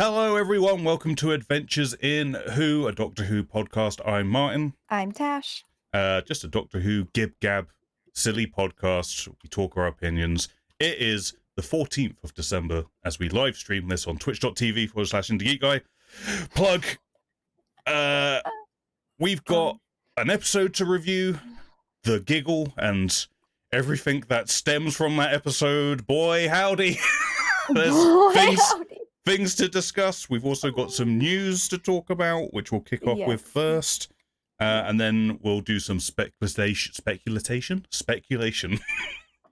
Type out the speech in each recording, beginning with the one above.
Hello, everyone. Welcome to Adventures in Who, a Doctor Who podcast. I'm Martin. I'm Tash. Just a Doctor Who gib-gab, silly podcast. We talk our opinions. It is the 14th of December as we live stream this on twitch.tv/IndieGeekGuy. Plug. We've got an episode to review, The Giggle, and everything that stems from that episode. Boy, howdy. There's things to discuss. We've also got some news to talk about, which we'll kick off with first. And then we'll do some speculation.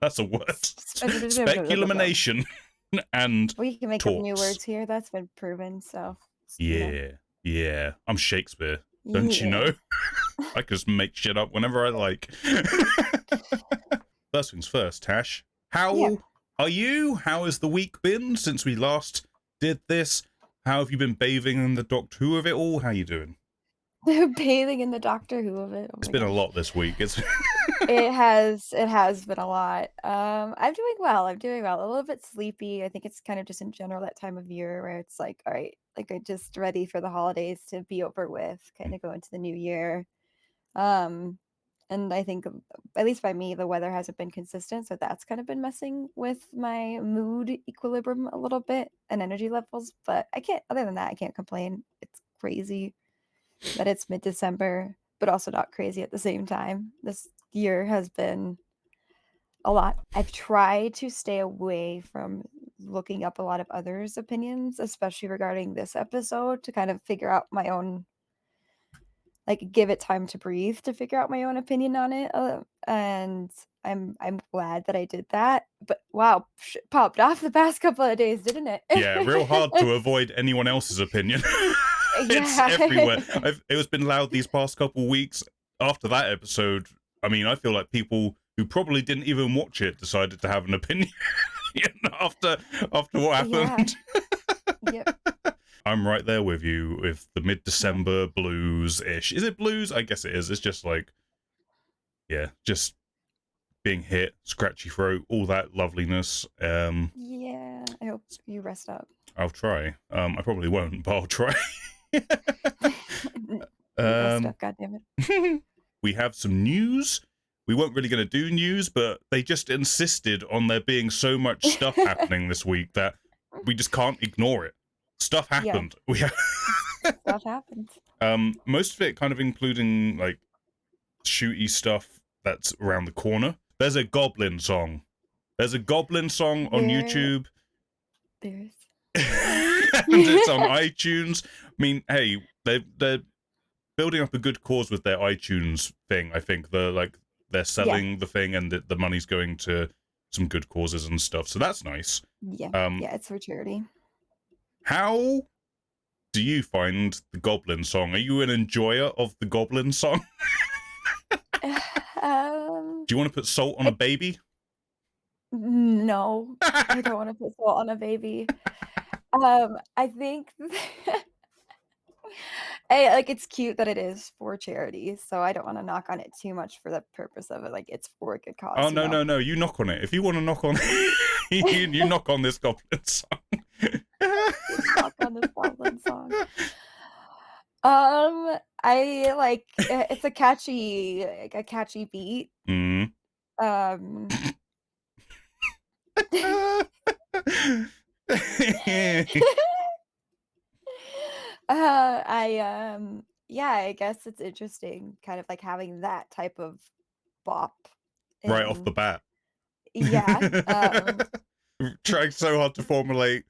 That's a word. Speculation. And we can make up new words here. That's been proven. So yeah. I'm Shakespeare, don't you know? I can just make shit up whenever I like. First things first, Tash. How are you? How has the week been since we last did this? How have you been bathing in the Doctor Who of it all? How you doing? Bathing in the Doctor Who of it. It's been a lot this week. It has been a lot. I'm doing well. A little bit sleepy. I think it's kind of just in general that time of year where it's like, all right, like I'm just ready for the holidays to be over with, kind of go into the new year. And I think, at least by me, the weather hasn't been consistent, so that's kind of been messing with my mood equilibrium a little bit and energy levels. But other than that, I can't complain. It's crazy that it's mid-December, but also not crazy at the same time. This year has been a lot. I've tried to stay away from looking up a lot of others' opinions, especially regarding this episode, to kind of figure out my own, like, give it time to breathe to figure out my own opinion on it. And I'm glad that I did that. But wow, shit popped off the past couple of days, didn't it? Yeah, real hard to avoid anyone else's opinion. It's everywhere. It has been loud these past couple weeks. After that episode, I mean, I feel like people who probably didn't even watch it decided to have an opinion after what happened. Yep. I'm right there with you with the mid-December blues-ish. Is it blues? I guess it is. It's just like, just being hit, scratchy throat, all that loveliness. Yeah, I hope you rest up. I'll try. I probably won't, but I'll try. Rest up, goddammit. We have some news. We weren't really going to do news, but they just insisted on there being so much stuff happening this week that we just can't ignore it. Stuff happened. Yeah. Stuff happened. Most of it kind of including like shooty stuff that's around the corner. There's a goblin song. On YouTube. There's. And it's on iTunes. I mean, hey, they're building up a good cause with their iTunes thing. I think they're selling the thing, and the money's going to some good causes and stuff. So that's nice. Yeah, it's for charity. How do you find the Goblin song? Are you an enjoyer of the Goblin song? Do you want to put salt on a baby? No, I don't want to put salt on a baby. I think it's cute that it is for charity, so I don't want to knock on it too much for the purpose of it. Like, it's for a good cause. Oh, no. You knock on it. If you want to knock on it, you knock on this Goblin song. Knock on this Goblin song. I like it's a catchy beat. Mm. I guess it's interesting, kind of like having that type of bop right off the bat. Yeah. Trying so hard to formulate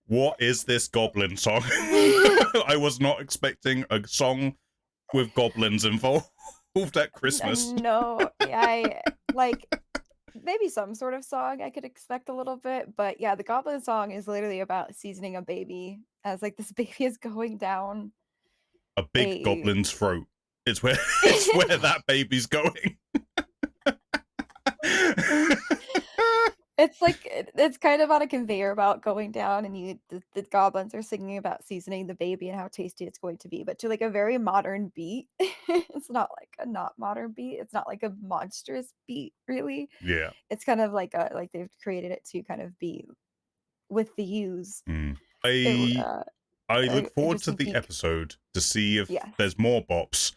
what is this Goblin song. I was not expecting a song with goblins involved at Christmas. No, I like maybe some sort of song I could expect a little bit, but yeah, the Goblin song is literally about seasoning a baby as like this baby is going down a big goblin's throat. It's where that baby's going. It's kind of on a conveyor belt going down, and the goblins are singing about seasoning the baby and how tasty it's going to be, but to like a very modern beat. It's not like a not modern beat. It's not like a monstrous beat, really. Yeah. It's kind of like they've created it to kind of be with the use. Mm. I look forward to interesting the peek. episode to see if Yes. there's more bops.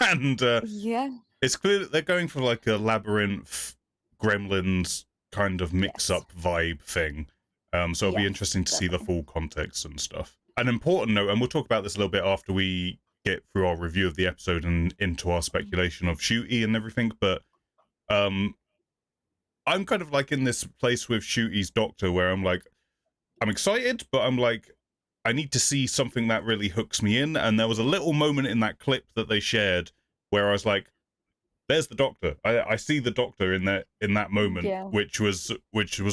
And Yeah. it's clear that they're going for like a labyrinth Gremlins kind of mix-up vibe thing. So it'll be Yes, interesting to see the definitely. full context and stuff. An important note, and we'll talk about this a little bit after we get through our review of the episode and into our speculation of Shooty and everything, but I'm kind of like in this place with Shooty's Doctor where I'm like, I'm excited, but I'm like, I need to see something that really hooks me in. And there was a little moment in that clip that they shared where I was like, there's the Doctor. I see the Doctor in that moment, Yeah. which was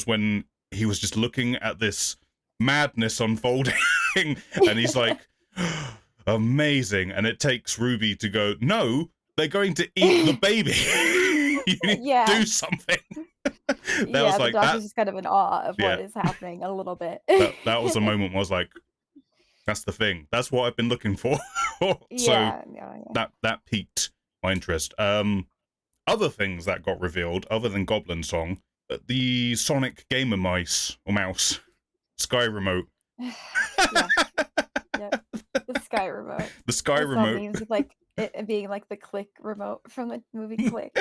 when he was just looking at this madness unfolding, and he's like, amazing. And it takes Ruby to go, no, they're going to eat the baby. You need to do something. That was The like Doctor's that. just kind of in awe of Yeah. what is happening a little bit. That was a moment where I was like, that's the thing. That's what I've been looking for. So that piqued my interest. Other things that got revealed, other than Goblin Song, the Sonic Gamer Mouse Sky Remote. Yep. The Sky Remote. The Sky I saw Remote. memes with like it being like the Click remote from the movie Click.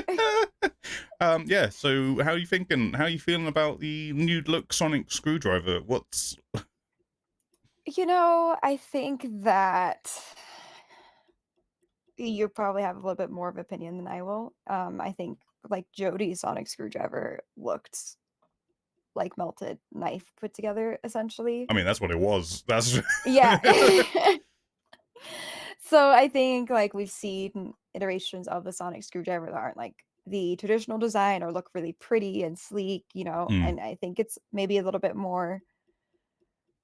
Yeah. So how are you thinking? How are you feeling about the new look Sonic screwdriver? What's I think that you probably have a little bit more of opinion than I will. I think like Jodie's sonic screwdriver looked like melted knife put together, essentially. I mean, that's what it was. That's Yeah. So I think like we've seen iterations of the sonic screwdriver that aren't like the traditional design or look really pretty and sleek, and I think it's maybe a little bit more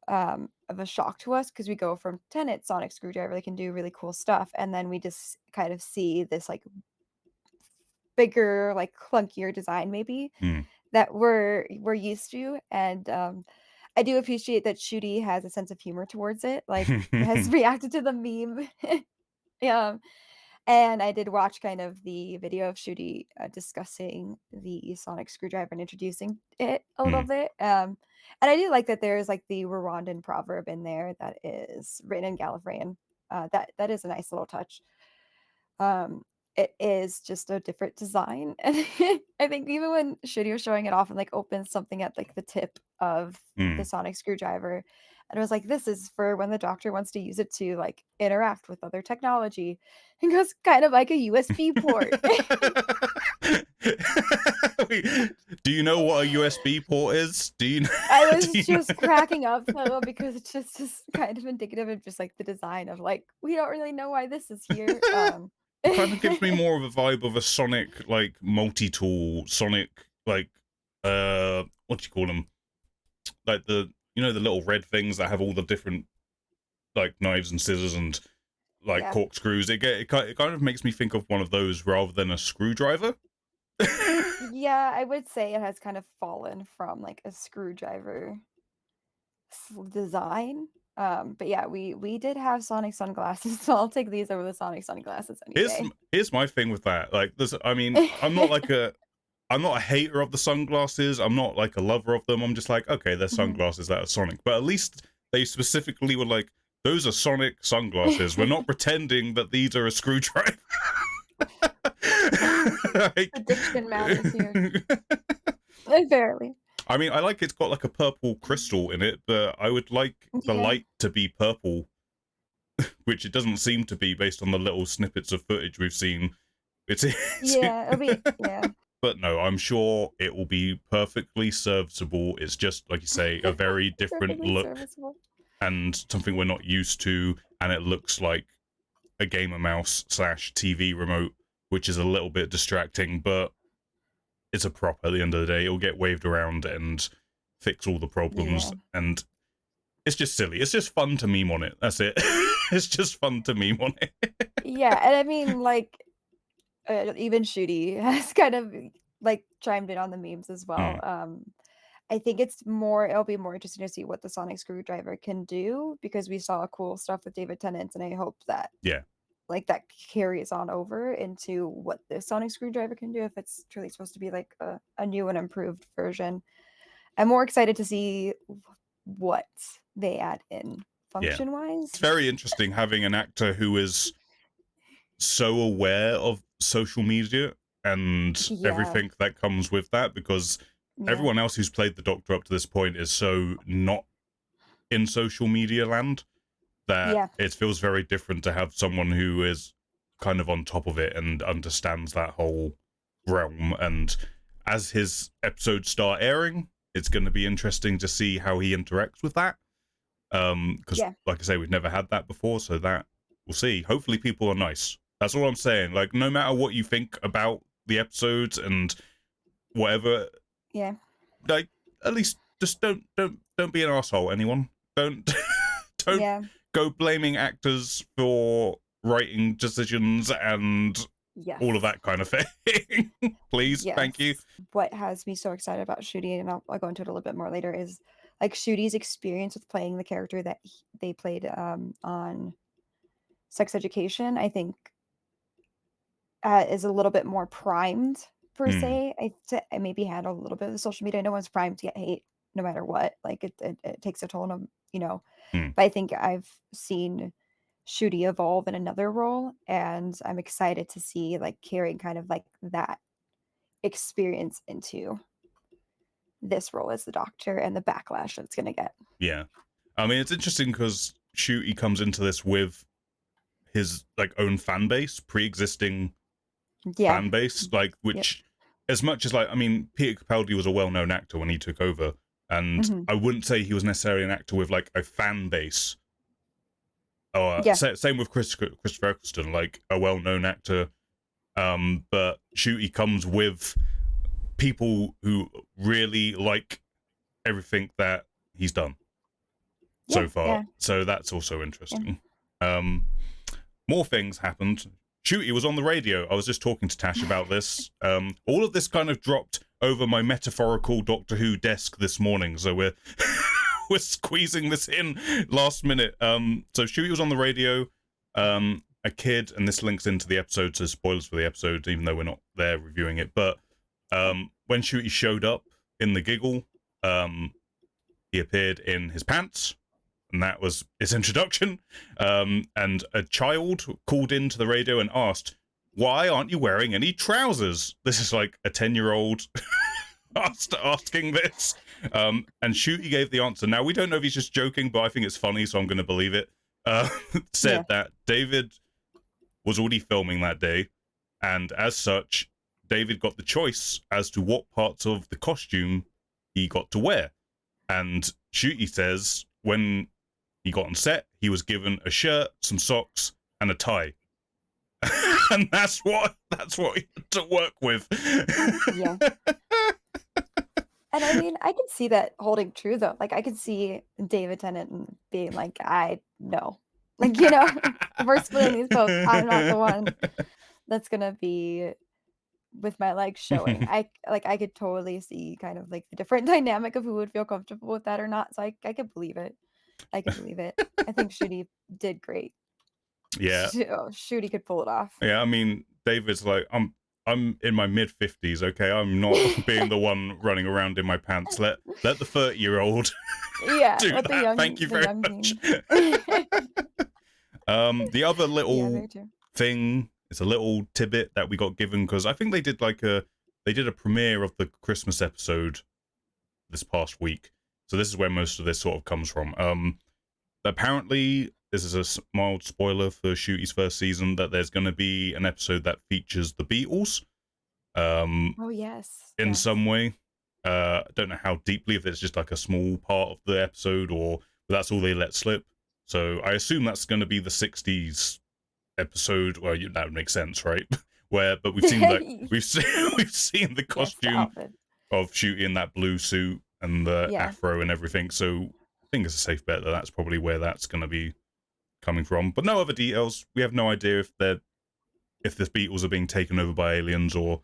of a shock to us because we go from Tennant sonic screwdriver that can do really cool stuff, and then we just kind of see this like bigger, like clunkier design maybe that we're used to, and I do appreciate that Shooty has a sense of humor towards it, like has reacted to the meme. Yeah. And I did watch kind of the video of Shooty discussing the sonic screwdriver and introducing it a little bit. And I do like that there's like the Rwandan proverb in there that is written in Gallifreyan. That is a nice little touch. Um, it is just a different design, and I think even when Shooty was showing it off and like opens something at like the tip of the sonic screwdriver, and it was like, this is for when the Doctor wants to use it to like interact with other technology, and goes kind of like a USB port. Wait, do you know what a USB port is? Do you know? I was just cracking up though because it's just kind of indicative of just like the design of like we don't really know why this is here. It kind of gives me more of a vibe of a Sonic like multi-tool Sonic like what do you call them? Like the the little red things that have all the different like knives and scissors and like corkscrews. It kind of makes me think of one of those rather than a screwdriver. Yeah, I would say it has kind of fallen from like a screwdriver design. But yeah, we did have Sonic sunglasses, so I'll take these over the Sonic sunglasses any day. Here's my thing with that. Like this, I mean, I'm not a hater of the sunglasses. I'm not like a lover of them. I'm just like, okay, they're sunglasses that are Sonic. But at least they specifically were like, those are Sonic sunglasses. We're not pretending that these are a screwdriver. Like, addiction matters here. Barely. I mean, I like it's got like a purple crystal in it, but I would like the light to be purple, which it doesn't seem to be based on the little snippets of footage we've seen. It'll be But no, I'm sure it will be perfectly serviceable. It's just like you say, a very different look and something we're not used to, and it looks like a gamer mouse / TV remote, which is a little bit distracting, but it's a prop at the end of the day. It'll get waved around and fix all the problems, and it's just silly. It's just fun to meme on it. That's it. It's just fun to meme on it. Yeah, and I mean, like, even Shooty has kind of like chimed in on the memes as well. I think it'll be more interesting to see what the sonic screwdriver can do, because we saw cool stuff with David Tennant, and I hope that like that carries on over into what the sonic screwdriver can do, if it's truly supposed to be like a new and improved version. I'm more excited to see what they add in function wise. It's very interesting having an actor who is so aware of social media and everything that comes with that, because everyone else who's played the Doctor up to this point is so not in social media land that it feels very different to have someone who is kind of on top of it and understands that whole realm. And as his episodes start airing, it's going to be interesting to see how he interacts with that. Because like I say, we've never had that before, so that we'll see. Hopefully people are nice. That's all I'm saying. Like, no matter what you think about the episodes and whatever, like, at least just don't be an asshole, anyone. Don't go blaming actors for writing decisions and all of that kind of thing. Please, thank you. What has me so excited about Ncuti, and I'll go into it a little bit more later, is like Ncuti's experience with playing the character that they played on Sex Education. I think is a little bit more primed per se. I maybe had a little bit of the social media. No one's primed to get hate no matter what. Like it takes a toll on, you know. But I think I've seen Ncuti evolve in another role, and I'm excited to see like carrying kind of like that experience into this role as the Doctor and the backlash that it's gonna get. Yeah, I mean, it's interesting because Ncuti comes into this with his like own fan base, pre-existing fan base, like which as much as like, I mean, Peter Capaldi was a well-known actor when he took over, and I wouldn't say he was necessarily an actor with like a fan base. Same with Christopher Eccleston, like a well-known actor, but Ncuti comes with people who really like everything that he's done so far. So that's also interesting. More things happened. Ncuti was on the radio. I was just talking to Tash about this. All of this kind of dropped over my metaphorical Doctor Who desk this morning, so we're we're squeezing this in last minute. So Ncuti was on the radio. A kid, and this links into the episode, so spoilers for the episode, even though we're not there reviewing it. But when Ncuti showed up in the Giggle, he appeared in his pants, and that was his introduction. And a child called into the radio and asked, "Why aren't you wearing any trousers?" This is like a 10-year-old asking this. And Ncuti gave the answer. Now, we don't know if he's just joking, but I think it's funny, so I'm going to believe it. Said that David was already filming that day, and as such, David got the choice as to what parts of the costume he got to wear. And Ncuti says when he got on set, he was given a shirt, some socks, and a tie. And that's what he had to work with. And I mean, I could see that holding true, though. Like, I could see David Tennant being like, I know. Like, you know, if we're splitting these posts, I'm not the one that's going to be with my legs showing. I could totally see kind of like the different dynamic of who would feel comfortable with that or not. So I could believe it. I think Ncuti did great. Yeah. Ncuti could pull it off. Yeah, I mean, David's like, I'm in my mid-50s, okay? I'm not being the one running around in my pants. Let the 30-year-old do that. Thank you very much. The other little thing, it's a little tidbit that we got given, because I think they did a premiere of the Christmas episode this past week. So this is where most of this sort of comes from. Apparently, this is a mild spoiler for Ncuti's first season, that there's going to be an episode that features the Beatles. In some way. I don't know how deeply, if it's just like a small part of the episode, or that's all they let slip. So I assume that's going to be the 60s episode. Well, that would make sense, right? But we've seen we've seen the costume of Ncuti in that blue suit and the afro and everything. So I think it's a safe bet that that's probably where that's going to be coming from. But no other details. We have no idea if the Beatles are being taken over by aliens or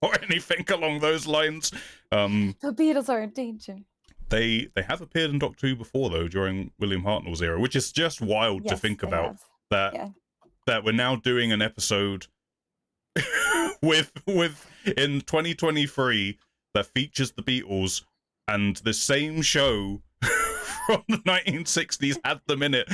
or anything along those lines. The Beatles are in danger. They have appeared in Doctor Who before, though, during William Hartnell's era, which is just wild to think about. That we're now doing an episode with in 2023 that features the Beatles, and the same show from the 1960s had them in it.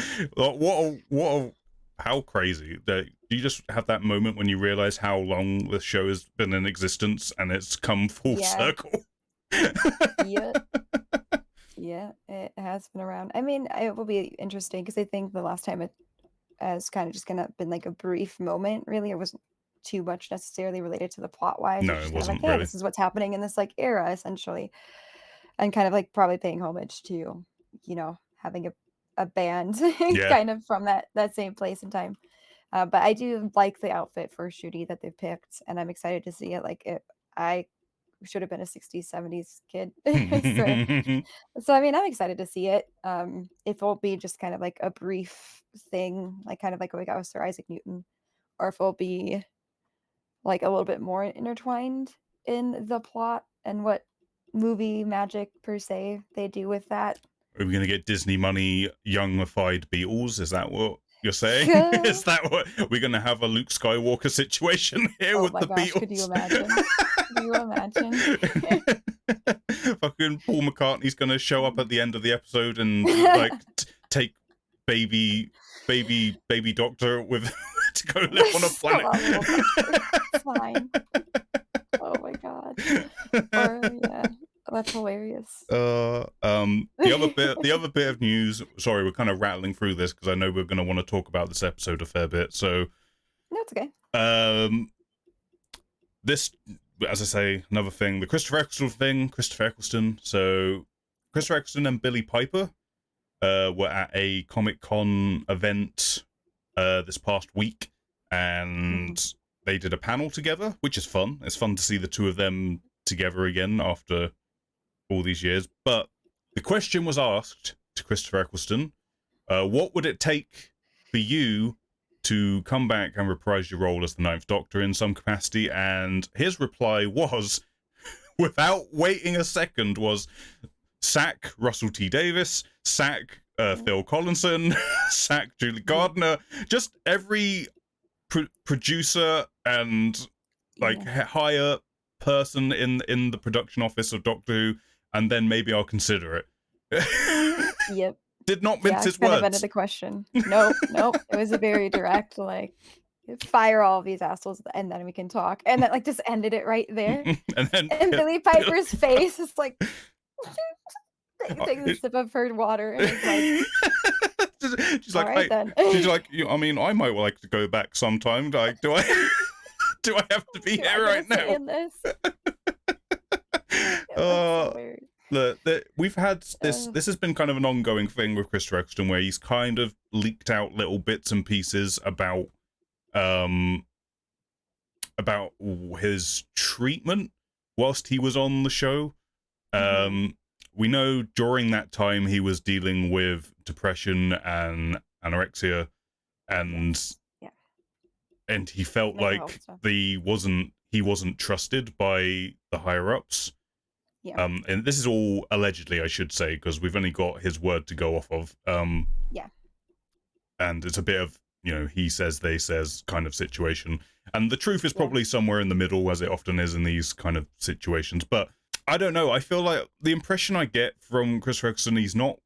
How crazy. Do you just have that moment when you realize how long the show has been in existence and it's come full circle? Yeah. Yeah, it has been around. I mean, it will be interesting because I think the last time it has kind of just kind of been like a brief moment, really. It wasn't too much necessarily related to the plot wise. It No, was it just kind of like, wasn't hey, really. this is what's happening in this like era, essentially. And kind of like probably paying homage to, having a band Yeah. kind of from that same place and time. But I do like the outfit for Shooty that they picked, and I'm excited to see it. I should have been a 60s, 70s kid. So I mean, I'm excited to see it. If it'll be just kind of like a brief thing, like kind of like what we got with Sir Isaac Newton, or if it'll be like a little bit more intertwined in the plot and what movie magic per se they do with that. Are we going to get Disney money youngified Beatles? Is that what you're saying? Yeah. Is that what we're going to have a Luke Skywalker situation here Oh with my the gosh, Beatles? could you imagine? Could you imagine? Fucking Paul McCartney's going to show up at the end of the episode and like take baby Doctor with to go live on a planet. It's fine. Oh my god. Or yeah, that's hilarious. The other bit of news. Sorry, we're kind of rattling through this because I know we're going to want to talk about this episode a fair bit. So, No, it's okay. This, as I say, another thing. The Christopher Eccleston. So, Christopher Eccleston and Billy Piper were at a Comic-Con event this past week, and they did a panel together, which is fun. It's fun to see the two of them together again after all these years. But the question was asked to Christopher Eccleston, what would it take for you to come back and reprise your role as the Ninth Doctor in some capacity? And his reply was, without waiting a second, was sack Russell T Davies, sack Phil Collinson, sack Julie Gardner, just every producer and hire person in the production office of Doctor Who, and then maybe I'll consider it. Yep. Did not mince his kind words. of ended the question. Nope. It was a very direct, like, fire all of these assholes and then we can talk. And then just ended it right there. And Billy Piper's face is like taking a sip of her water and it's like she's like, all right, then. She's like, I mean, I might like to go back sometime. Like, do I have to be here right now? In this? Look, we've had this. This has been kind of an ongoing thing with Christopher Eccleston, where he's kind of leaked out little bits and pieces about his treatment whilst he was on the show. We know during that time he was dealing with depression and anorexia, and he felt like he wasn't trusted by the higher ups. Yeah. And this is all allegedly, I should say, because we've only got his word to go off of. Yeah. And it's a bit of, he says, they says kind of situation. And the truth is probably somewhere in the middle, as it often is in these kind of situations. But I don't know. I feel like the impression I get from Chris Eccleston, he's not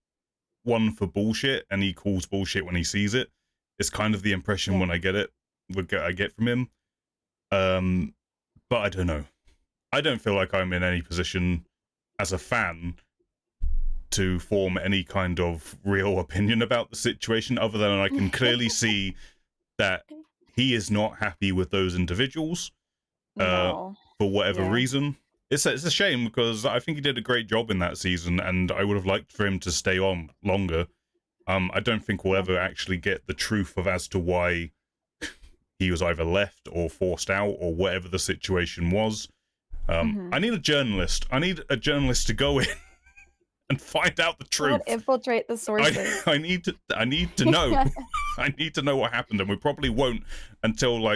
one for bullshit, and he calls bullshit when he sees it. It's kind of the impression when I get from him. But I don't know. I don't feel like I'm in any position as a fan to form any kind of real opinion about the situation, other than I can clearly see that he is not happy with those individuals for whatever reason. It's a shame, because I think he did a great job in that season, and I would have liked for him to stay on longer. I don't think we'll ever actually get the truth of as to why he was either left or forced out or whatever the situation was. I need a journalist. I need a journalist to go in and find out the truth. Infiltrate the sources. I need to know. I need to know what happened, and we probably won't until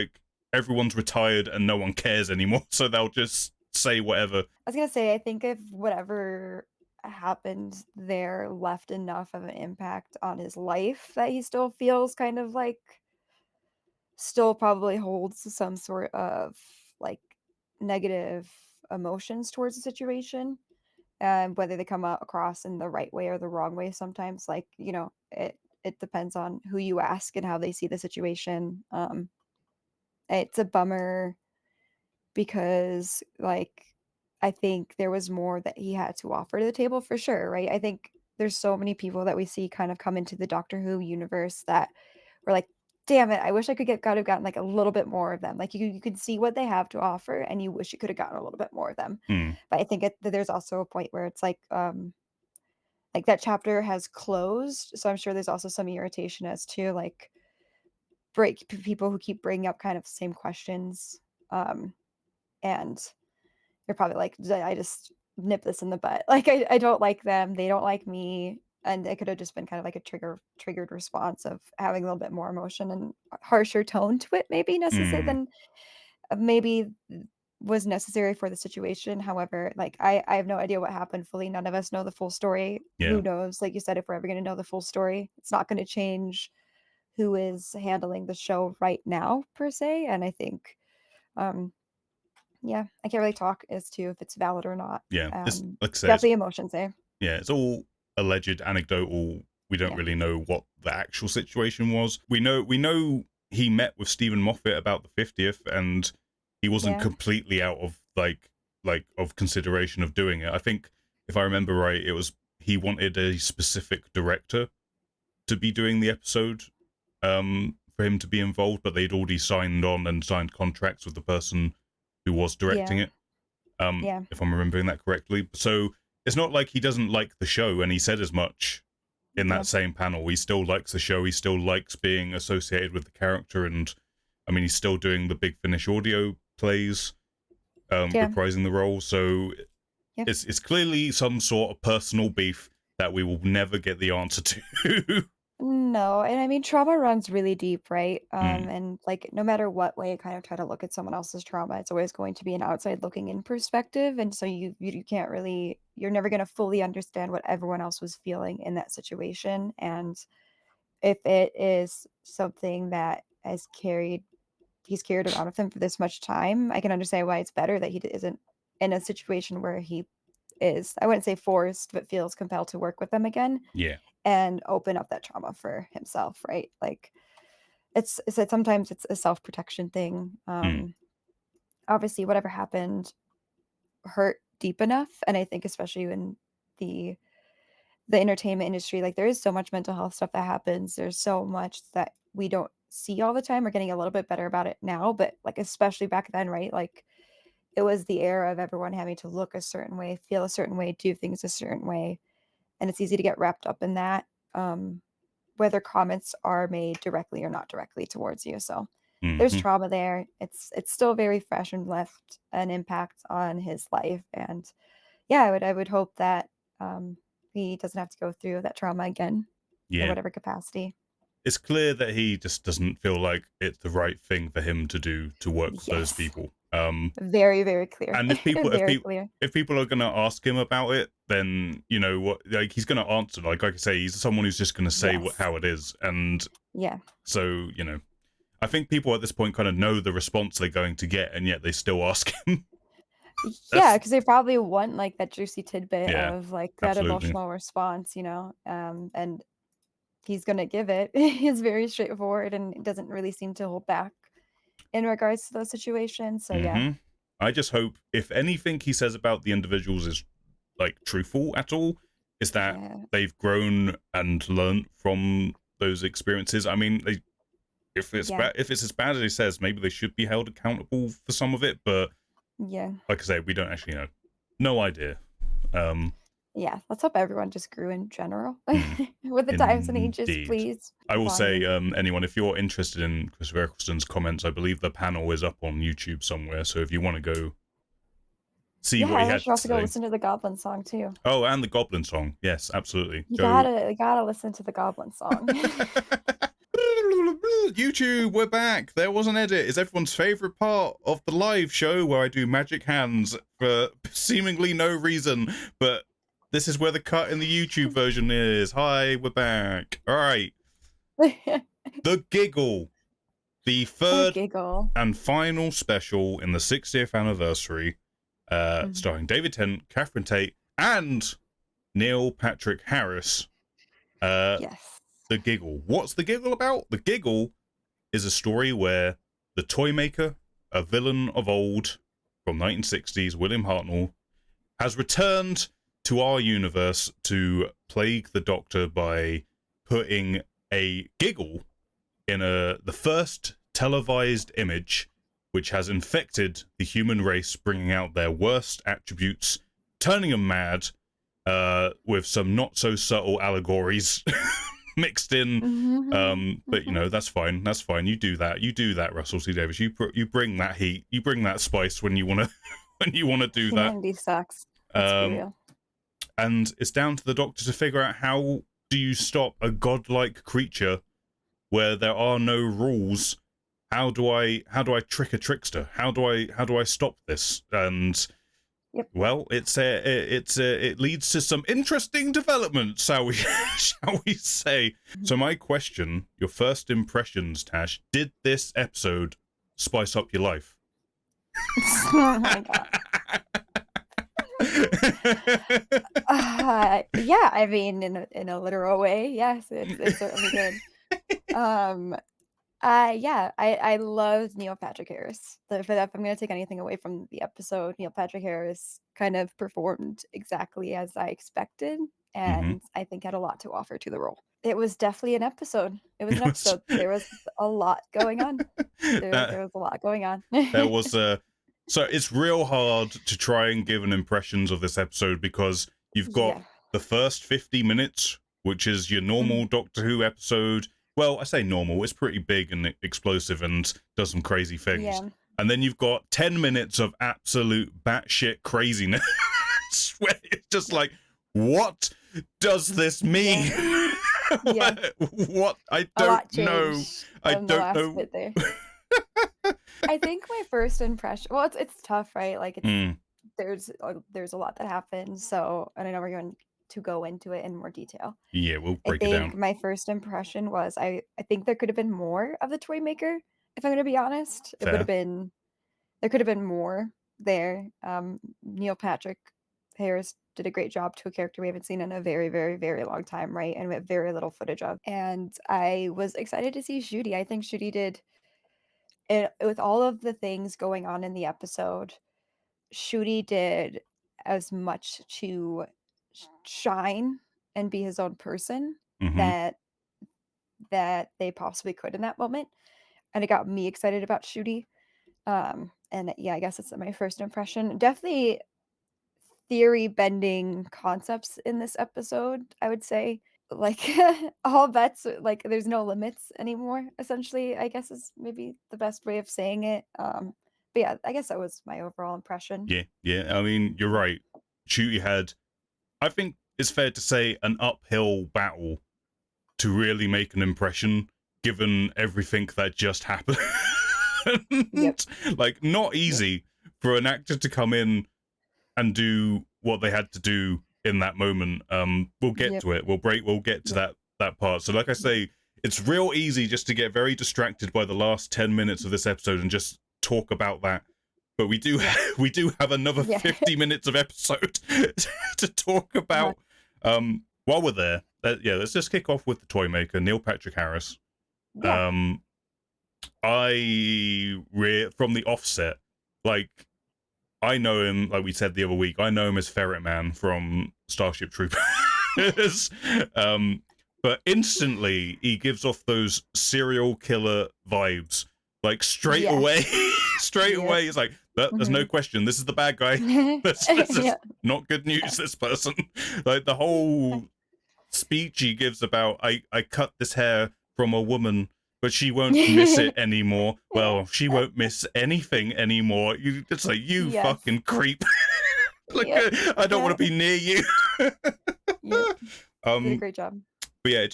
everyone's retired and no one cares anymore. So they'll just say whatever. I was gonna say, I think if whatever happened there left enough of an impact on his life that he still feels kind of still probably holds some sort of negative emotions towards the situation, whether they come across in the right way or the wrong way sometimes. Like, it depends on who you ask and how they see the situation. It's a bummer because, like, I think there was more that he had to offer to the table for sure, right? I think there's so many people that we see kind of come into the Doctor Who universe that we're like, "Damn it, I wish I could have gotten, like, a little bit more of them." Like, you can see what they have to offer, and you wish you could have gotten a little bit more of them. Hmm. But I think there's also a point where it's like, that chapter has closed, so I'm sure there's also some irritation as to, like, people who keep bringing up kind of the same questions, um, and you're probably like, "Did I just nip this in the butt?" Like, I don't like them, they don't like me, and it could have just been kind of like a triggered response of having a little bit more emotion and harsher tone to it maybe necessary Hmm. than maybe was necessary for the situation. However, like, I have no idea what happened fully, none of us know the full story. Yeah. Who knows? Like you said, if we're ever gonna know the full story, it's not gonna change who is handling the show right now per se, and I think, um yeah, I can't really talk as to if it's valid or not. Yeah. This, like I say, Definitely emotions there. yeah, it's all alleged, anecdotal. We don't Yeah. really know what the actual situation was. We know he met with Stephen Moffat about the 50th, and he wasn't Yeah. completely out of like of consideration of doing it. I think if I remember right, it was he wanted a specific director to be doing the episode, for him to be involved, but they'd already signed on and signed contracts with the person who was directing Yeah. it, Yeah. if I'm remembering that correctly. So it's not like he doesn't like the show, and he said as much in Yeah. that same panel. He still likes the show. He still likes being associated with the character, and I mean, he's still doing the Big Finish audio plays, Yeah. reprising the role. So Yeah. it's clearly some sort of personal beef that we will never get the answer to. No, and I mean, trauma runs really deep, right? Mm, And like, no matter what way you kind of try to look at someone else's trauma, it's always going to be an outside looking in perspective, and so you can't really, you're never going to fully understand what everyone else was feeling in that situation, and if it is something that he's carried around with him for this much time, I can understand why it's better that he isn't in a situation where he is, I wouldn't say forced, but feels compelled to work with them again yeah. and open up that trauma for himself, right? Like, it's that sometimes it's a self-protection thing. Mm, Obviously, whatever happened hurt deep enough, and I think especially in the the entertainment industry, like, there is so much mental health stuff that happens. There's so much that we don't see all the time. We're getting a little bit better about it now, but, like, especially back then, right? Like, it was the era of everyone having to look a certain way, feel a certain way, do things a certain way, and it's easy to get wrapped up in that, whether comments are made directly or not directly towards you. So, there's hmm. trauma there. It's still very fresh and left an impact on his life, and yeah, I would hope that, he doesn't have to go through that trauma again in Yeah. whatever capacity. It's clear that he just doesn't feel like it's the right thing for him to do to work with those Yes. people. Very, very clear. And if people if Very people clear. if people are gonna ask him about it, then you know what, like he's gonna answer. Like I say, he's someone who's just gonna say Yes. how it is, and Yeah. so I think people at this point kind of know the response they're going to get, and yet they still ask him. Yeah, That's because they probably want, like, that juicy tidbit yeah, of, like, that absolutely. emotional response, and he's gonna give it. He's very straightforward and doesn't really seem to hold back in regards to those situations, so yeah. Hmm. I just hope if anything he says about the individuals is like truthful at all, is that Yeah. they've grown and learned from those experiences. I mean, Yeah. if it's as bad as he says, maybe they should be held accountable for some of it. But Yeah. like I say, we don't actually know. No idea. Um, Yeah, let's hope everyone just grew in general hmm, with the times and ages, indeed. please. I will say, Longer. anyone, if you're interested in Christopher Eccleston's comments, I believe the panel is up on YouTube somewhere. So if you want to go see Yeah, what he I had should to also go say. listen to the Goblin song too. Oh, and the Goblin song. Yes, absolutely. You Go. gotta listen to the Goblin song. YouTube, we're back. There was an edit. It's everyone's favorite part of the live show where I do magic hands for seemingly no reason, but this is where the cut in the YouTube version is. Hi, we're back. All right. The Giggle, the The third Giggle. and final special in the 60th anniversary, Mhm. starring David Tennant, Catherine Tate, and Neil Patrick Harris. Yes. The Giggle. What's The Giggle about? The Giggle is a story where the Toymaker, a villain of old from 1960s, William Hartnell, has returned to our universe to plague the Doctor by putting a giggle in the first televised image, which has infected the human race, bringing out their worst attributes, turning them mad, with some not so subtle allegories mixed in. But you know, that's fine. That's fine. You do that, Russell T Davies. You bring that heat. You bring that spice when you want to do that. Humanity sucks. Let's be real. And it's down to the Doctor to figure out how do you stop a godlike creature where there are no rules. How do I trick a trickster? How do I stop this? And well, it leads to some interesting developments, shall we say? So my question, your first impressions, Tash, did this episode spice up your life? Oh my god. Yeah, I mean, in a literal way, yes, it certainly did. Yeah, I loved Neil Patrick Harris. If I'm going to take anything away from the episode, Neil Patrick Harris kind of performed exactly as I expected, and I think had a lot to offer to the role. It was definitely an episode. It was an episode. There was a lot going on. There was a lot going on. There was so it's real hard to try and give an impressions of this episode because you've got the first 50 minutes, which is your normal Doctor Who episode. Well, I say normal, it's pretty big and explosive and does some crazy things. Yeah. And then you've got 10 minutes of absolute batshit craziness where it's just like, what does this mean? Yeah. What? I don't know. I don't know. I think my first impression, well, it's tough, right? Like there's a lot that happens, so I don't know we're going to go into it in more detail. Yeah, we'll break it down. I think my first impression was I think there could have been more of the Toymaker, if I'm going to be honest. There could have been more there. Neil Patrick Harris did a great job to a character we haven't seen in a very, very, very long time, right? And we have very little footage of. And I was excited to see Ncuti. I think Ncuti did it with all of the things going on in the episode. Ncuti did as much to shine and be his own person that they possibly could in that moment, and it got me excited about Ncuti. And yeah, I guess it's my first impression. Definitely theory bending concepts in this episode, I would say. Like all bets, like there's no limits anymore, essentially, I guess is maybe the best way of saying it. But yeah, I guess that was my overall impression. Yeah. I mean, you're right. Ncuti had, I think it's fair to say, an uphill battle to really make an impression, given everything that just happened. Like, not easy for an actor to come in and do what they had to do in that moment. We'll get to it. We'll get to that part. So like I say, it's real easy just to get very distracted by the last 10 minutes of this episode and just talk about that. But we do have another 50 minutes of episode to talk about. While we're there, let's just kick off with the Toymaker, Neil Patrick Harris. From the offset, like, I know him, like we said the other week, I know him as Ferret Man from Starship Troopers. But instantly, he gives off those serial killer vibes. Like, straight away, away, it's like, there's no question, this is the bad guy. This is not good news, this person. Like, the whole speech he gives about, I cut this hair from a woman, but she won't miss it anymore. Well, she won't miss anything anymore. It's like, you fucking creep. Like, I don't want to be near you. Did a great job. But yeah, you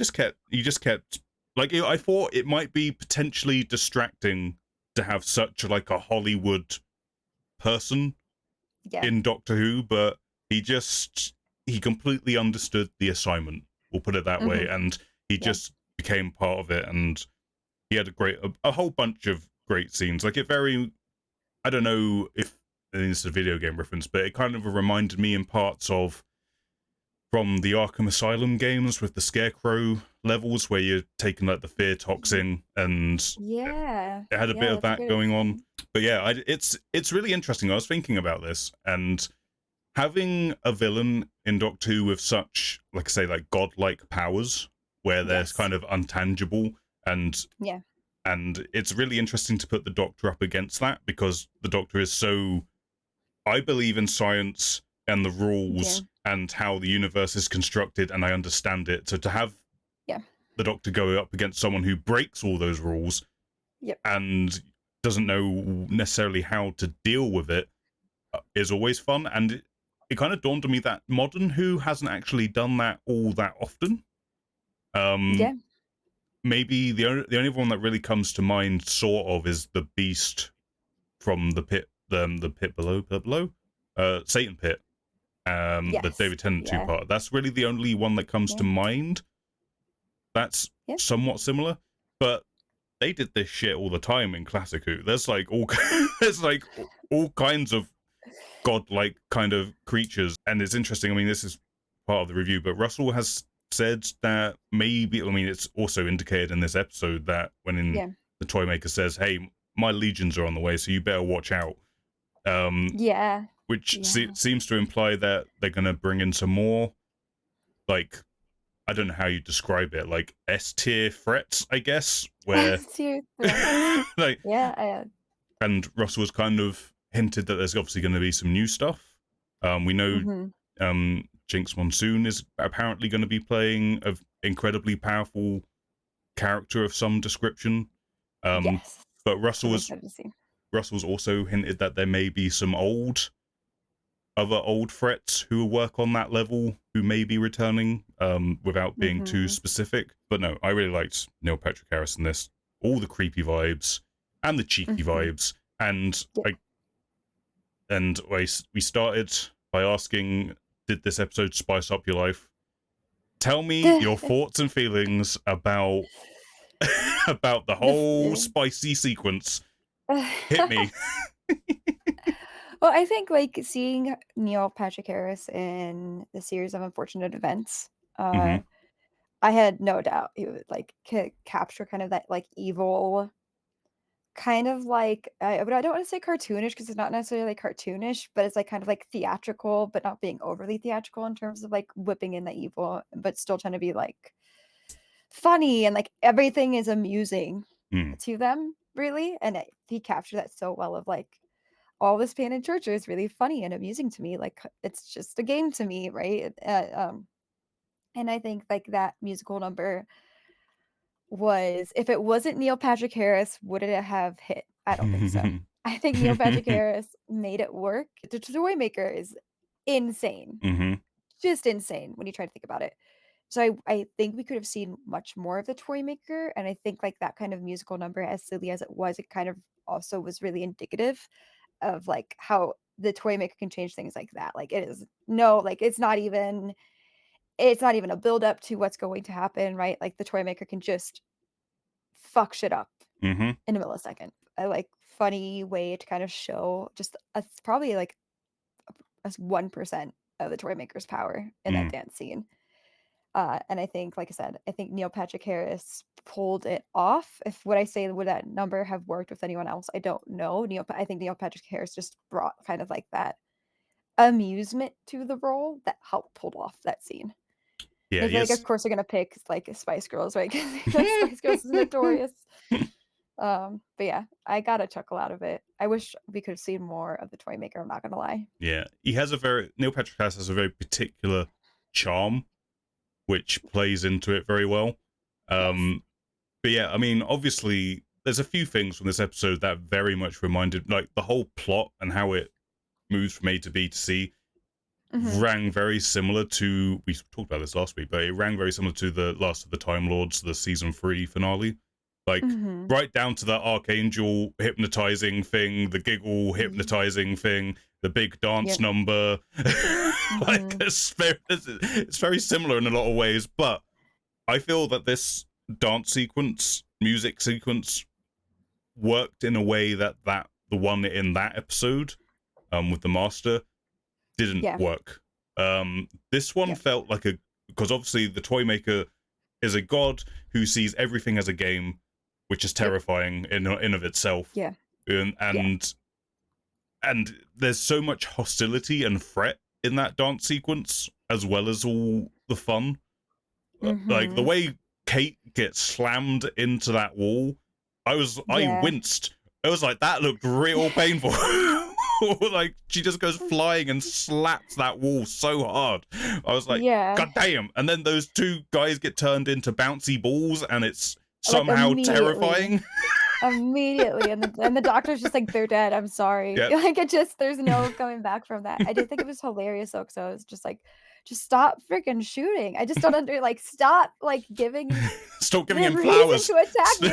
just kept, like, I thought it might be potentially distracting to have such like a Hollywood person in Doctor Who, but he completely understood the assignment. We'll put it that way, and he just became part of it, and he had a whole bunch of great scenes. Like, I don't know if it's a video game reference, but it kind of reminded me in parts of from the Arkham Asylum games with the Scarecrow levels where you're taking like the fear toxin, and Yeah. it had a bit of that's a that good going on. But yeah, it's really interesting. I was thinking about this, and having a villain in Doctor Who with such, like I say, like godlike powers, where they're Yes. kind of untangible, and Yeah. and it's really interesting to put the Doctor up against that, because the Doctor is so, I believe in science and the rules and how the universe is constructed, and I understand it. So to have Yeah. the Doctor go up against someone who breaks all those rules Yep. and doesn't know necessarily how to deal with it is always fun. And it kind of dawned on me that modern Who hasn't actually done that all that often. Yeah. Maybe the only one that really comes to mind, sort of, is the Beast from the pit, the pit below, Satan Pit, the Yes. David Tennant Yeah. two-part. That's really the only one that comes to Yeah. mind. That's Yeah. somewhat similar, but they did this shit all the time in Classic Who. There's like all there's like all kinds of godlike kind of creatures, and it's interesting. I mean, this is part of the review, but Russell has said that maybe, I mean, it's also indicated in this episode that when the Toymaker says, "Hey, my legions are on the way, so you better watch out," Yeah. which seems to imply that they're going to bring in some more, like, I don't know how you describe it, like S-tier threats, I guess, where like, Yeah. and Russell has kind of hinted that there's obviously going to be some new stuff. We know Jinx Monsoon is apparently going to be playing an incredibly powerful character of some description. Yes. But Russell's also hinted that there may be some other old threats who will work on that level who may be returning, without being too specific. But no, I really liked Neil Patrick Harris in this. All the creepy vibes and the cheeky vibes, and we started by asking, did this episode spice up your life? Tell me your thoughts and feelings about about the whole spicy sequence. Hit me. Well, I think like seeing Neil Patrick Harris in the series of unfortunate events, I had no doubt he would like capture kind of that like evil, kind of like, but I don't want to say cartoonish because it's not necessarily like cartoonish, but it's like kind of like theatrical, but not being overly theatrical in terms of like whipping in the evil, but still trying to be like funny, and like everything is amusing to them, really. And he captured that so well, of like, all this pain in church is really funny and amusing to me. Like, it's just a game to me, right? And I think like that musical number was, if it wasn't Neil Patrick Harris, would it have hit? I don't think so. I think Neil Patrick Harris made it work. The Toymaker is insane, just insane when you try to think about it. So I think we could have seen much more of the Toymaker, and I think like that kind of musical number, as silly as it was, it kind of also was really indicative of like how the Toymaker can change things like that. Like, it is no, like it's not even a build up to what's going to happen, right? Like, the Toymaker can just fuck shit up in a millisecond. A like funny way to kind of show just probably like a 1% of the Toymaker's power in that dance scene. And I think, like I said, I think Neil Patrick Harris pulled it off. If what I say, would that number have worked with anyone else? I don't know. I think Neil Patrick Harris just brought kind of like that amusement to the role that helped pull off that scene. Yeah, I feel like, of course, they're gonna pick like Spice Girls, right? Because Spice Girls is notorious. But yeah, I got a chuckle out of it. I wish we could have seen more of the Toymaker. I'm not gonna lie. Yeah, Neil Patrick Harris has a very particular charm, which plays into it very well. But yeah, I mean, obviously, there's a few things from this episode that very much reminded, like, the whole plot and how it moves from A to B to C rang very similar to, we talked about this last week, but it rang very similar to the Last of the Time Lords, the season 3 finale. Like, right down to the Archangel hypnotizing thing, the Giggle hypnotizing thing, the big dance number. Like, it's very similar in a lot of ways, but I feel that this dance sequence, music sequence, worked in a way that the one in that episode, with the Master, didn't work. This one Yep. felt like because obviously the toy maker is a god who sees everything as a game, which is terrifying in of itself. Yeah. And there's so much hostility and threat in that dance sequence, as well as all the fun. Like the Mm-hmm. way Kate gets slammed into that wall, I Yeah. winced. I was like, that looked real painful. Like she just goes flying and slaps that wall so hard. I was like, Yeah. God damn. And then those two guys get turned into bouncy balls, and it's Like somehow terrifying. Immediately, and the doctor's just like, "They're dead, I'm sorry." Yep. Like, there's no coming back from that. I did think it was hilarious though, 'cause I was just like, "Just stop freaking shooting." I just don't stop, like, giving Stop giving them him reason flowers. to attack me.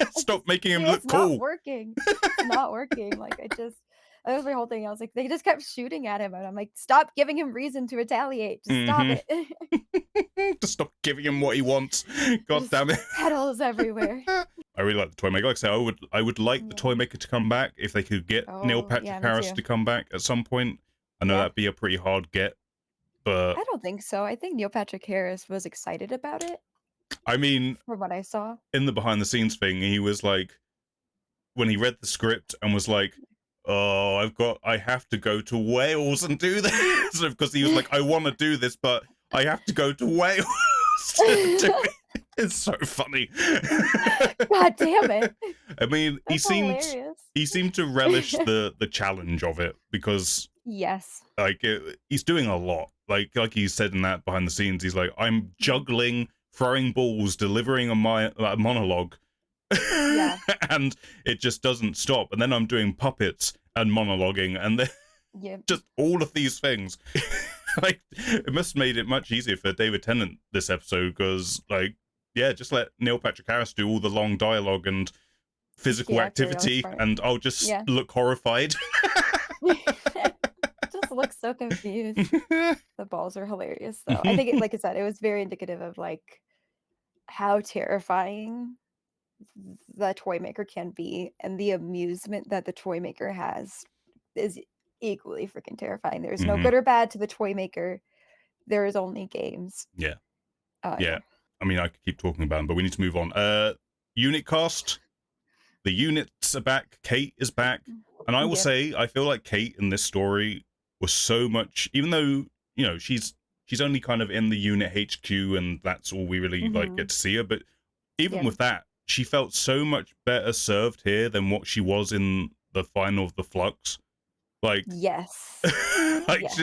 Like, Stop making him yeah, look it's not cool. working. It's not working. Like, that was my whole thing. I was like, they just kept shooting at him, and I'm like, "Stop giving him reason to retaliate. Just stop Mhm. it." Just stop giving him what he wants. God Just damn it. petals everywhere. I really like the toy maker. Like I said, I would like the Yeah. toy maker to come back if they could get Neil Oh, Patrick yeah, me Harris too. to come back at some point. I know Yeah. that'd be a pretty hard get, but I don't think so. I think Neil Patrick Harris was excited about it I mean, from what I saw. in the behind the scenes thing, he was like, when he read the script and was like, "Oh, I have to go to Wales and do this," because he was like, "I want to do this, but I have to go to Wales to do it." It's so funny. God damn it. I mean, That's hilarious. he seemed to relish the challenge of it because Yes. like he's doing a lot. Like he said in that behind the scenes, he's like, I'm juggling, throwing balls, delivering a monologue, Yeah. and it just doesn't stop. And then I'm doing puppets and monologuing, and then Yeah. just all of these things. Like it must have made it much easier for David Tennant this episode because, like, yeah, just let Neil Patrick Harris do all the long dialogue and physical Yeah, for the most activity, part. and I'll just Yeah. look horrified. Just looks so confused. The balls are hilarious though. I think like I said, it was very indicative of like how terrifying the toy maker can be, and the amusement that the toy maker has is equally freaking terrifying. There's no Mhm. good or bad to the toy maker. There is only games. Yeah, Yeah. yeah. I mean, I could keep talking about them, but we need to move on. Unit cast. The units are back. Kate is back, and I will Yeah. say, I feel like Kate in this story was so much. Even though she's only kind of in the unit HQ, and that's all we really like get Mhm. to see her. But even Yeah. with that, she felt so much better served here than what she was in the final of the Flux. Like, Yes. like Yes.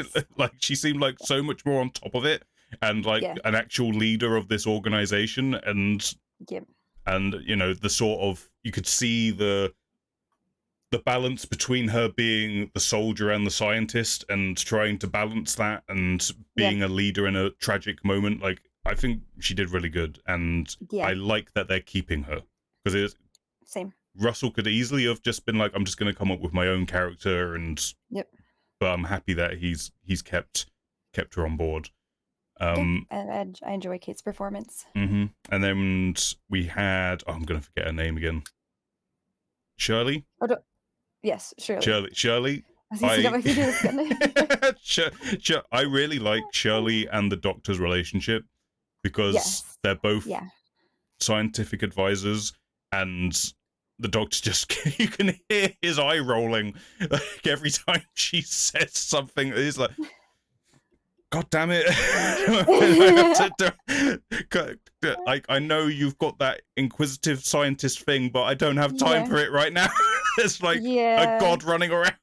she seemed like so much more on top of it, and like Yeah. an actual leader of this organization, Yep. and the sort of, you could see the balance between her being the soldier and the scientist and trying to balance that and Yeah. being a leader in a tragic moment. Like, I think she did really good, and Yeah. I like that they're keeping her, because Same. Russell could easily have just been like, I'm just going to come up with my own character, Yep. but I'm happy that he's kept her on board. Yeah. And I enjoy Kate's performance. And then we had, I'm going to forget her name again. Shirley? Yes, surely. Shirley. I was gonna say, that might be this I really like Shirley and the Doctor's relationship because Yes. they're both Yeah. scientific advisors, and the Doctor just, you can hear his eye rolling like every time she says something. He's like, God damn it. I know you've got that inquisitive scientist thing, but I don't have time Yeah. for it right now. It's like a Yeah. god running around.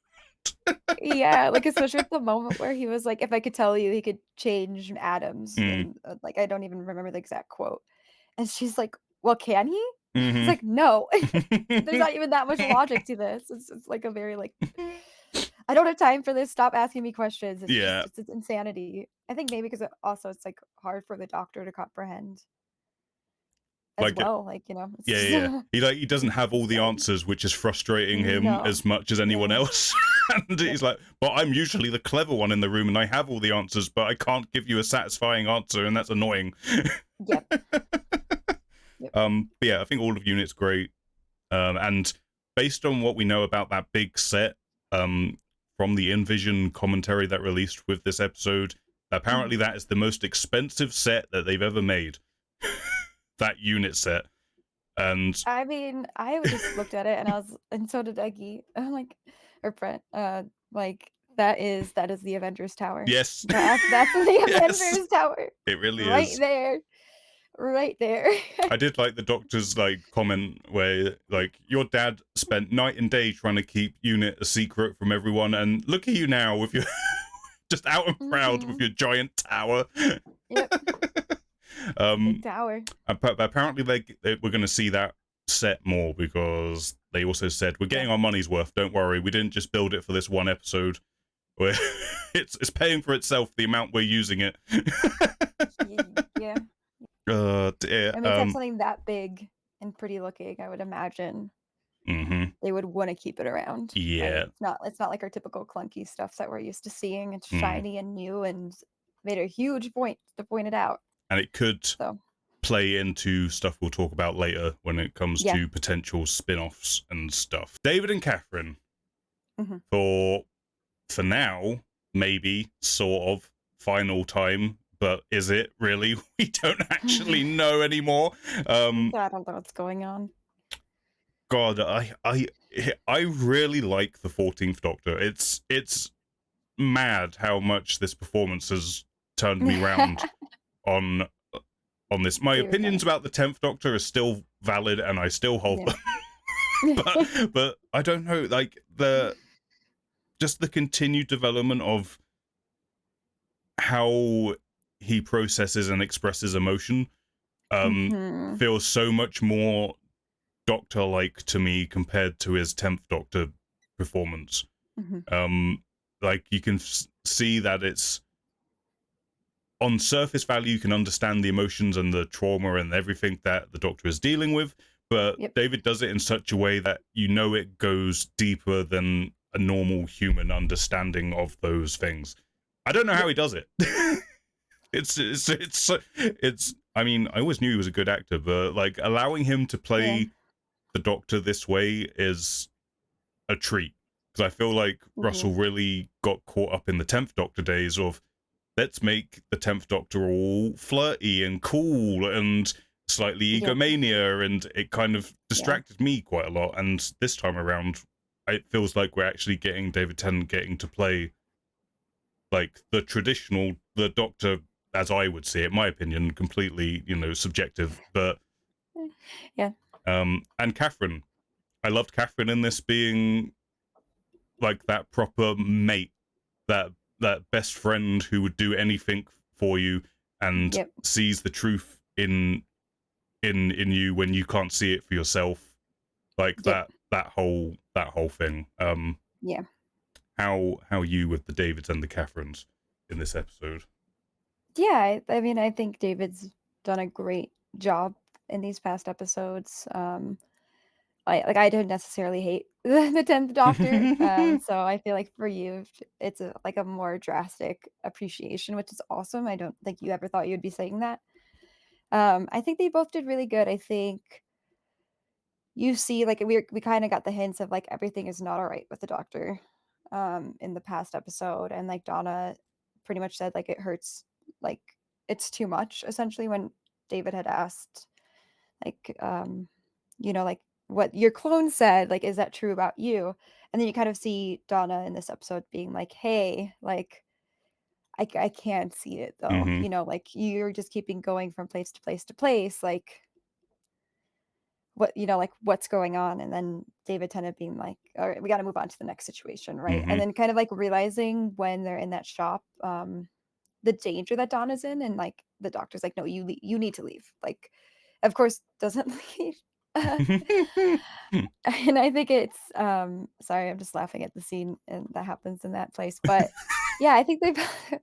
Yeah, like, especially at the moment where he was like, "If I could tell you, he could change atoms," Mm. and, like, I don't even remember the exact quote, and she's like, "Well, can he?" It's Mhm. like, "No." There's not even that much logic to this. It's like a very, like, "I don't have time for this, stop asking me questions." It's Yeah. just it's insanity. I think maybe 'cause it's, like, hard for the Doctor to comprehend as Like, well, like, it's yeah. just He doesn't have all the insane. answers, which is frustrating him No. as much as anyone No. else. And he's like, but I'm usually the clever one in the room, and I have all the answers, but I can't give you a satisfying answer, and that's annoying. Yep. Yep. But yeah, I think all of Unit's great. And based on what we know about that big set, from the InVision commentary that released with this episode, Apparently that is the most expensive set that they've ever made. That unit set. And I mean, I just looked at it and so did Eggy. I'm like, or Brent, like that is the Avengers Tower. yes. That's the Yes, Avengers Tower. it really Right is. there. Right there. I did like the Doctor's like comment where like your dad spent night and day trying to keep unit a secret from everyone, and look at you now with your just out and proud with your giant tower. Yep. Big tower. Apparently we're going to see that set more, because they also said we're getting our money's worth. Don't worry, we didn't just build it for this one episode. Where it's paying for itself the amount we're using it. Yeah. Dear. I mean, to have something that big and pretty looking, I would imagine they would want to keep it around. Yeah. Right? It's not like our typical clunky stuff that we're used to seeing. It's shiny and new, and made a huge point to point it out. And it could play into stuff we'll talk about later when it comes to potential spin-offs and stuff. David and Catherine, for now, maybe sort of final time. But is it really? We don't actually know anymore. I don't know what's going on. God, I really like the 14th Doctor. It's mad how much this performance has turned me around on this. My opinions about the 10th Doctor are still valid, and I still hold them. but I don't know, like the continued development of how he processes and expresses emotion feels so much more Doctor-like to me compared to his 10th Doctor performance. Like you can see that it's on surface value, you can understand the emotions and the trauma and everything that the Doctor is dealing with, but David does it in such a way that you know it goes deeper than a normal human understanding of those things. I don't know how he does it. It's I mean, I always knew he was a good actor, but like allowing him to play the Doctor this way is a treat, because I feel like Russell really got caught up in the 10th Doctor days of let's make the 10th Doctor all flirty and cool and slightly egomania, and it kind of distracted me quite a lot. And this time around, it feels like we're actually getting David Tennant getting to play like the Doctor as I would see it. My opinion, completely, subjective, but and Catherine, I loved Catherine in this being like that proper mate, that best friend who would do anything for you and sees the truth in you when you can't see it for yourself, like that whole thing. How you with the Davids and the Catherines in this episode? I mean, I think David's done a great job in these past episodes. I didn't necessarily hate the 10th Doctor, so I feel like for you, it's a more drastic appreciation, which is awesome. I don't think you ever thought you'd be saying that. I think they both did really good. I think you see, like we kind of got the hints of like everything is not all right with the Doctor, in the past episode, and like Donna pretty much said like it hurts, like it's too much essentially, when David had asked like like what your clone said, like is that true about you? And then you kind of see Donna in this episode being like, hey, like I can't see it though, like you're just keeping going from place to place to place, like what, like what's going on? And then David Tennant being like, all right, we got to move on to the next situation, right? And then kind of like realizing when they're in that shop, the danger that Donna's in, and like the Doctor's like, no, you need to leave, like of course doesn't leave. And I think it's sorry, I'm just laughing at the scene and that happens in that place, but I think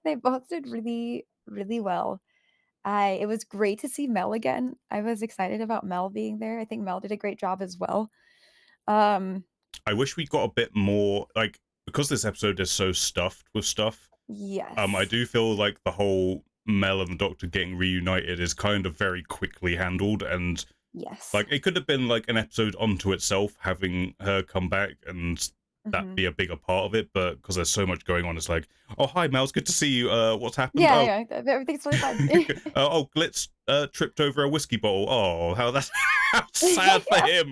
they both did really really well. It was great to see Mel again. I was excited about Mel being there. I think Mel did a great job as well. I wish we got a bit more, like, because this episode is so stuffed with stuff. Yes. I do feel like the whole Mel and the Doctor getting reunited is kind of very quickly handled, and yes, like it could have been like an episode onto itself, having her come back and that Mhm. be a bigger part of it, but because there's so much going on, it's like, oh hi Mel, it's good to see you. What's happened? Yeah, Oh, yeah, everything's really fun. oh, Glitz tripped over a whiskey bottle. Oh, how that's how sad for Yeah,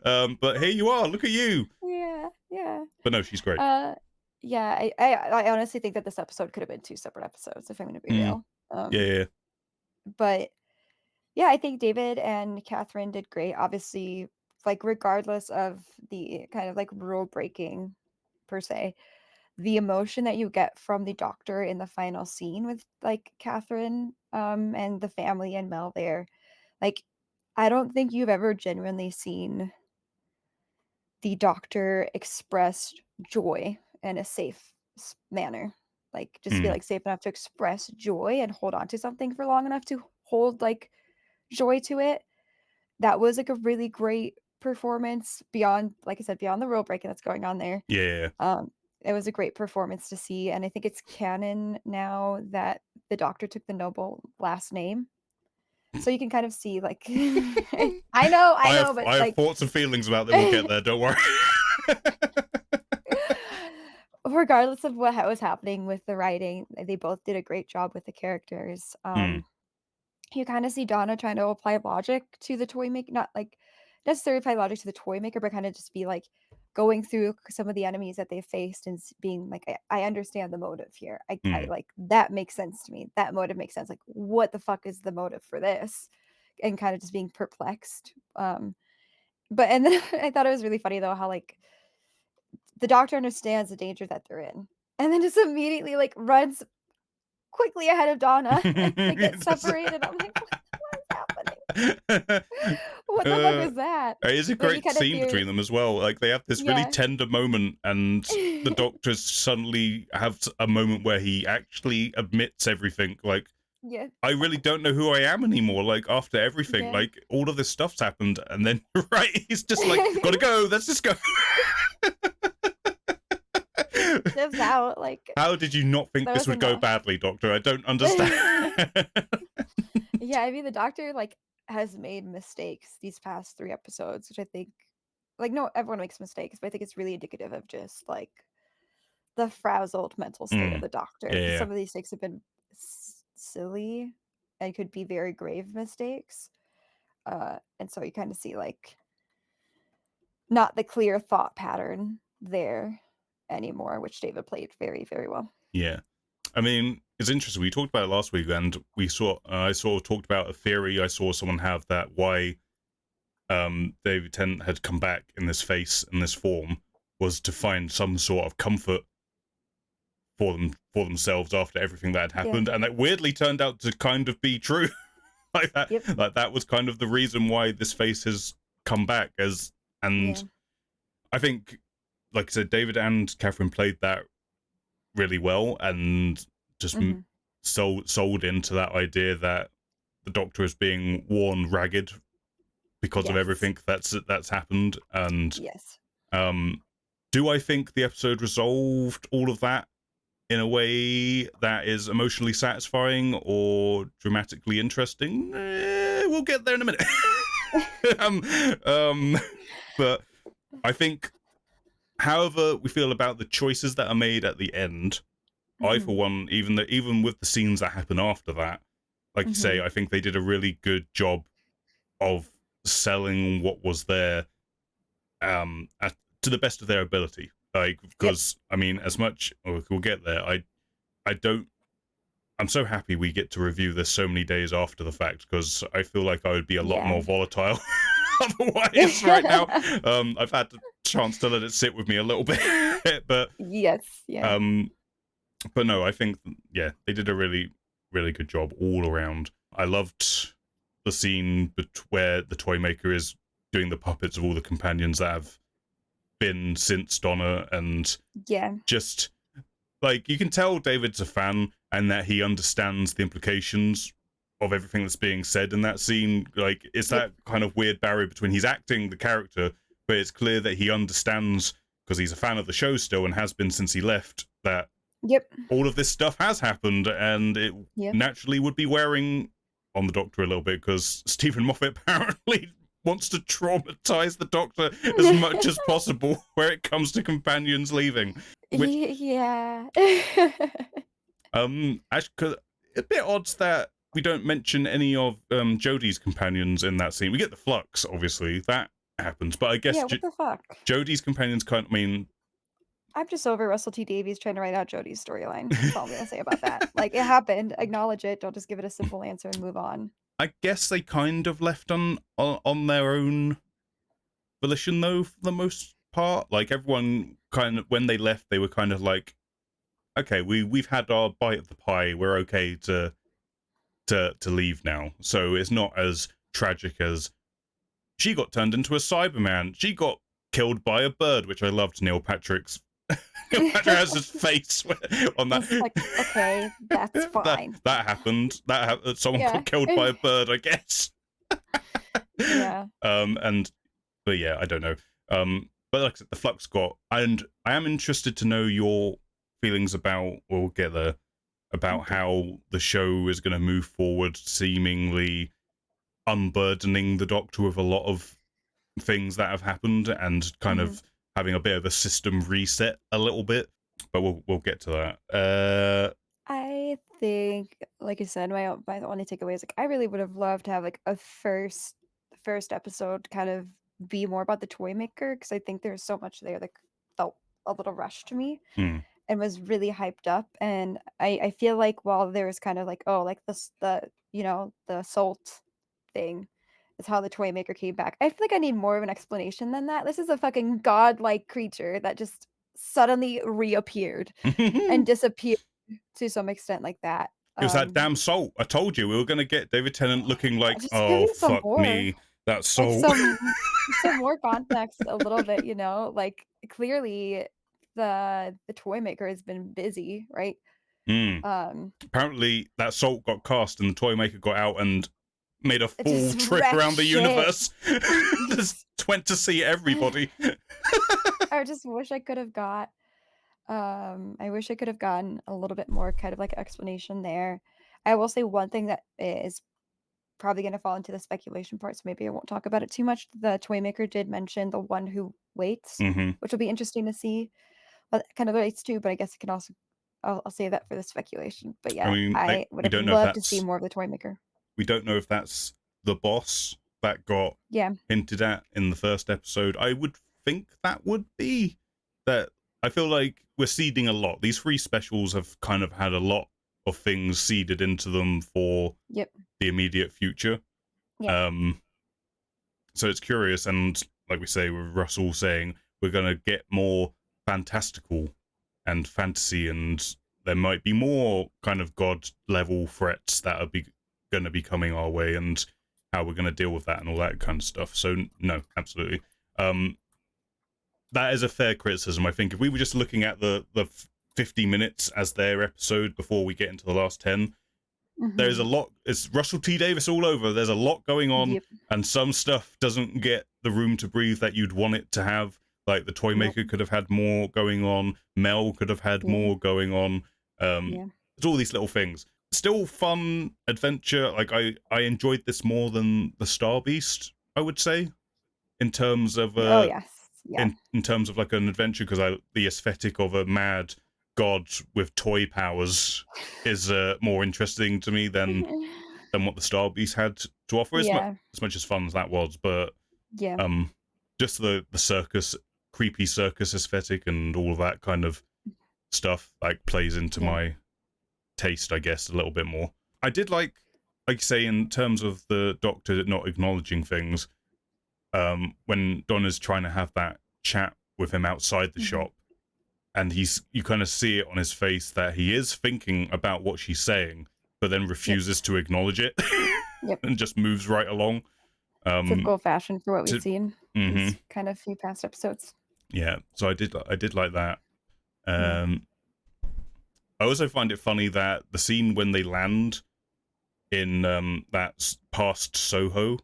him. But here you are. Look at you. yeah, yeah. But no, she's great. Uh, yeah, I honestly think that this episode could have been 2 separate episodes, if I'm gonna be Mm, real. yeah, yeah, But yeah, I think David and Catherine did great. Obviously, like, regardless of the kind of, like, rule breaking per se, the emotion that you get from the doctor in the final scene with, like, Catherine, and the family and Mel there, like, I don't think you've ever genuinely seen the doctor express joy in a safe manner. Like, just feel mm, like safe enough to express joy and hold on to something for long enough to hold like joy to it. That was like a really great performance beyond, like I said, beyond the rule breaking that's going on there. yeah, yeah, Um, it was a great performance to see, and I think it's canon now that the doctor took the noble last name. So you can kind of see like yeah. I know, but I have like thoughts and feelings about them. We'll get there. Don't worry. regardless of what was happening with the writing, they both did a great job with the characters. Mm, You kinda see Donna trying to apply logic to the toy maker, not, like, necessarily apply logic to the toy maker, but kinda just be, like, going through some of the enemies that they faced and being like, I understand the motive here. I mm. like, that makes sense to me. That motive makes sense. Like, what the fuck is the motive for this?" And kinda just being perplexed. But and then I thought it was really funny, though, how, like, the doctor understands the danger that they're in, and then just immediately, like, runs quickly ahead of Donna, and they get separated. I'm like, what is happening? What the fuck uh, was that? it is a But you great kinda scene hear between them as well. Like they have this really yeah. tender moment, and the doctor suddenly has a moment where he actually admits everything. Like, Yeah, I really don't know who I am anymore. Like after everything, yeah. like all of this stuff's happened, and then right, he's just like, gotta go. Let's just go. Just lives out, like, How did you not think there this was would go enough. badly, Doctor? I don't understand. Yeah, I mean, the Doctor, like, has made mistakes these past 3 episodes, which I think like, no, everyone makes mistakes, but I think it's really indicative of just, like, the frazzled mental state of Mm, the Doctor, yeah, because yeah, some of these mistakes have been silly and could be very grave mistakes. And so you kinda see, like, not the clear thought pattern there anymore, which David played very, very well. yeah. I mean, it's interesting. We talked about it last week, and we saw. I sort of talked about a theory. I saw someone have that why David Tennant had come back in this face in this form was to find some sort of comfort for themselves after everything that had Yeah. happened, and that weirdly turned out to kind of be true. Yep. Like that was kind of the reason why this face has come back as. Yeah. And I think, like I said, David and Catherine played that really well, and just Mhm. sold into that idea that the Doctor is being worn ragged because of Yes. everything that's happened. And Yes. um, do I think the episode resolved all of that in a way that is emotionally satisfying or dramatically interesting? We'll get there in a minute. um, um, but I think, however we feel about the choices that are made at the end, I, for Mhm. one, even with the scenes that happen after that, like you say, Mhm. I think they did a really good job of selling what was there, to the best of their ability. Like, Yep. because I mean, as much we'll get there. I don't. I'm so happy we get to review this so many days after the fact, because I feel like I would be a lot Yeah. more volatile otherwise right now. I've had the chance to let it sit with me a little bit, but Yes. Yeah. um, but no, I think yeah, they did a really, really good job all around. I loved the scene where the toy maker is doing the puppets of all the companions that have been since Donna, and Yeah. just like you can tell David's a fan and that he understands the implications of everything that's being said in that scene. Like it's Yep. that kind of weird barrier between he's acting the character, but it's clear that he understands, because he's a fan of the show still and has been since he left, that Yep. all of this stuff has happened, and it Yep. naturally would be wearing on the Doctor a little bit, because Stephen Moffat apparently wants to traumatize the Doctor as much as possible where it comes to companions leaving. Which, yeah. actually, a bit odd that we don't mention any of Jodie's companions in that scene. We get the Flux, obviously, that happens, but I guess Yeah, what the fuck? Jodie's companions kind of mean. I'm just over Russell T Davies trying to write out Jodie's storyline. That's all I'm gonna say about that. Like, it happened, acknowledge it, don't just give it a simple answer and move on. I guess they kind of left on their own volition, though, for the most part. Like, everyone kind of, when they left, they were kind of like, okay, we've had our bite of the pie, we're okay to leave now. So it's not as tragic as she got turned into a Cyberman, she got killed by a bird, which I loved. Neil Patrick has his face on that. It's like, okay, that's fine. That happened. Someone got killed by a bird, I guess. Yeah. But yeah, I don't know. But like I said, the Flux got, and I am interested to know your feelings about, we'll get there, about how the show is going to move forward, seemingly unburdening the Doctor with a lot of things that have happened and kind of having a bit of a system reset a little bit. But we'll get to that. I think, like I said, my only takeaway is like I really would have loved to have like a first episode kind of be more about the toy maker, because I think there's so much there that felt a little rushed to me and was really hyped up. And I feel like while there was kind of like, oh, like the salt thing is how the toy maker came back, I feel like I need more of an explanation than that. This is a fucking godlike creature that just suddenly reappeared and disappeared to some extent like that. It was that damn salt. I told you we were going to get David Tennant looking like, just give oh, me some fuck more. me, that salt. Like some more context a little bit, you know? Like, clearly the toy maker has been busy, right? Apparently that salt got cast and the toy maker got out and made a full trip around the universe. Just went to see everybody. I just wish I could have gotten a little bit more kind of like explanation there. I will say one thing that is probably going to fall into the speculation part, so maybe I won't talk about it too much. The toy maker did mention the one who waits, which will be interesting to see what it kind of relates to, but I guess it can also, I'll save that for the speculation. But yeah, I would have loved to see more of the toy maker. We don't know if that's the boss that got hinted at in the first episode. I would think that would be that. I feel like we're seeding a lot. These 3 specials have kind of had a lot of things seeded into them for the immediate future. So it's curious, and like we say, with Russell saying we're going to get more fantastical and fantasy, and there might be more kind of god level threats that are going to be coming our way, and how we're going to deal with that and all that kind of stuff. So no, absolutely. That is a fair criticism. I think if we were just looking at the 50 minutes as their episode before we get into the last 10, there's a lot. It's Russell T Davies all over. There's a lot going on, and some stuff doesn't get the room to breathe that you'd want it to have. Like the toy maker could have had more going on. Mel could have had more going on. It's all these little things. Still fun adventure. Like I enjoyed this more than the Star Beast, I would say, in terms of in terms of like an adventure, because the aesthetic of a mad god with toy powers is more interesting to me than what the Star Beast had to offer. As much as fun as that was, but just the circus, creepy circus aesthetic and all of that kind of stuff like plays into my taste, I guess, a little bit more. I did like you say, in terms of the Doctor not acknowledging things, when Donna's trying to have that chat with him outside the shop, and you kind of see it on his face that he is thinking about what she's saying, but then refuses to acknowledge it and just moves right along. Typical fashion for what we've seen these kind of few past episodes. Yeah, so I did like that. I also find it funny that the scene when they land in that past Soho,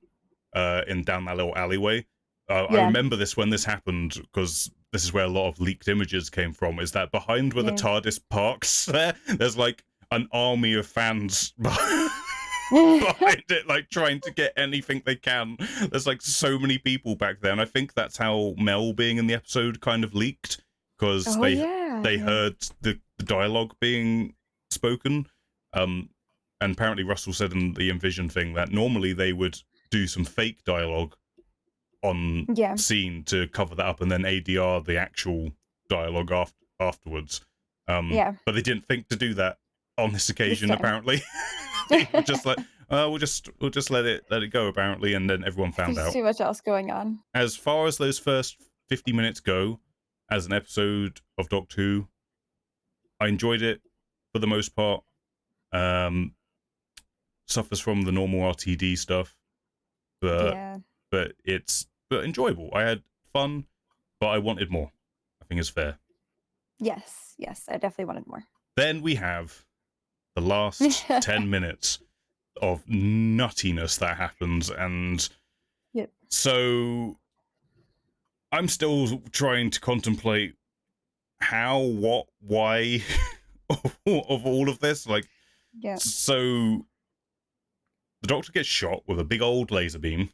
in down that little alleyway. I remember this when this happened, because this is where a lot of leaked images came from, is that behind where the TARDIS parks there's like an army of fans behind it, like trying to get anything they can. There's like so many people back there, and I think that's how Mel being in the episode kind of leaked, because Oh yeah, they yeah. heard the dialogue being spoken. And apparently Russell said in the Envision thing that normally they would do some fake dialogue on Yeah. scene to cover that up, and then ADR the actual dialogue afterwards. Yeah. But they didn't think to do that on this occasion. time. Apparently, they were just like, we'll just let it go. Apparently, and then everyone found There's out. too much else going on. As far as those first 50 minutes go, as an episode of Doctor Who, I enjoyed it for the most part. Suffers from the normal RTD stuff, but it's enjoyable. I had fun, but I wanted more. I think it's fair. Yes, I definitely wanted more. Then we have the last 10 minutes of nuttiness that happens, and so I'm still trying to contemplate how, what, why of all of this. Like, so the Doctor gets shot with a big old laser beam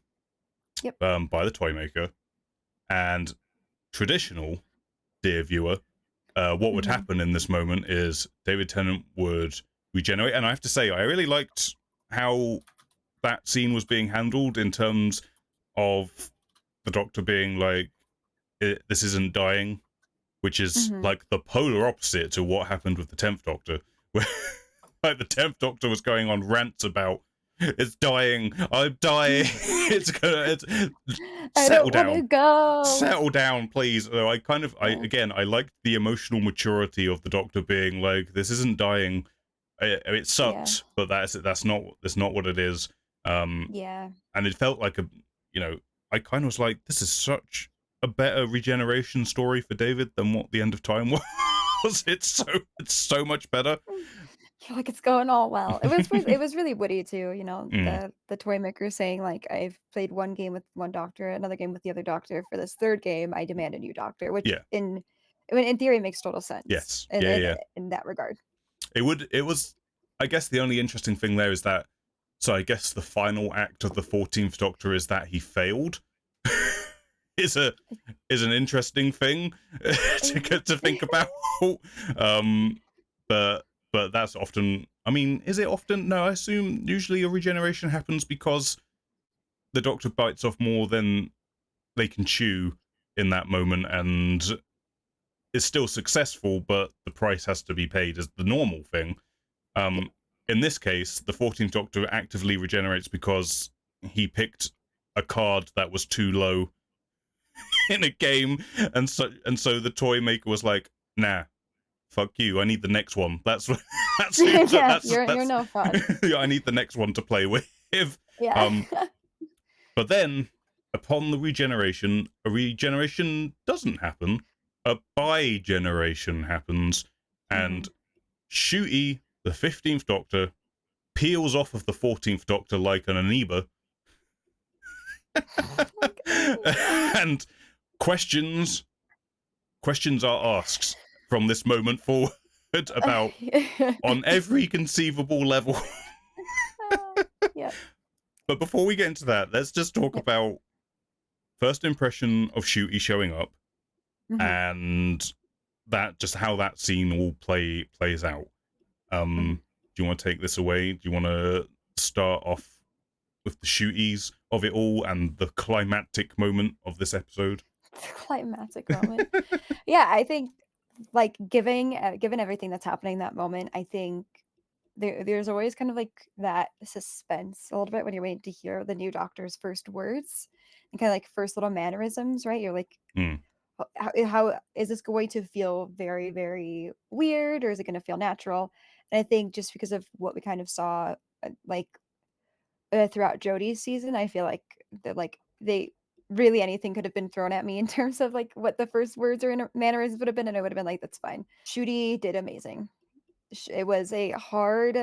by the toy maker, and traditional, dear viewer, what would happen in this moment is David Tennant would regenerate. And I have to say, I really liked how that scene was being handled in terms of the Doctor being like, this isn't dying, which is like the polar opposite to what happened with the 10th Doctor, where like the 10th Doctor was going on rants about, it's dying, I'm dying, settle down, settle down, please. So I kind of, I liked the emotional maturity of the Doctor being like, this isn't dying, it sucks, but that's not what it is. And it felt like I kind of was like, this is such a better regeneration story for David than what the End of Time was. It's so much better. Feel like it's going all well. It was really witty too, you know, the toy maker saying like, I've played one game with one Doctor, another game with the other Doctor. For this third game, I demand a new Doctor, which in theory makes total sense. Yes. In that regard. It was, I guess the only interesting thing there is that, so I guess the final act of the 14th Doctor is that he failed. is an interesting thing to think about. But that's often, I mean, is it often? No, I assume usually a regeneration happens because the Doctor bites off more than they can chew in that moment, and is still successful, but the price has to be paid as the normal thing. In this case, the 14th Doctor actively regenerates because he picked a card that was too low in a game, and so the toy maker was like, nah, fuck you, I need the next one. That's you're no fun. I need the next one to play with. But then upon the regeneration, a regeneration doesn't happen, a bi-generation happens, and Shooty, the 15th Doctor, peels off of the 14th Doctor like an amoeba and questions are asked from this moment forward about on every conceivable level. But before we get into that, let's just talk about first impression of Shooty showing up and that, just how that scene all plays out. Do you want to take this away? Do you want to start off with the Shooties of it all and the climactic moment of this episode? Climactic moment. Yeah, I think like given everything that's happening in that moment, I think there's always kind of like that suspense a little bit when you're waiting to hear the new Doctor's first words and kind of like first little mannerisms, right? You're like, how is this going to feel very, very weird, or is it going to feel natural? And I think just because of what we kind of saw throughout Jodie's season, I feel like that they really, anything could have been thrown at me in terms of like what the first words or mannerisms would have been, and I would have been like, that's fine. Shooty did amazing. It was a hard.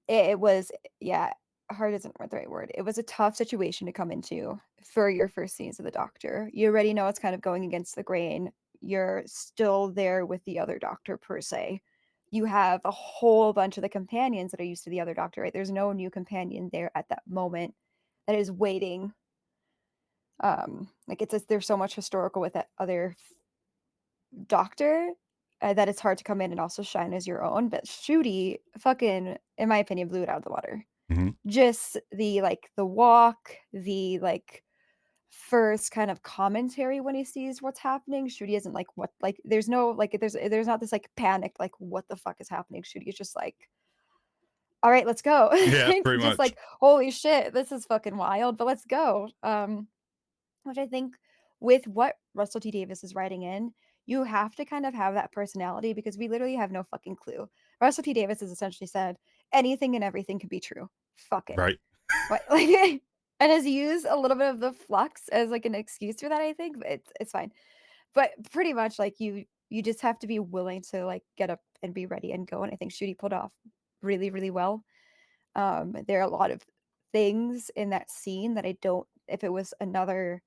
It was, yeah, hard isn't the right word. It was a tough situation to come into for your first scenes of the Doctor. You already know it's kind of going against the grain. You're still there with the other Doctor per se. you have a whole bunch of the companions that are used to the other Doctor, right? There's no new companion there at that moment that is waiting. Like, it's just there's so much historical with that other Doctor, that it's hard to come in and also shine as your own, but Shooty fucking, in my opinion, blew it out of the water. Mhm. Just the walk, first kind of commentary when he sees what's happening. Shooty isn't like, "What," like, there's no, like, there's not this, like, panic, like, "What the fuck is happening?" Shooty is just like, "Alright, let's go." Yeah, pretty Just much. like, "Holy shit, this is fucking wild, but let's go." Which I think with what Russell T Davies is writing in, you have to kind of have that personality because we literally have no fucking clue. Russell T Davies has essentially said, "Anything and everything can be true. Fuck it." Right. What like, and has used a little bit of the flux as, like, an excuse for that, I think, but it's fine. But pretty much, like, you just have to be willing to, like, get up and be ready and go, and I think Shooty pulled off really, really well. There are a lot of things in that scene that I don't if it was another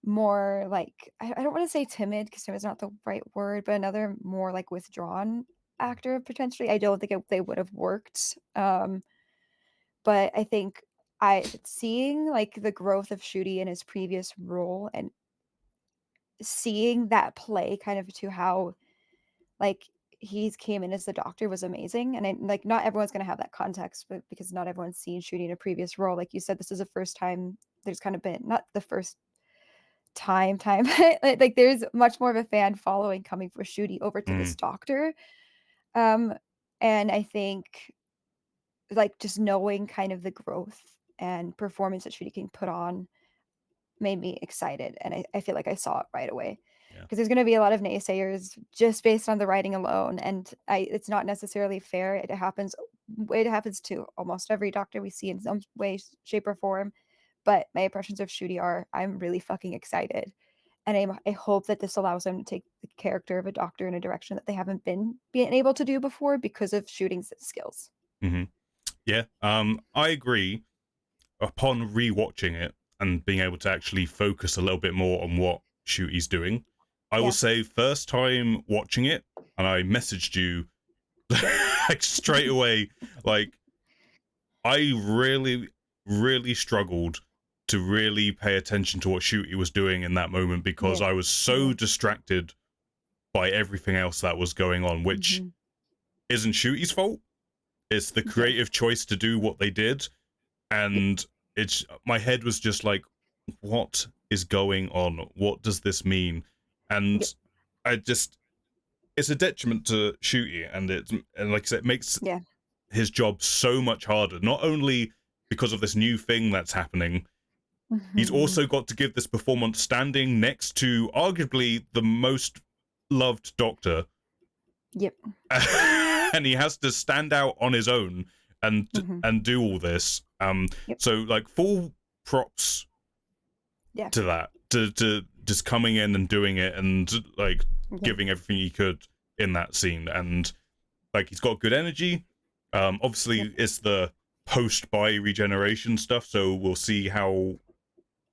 more, like, I don't wanna say timid because timid is not the right word, but another more, like, withdrawn actor potentially, I don't think they would have worked, but I think seeing, like, the growth of Shooty in his previous role and seeing that play kind of to how, like, he's came in as the Doctor was amazing, and like, not everyone's gonna have that context, but because not everyone's seen Shooty in a previous role, like you said, this is the first time there's kind of been not the first time, like, there's much more of a fan following coming for Shooty over to this Mm. Doctor, um, and I think, like, just knowing kind of the growth and performance that Shooty can put on made me excited, and I feel like I saw it right away Yeah. because there's gonna be a lot of naysayers just based on the writing alone, and I it's not necessarily fair, it happens to almost every Doctor we see in some way, shape, or form, but my impressions of Shooty are, I'm really fucking excited, and I hope that this allows them to take the character of a Doctor in a direction that they haven't been able to do before because of Shooting's skills. Mhm. Yeah. I agree. Upon rewatching it and being able to actually focus a little bit more on what Shooty's doing, I will Yeah. say first time watching it, and I messaged you Yep. like straight away, like I really, really struggled to really pay attention to what Shooty was doing in that moment because Yeah. I was so Yeah. distracted by everything else that was going on, which Mhm. isn't Shooty's fault. It's the Yeah. creative choice to do what they did, Yep. and it's my head was just like, what is going on? What does this mean? And Yep. I just it's a detriment to Shooty, and like I said, it makes Yeah. his job so much harder. Not only because of this new thing that's happening, he's Mhm. also got to give this performance standing next to arguably the most loved Doctor, Yep. and he has to stand out on his own Mhm. and do all this. Yep. So like full props Yeah. to that, to just coming in and doing it and like Yeah. giving everything he could in that scene, and like he's got good energy. Yep. Obviously it's the post by regeneration stuff, so we'll see how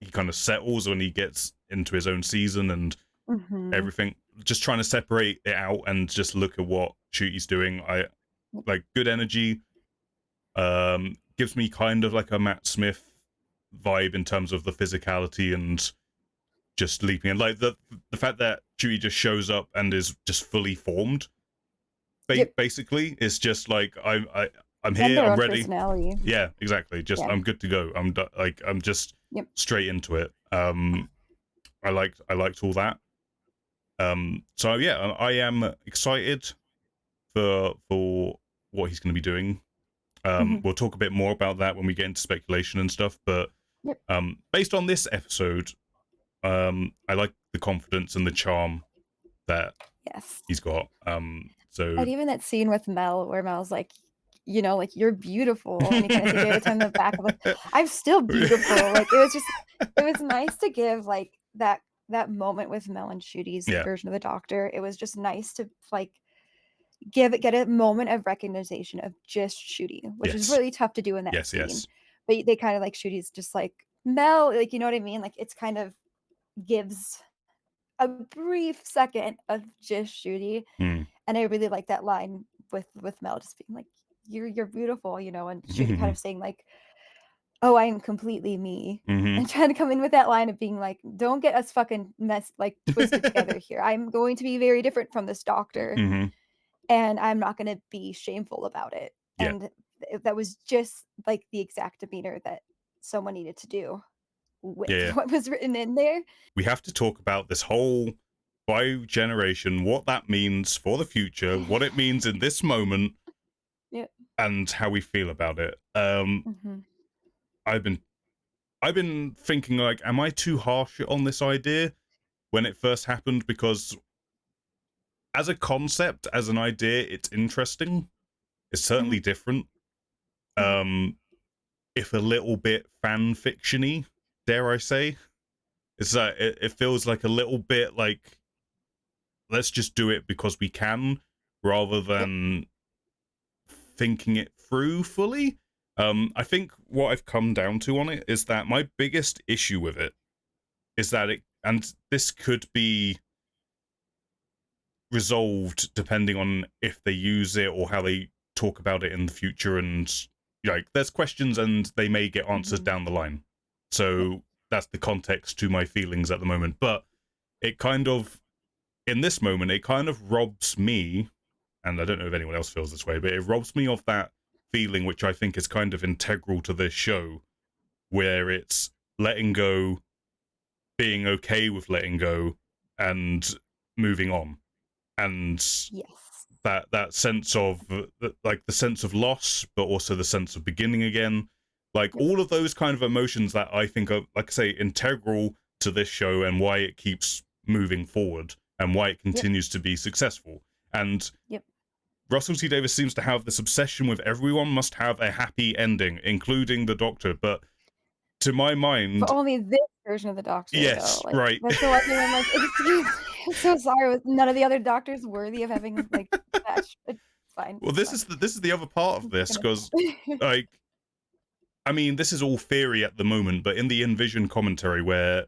he kind of settles when he gets into his own season and Mhm. everything. Just trying to separate it out and just look at what Shooty's doing. I Yep. like good energy. Gives me kind of like a Matt Smith vibe in terms of the physicality and just leaping in. Like the fact that Chewie just shows up and is just fully formed, Yep. basically, is just like I'm And here, their I'm own ready. personality. Yeah, exactly. Just Yeah. I'm good to go. I'm just Yep. straight into it. I liked all that. So yeah, I am excited for what he's going to be doing. Mhm. We'll talk a bit more about that when we get into speculation and stuff. But Yep. based on this episode, I like the confidence and the charm that Yes. he's got. So And even that scene with Mel where Mel's like, like, "You're beautiful," and he kinda gave it to him in the back of, like, "I'm still beautiful." Like, it was nice to give, like, that moment with Mel and Shooty's yeah, version of the Doctor. It was just nice to, like, get a moment of recognition of just Shooty, which is yes, really tough to do in that yes, scene. yes. But they kinda like Shooty's just like, "Mel," like, you know what I mean? Like, it's kind of gives a brief second of just Shooty, Hmm. And I really like that line with Mel just being like, "You're beautiful," you know, and Judy kind of saying like, "Oh, I am completely me," Mm-hmm. and trying to come in with that line of being like, "Don't get us fucking twisted together here. I'm going to be very different from this doctor, Mm-hmm. and I'm not going to be shameful about it." Yeah. And that was just like the exact demeanor that someone needed to do with Yeah. what was written in there. We have to talk about this whole biogeneration, what that means for the future, what it means in this moment, Yeah. and how we feel about it. Mhm. I've been thinking like, am I too harsh on this idea when it first happened? Because as a concept, as an idea, it's interesting. It's certainly Mhm. different. Mhm. If a little bit fan fictiony, dare I say. It's like it feels like a little bit like, let's just do it because we can, rather Yep. than thinking it through fully. I think what I've come down to on it is that my biggest issue with it is that and this could be resolved depending on if they use it or how they talk about it in the future, and like there's questions and they may get answers Mhm. down the line. Yep. So that's the context to my feelings at the moment. But it kind of, in this moment, it kind of robs me, and I don't know if anyone else feels this way, but it robs me of that feeling which I think is kind of integral to this show, where it's letting go, being okay with letting go, and moving on. And Yes. that sense of like the sense of loss, but also the sense of beginning again, like Yep. all of those kind of emotions that I think are, like I say, integral to this show and why it keeps moving forward and why it Yep. continues to be successful. And Yep. Russell T Davies seems to have this obsession with everyone must have a happy ending, including the Doctor. But to my But mind, only this version of the Doctor, though, yes, like, right. that's the one thing I'm like, "Excuse me, I'm so sorry, with none of the other Doctors worthy of having, like, that it's fine, Well, it's fine." this is the other part of I'm this, taking because it. like, I mean, this is all theory at the moment, but in the Envision commentary where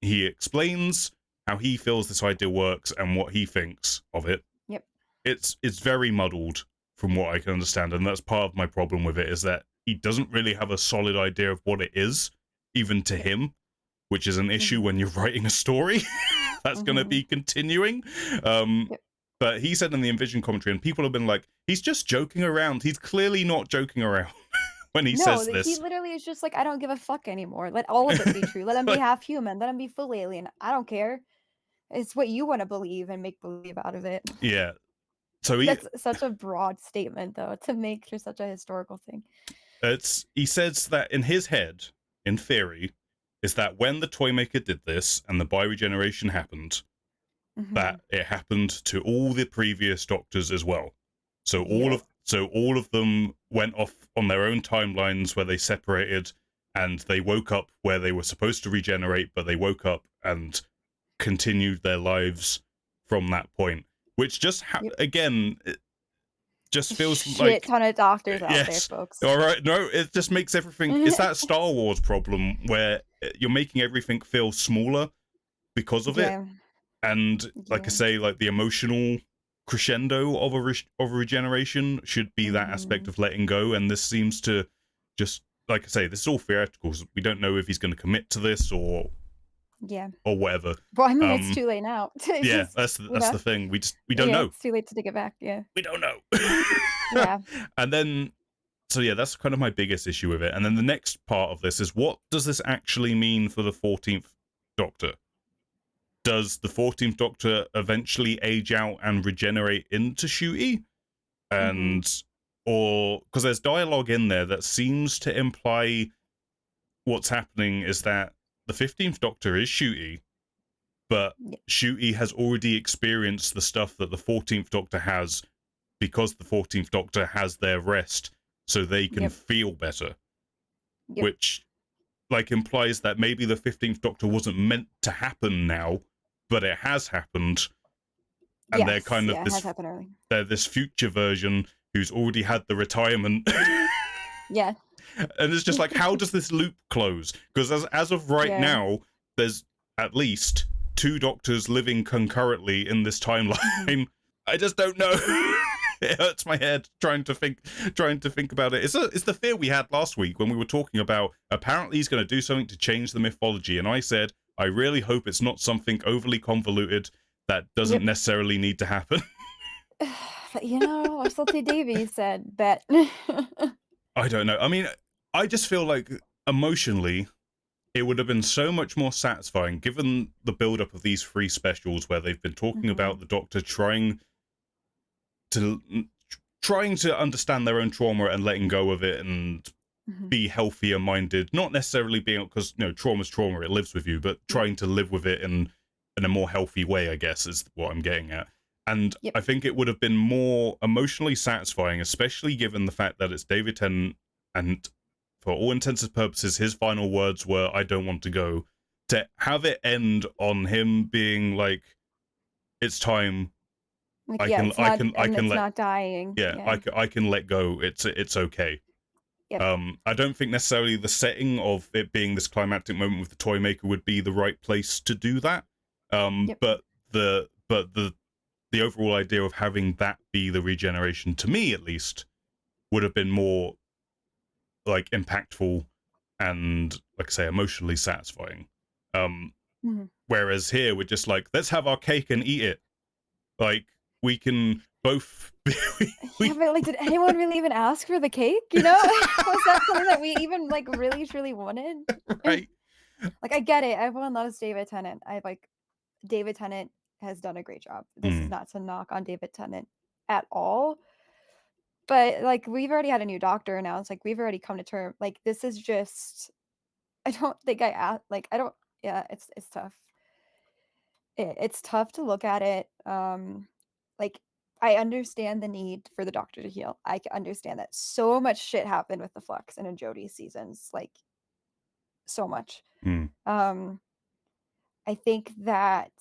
he explains how he feels this idea works and what he thinks of it, Yep. it's very muddled from what I can understand, and that's part of my problem with it, is that he doesn't really have a solid idea of what it is, even to Yep. him, which is an issue Mhm. when you're writing a story that's going to be Mhm. continuing. Um, Yep. but he said in the Envision commentary, and people have been like, he's just joking around. He's clearly not joking around when he No, says that he this. literally is just like, "I don't give a fuck anymore, let all of it be true, let him be Like, half human, let him be full alien, I don't care. It's what you wanna believe and make believe out of it." yeah. So That's such a broad statement, though, to make for such a historical thing. he says that in his head, in theory, is that when the Toymaker did this and the bioregeneration happened, that Mhm. it happened to all the previous Doctors as well. Yep. So all of them went off on their own timelines where they separated, and they woke up where they were supposed to regenerate, but they woke up and continued their lives from that point. Which just Yep. again, it just feels Shit like, ton of doctors out there, yes, folks. all right, no, it just makes everything. It's that Star Wars problem where you're making everything feel smaller because of it, Yeah, and like I yeah. say, like the emotional crescendo of of a regeneration should be that aspect Mhm. of letting go, and this seems to just, like I say, this is all theatrical. So we don't know if he's going to commit to this Yeah. or whatever. Well, I mean, it's Um, too late now. It's yeah, just, you that's know? the thing. We don't Yeah, know. it's too late to take it back, yeah. We don't know. Yeah. And then, so yeah, that's kind of my biggest issue with it. And then the next part of this is, what does this actually mean for the 14th Doctor? Does the 14th Doctor eventually age out and regenerate into Ncuti? Mhm. And, or, because there's dialogue in there that seems to imply what's happening is that the 15th Doctor is Ncuti, but Yeah. Ncuti has already experienced the stuff that the 14th Doctor has, because the 14th Doctor has their rest so they can Yep. feel better, Yep. which like implies that maybe the 15th Doctor wasn't meant to happen now, but it has happened, and they're Yes, kind of yeah, it has happened early. they're this future version who's already had the retirement. Yeah. And it's just like, how does this loop close? Because as of right Yeah. now, there's at least two Doctors living concurrently in this Mhm. timeline. I just don't know. It hurts my head trying to think about it. It's the fear we had last week when we were talking about apparently he's going to do something to change the mythology, and I said I really hope it's not something overly convoluted that doesn't necessarily need to happen. But Russell T Davies said bet. I don't know. I mean, I just feel like emotionally it would have been so much more satisfying given the build-up of these 3 specials where they've been talking about the Doctor trying to understand their own trauma and letting go of it and be healthier minded, not necessarily being, because trauma's trauma, it lives with you, but trying to live with it in a more healthy way, I guess, is what I'm getting at. And I think it would have been more emotionally satisfying, especially given the fact that it's David Tennant, and for all intents and purposes, his final words were, "I don't want to go." To have it end on him being like, "It's time. Like, I can it's let not dying. I can let go. It's okay." Yep. I don't think necessarily the setting of it being this climactic moment with the toy maker would be the right place to do that. But the overall idea of having that be the regeneration, to me at least, would have been more like impactful and, like I say, emotionally satisfying. Whereas here we're just like, let's have our cake and eat it. Like, we can both yeah, but like, did anyone really even ask for the cake? Was that something that we even like really truly wanted? Right. Like, I get it. Everyone loves David Tennant. David Tennant has done a great job. This is not to knock on David Tennant at all. But like, we've already had a new Doctor now. It's like we've already come to terms. Like, this is just. I don't think I asked. Like, I don't. Yeah, it's tough. It's tough to look at it. Like, I understand the need for the Doctor to heal. I can understand that so much shit happened with the Flux and in Jodie's seasons. Like, so much. I think that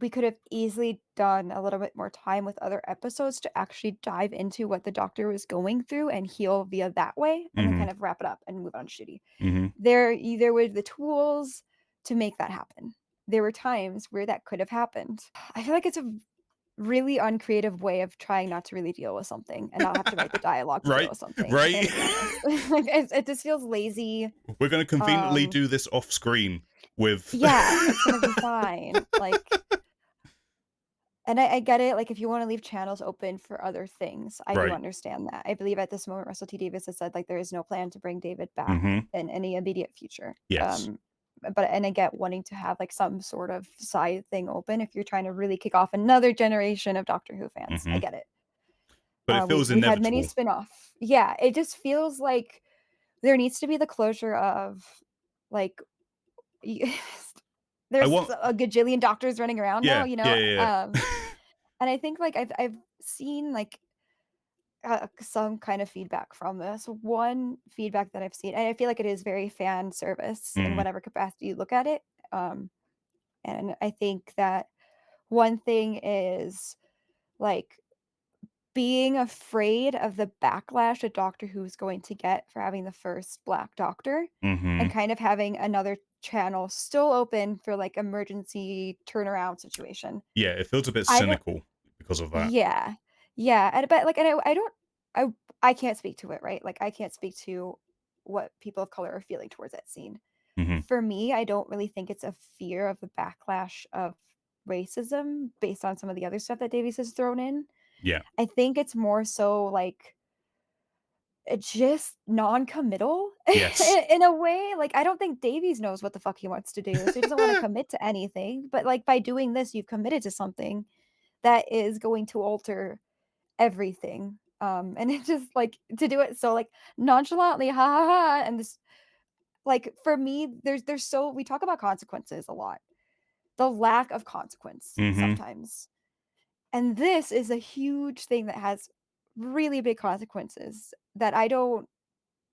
we could have easily done a little bit more time with other episodes to actually dive into what the Doctor was going through and heal via that way, and then kind of wrap it up and move on to Shitty. There were the tools to make that happen. There were times where that could have happened. I feel like it's a really uncreative way of trying not to really deal with something and not have to write the dialogue to deal with something. Right. Like, it just feels lazy. We're going to conveniently do this off screen with. Yeah, it's going to be fine. Like, and I get it. Like, if you want to leave channels open for other things, I do understand that. I believe at this moment, Russell T Davies has said like there is no plan to bring David back in any immediate future. Yes. And I get wanting to have like some sort of side thing open if you're trying to really kick off another generation of Doctor Who fans. I get it. But it feels we've had inevitable. many spin-off. Yeah, it just feels like there needs to be the closure of like there's a gajillion doctors running around now, Yeah. And I think like I've seen like some kind of feedback from this. One feedback that I've seen, and I feel like it is very fan service in whatever capacity you look at it. And I think that one thing is like being afraid of the backlash that Doctor Who's going to get for having the first Black Doctor, and kind of having another channel still open for like emergency turnaround situation. Yeah, it feels a bit cynical because of that. Yeah. But like, and I can't speak to it, right? Like, I can't speak to what people of color are feeling towards that scene. For me, I don't really think it's a fear of the backlash of racism based on some of the other stuff that Davies has thrown in. Yeah. I think it's more so like it's just non-committal. Yes. in a way. Like, I don't think Davies knows what the fuck he wants to do. So he doesn't want to commit to anything. But like by doing this, you've committed to something that is going to alter everything. And it's just like to do it so like nonchalantly, ha ha ha. And this, like, for me, there's so we talk about consequences a lot. The lack of consequence sometimes. And this is a huge thing that has really big consequences that I don't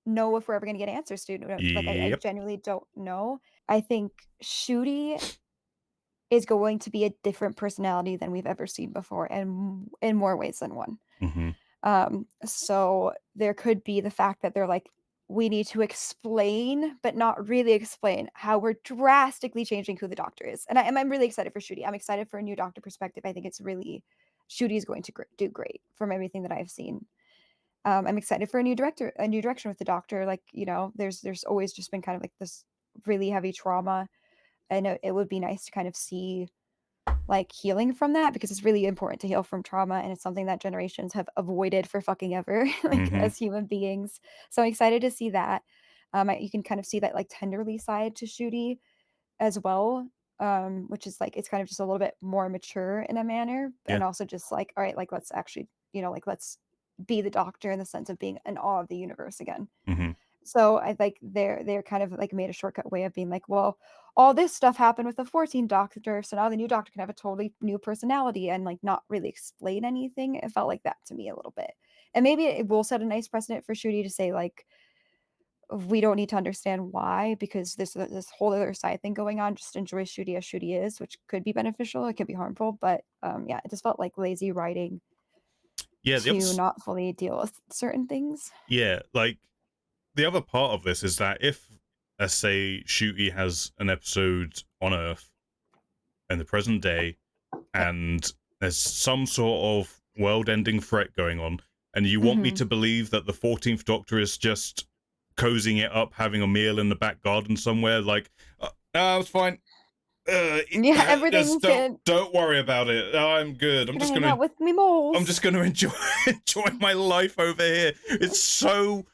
know if we're ever gonna get answers to. Like, I genuinely don't know. I think Shooty is going to be a different personality than we've ever seen before, and in more ways than one. So there could be the fact that they're like, we need to explain, but not really explain how we're drastically changing who the Doctor is. And I'm really excited for Shooty. I'm excited for a new Doctor perspective. I think it's really Shooty is going to do great from everything that I've seen. I'm excited for a new direction with the Doctor. Like, there's always just been kind of like this really heavy trauma, and it would be nice to kind of see like healing from that, because it's really important to heal from trauma, and it's something that generations have avoided for fucking ever, like Mm-hmm. as human beings. So I'm excited to see that. You can kind of see that like tenderly side to Shooty as well, which is like it's kind of just a little bit more mature in a manner, Yeah. and also just like, all right, like let's actually, like let's be the Doctor in the sense of being in awe of the universe again. Mm-hmm. So I like they're kind of like made a shortcut way of being like, well, all this stuff happened with the 14th Doctor, so now the new Doctor can have a totally new personality, and like not really explain anything. It felt like that to me a little bit, and maybe it will set a nice precedent for Shooty to say like, we don't need to understand why, because this whole other side thing going on. Just enjoy Shooty as Shooty is, which could be beneficial. It could be harmful, but yeah, it just felt like lazy writing Yeah. to not fully deal with certain things. Yeah. Like the other part of this is that if, let's say, Shooty has an episode on Earth in the present day, Yep. and there's some sort of world-ending threat going on, and you want me Hmm. to believe that the 14th Doctor is just cozying it up, having a meal in the back garden somewhere, like, it's fine. Yeah, Just everything's good. don't worry about it. I'm good. Gonna hang out with me I'm moles. just gonna enjoy my life over here. It's so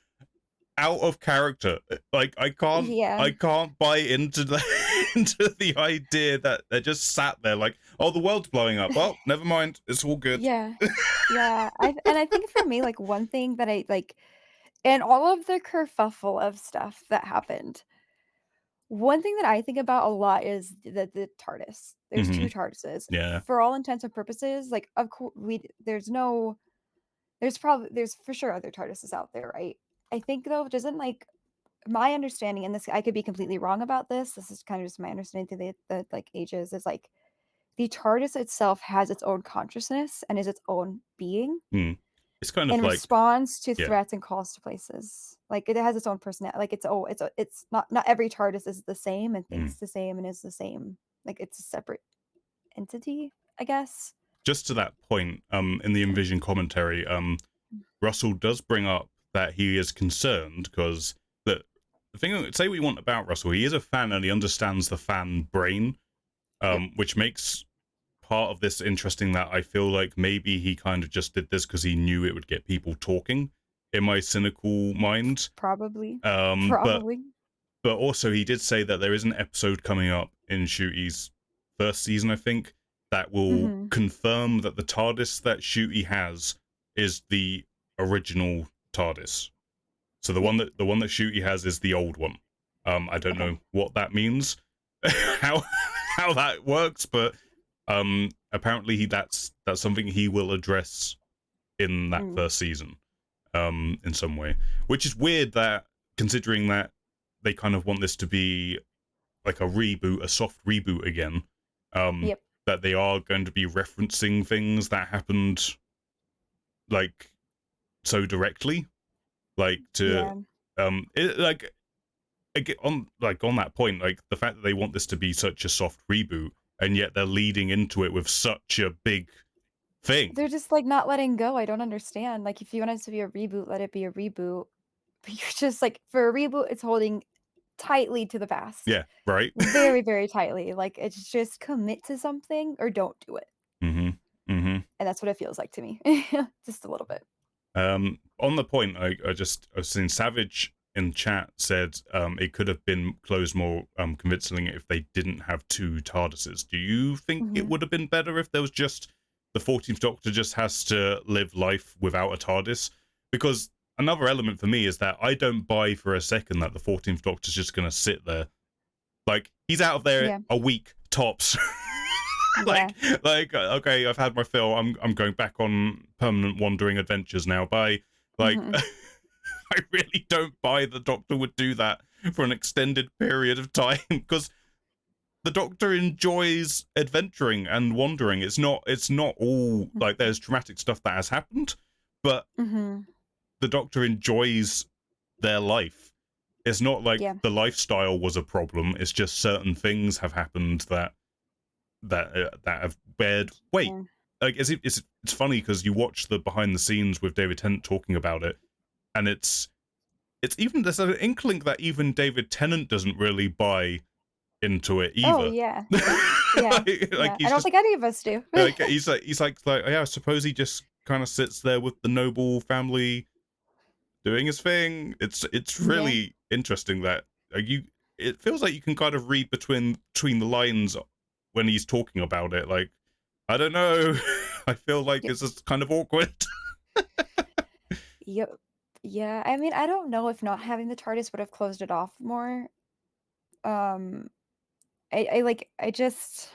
out of character. Like Yeah. I can't buy into the into the idea that they're just sat there like, oh, the world's blowing up. Well, never mind. It's all good. Yeah. Yeah. I think for me, like one thing that I like in all of the kerfuffle of stuff that happened, one thing that I think about a lot is the TARDIS. There's Hmm. 2 TARDISes. Yeah. For all intents and purposes, like of course there's for sure other TARDISes out there, right? I think though, doesn't like my understanding, and this I could be completely wrong about this. This is kind of just my understanding through the like ages, is like the TARDIS itself has its own consciousness and is its own being Mm. It's kind of and like, responds to yeah. threats and calls to places. Like it has its own personality. Like it's not every TARDIS is the same and Mm. thinks the same and is the same. Like it's a separate entity, I guess. Just to that point, in the Envision commentary, Russell does bring up that he is concerned because the thing, say what you want about Russell, he is a fan and he understands the fan brain, Yep. which makes part of this interesting, that I feel like maybe he kind of just did this because he knew it would get people talking, in my cynical mind. Probably. But Probably. also he did say that there is an episode coming up in Shooty's first season, I think, that will Hmm. confirm that the TARDIS that Shooty has is the original TARDIS. So the Yep. one that Shooty has is the old one. I don't Okay. know what that means, how that works, but apparently that's something he will address in that Mm. first season, in some way, which is weird, that considering that they kind of want this to be like a reboot, a soft reboot again, Yep. that they are going to be referencing things that happened like so directly, like to Yeah. like on that point, like the fact that they want this to be such a soft reboot and yet they're leading into it with such a big thing. They're just like not letting go. I don't understand. Like if you want it to be a reboot, let it be a reboot. But you're just like for a reboot, it's holding tightly to the past. Yeah, right. Very, very tightly. Like it's just commit to something or don't do it. Mm-hmm. Mm-hmm. And that's what it feels like to me. Just a little bit. On the point, I was seeing Savage in chat said it could have been closed more convincingly if they didn't have 2 TARDISes. Do you think it Mhm. would have been better if there was just the 14th Doctor just has to live life without a TARDIS? Because another element for me is that I don't buy for a second that the 14th Doctor's just going to sit there. Like, he's out of there Yeah. a week tops. Yeah. Okay, I've had my fill. I'm going back on permanent wandering adventures now. Bye. Like, Mhm. I really don't buy the Doctor would do that for an extended period of time, because the Doctor enjoys adventuring and wandering. It's not all like there's traumatic stuff that has happened, but Mhm. the Doctor enjoys their life. It's not like Yeah. the lifestyle was a problem. It's just certain things have happened that have bared weight. Yeah. like it's funny because you watch the behind the scenes with David Tennant talking about it, and it's even there's an inkling that even David Tennant doesn't really buy into it Oh, either. yeah. Yeah, like yeah. I he's don't just think any of us do. he's like yeah, I suppose he just kind of sits there with the noble family doing his thing. It's Yeah. really interesting that you it feels like you can kind of read between the lines when he's talking about it. Like, I don't know. I feel like Yep. it's just kind of awkward. Yep. Yeah, I mean, I don't know if not having the TARDIS would have closed it off more. Um, I like, it just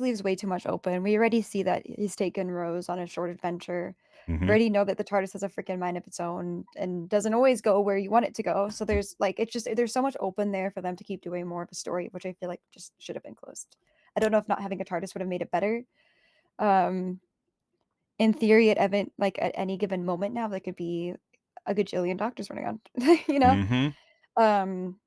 leaves way too much open. We already see that he's taken Rose on a short adventure. We Hmm. already know that the TARDIS has a freaking mind of its own and doesn't always go where you want it to go. So there's like, it's just, there's so much open there for them to keep doing more of a story, which I feel like just should have been closed. I don't know if not having a TARDIS would have made it better. Um, in theory, like at any given moment now, there could be a gajillion doctors running on, you know? Hmm. Um,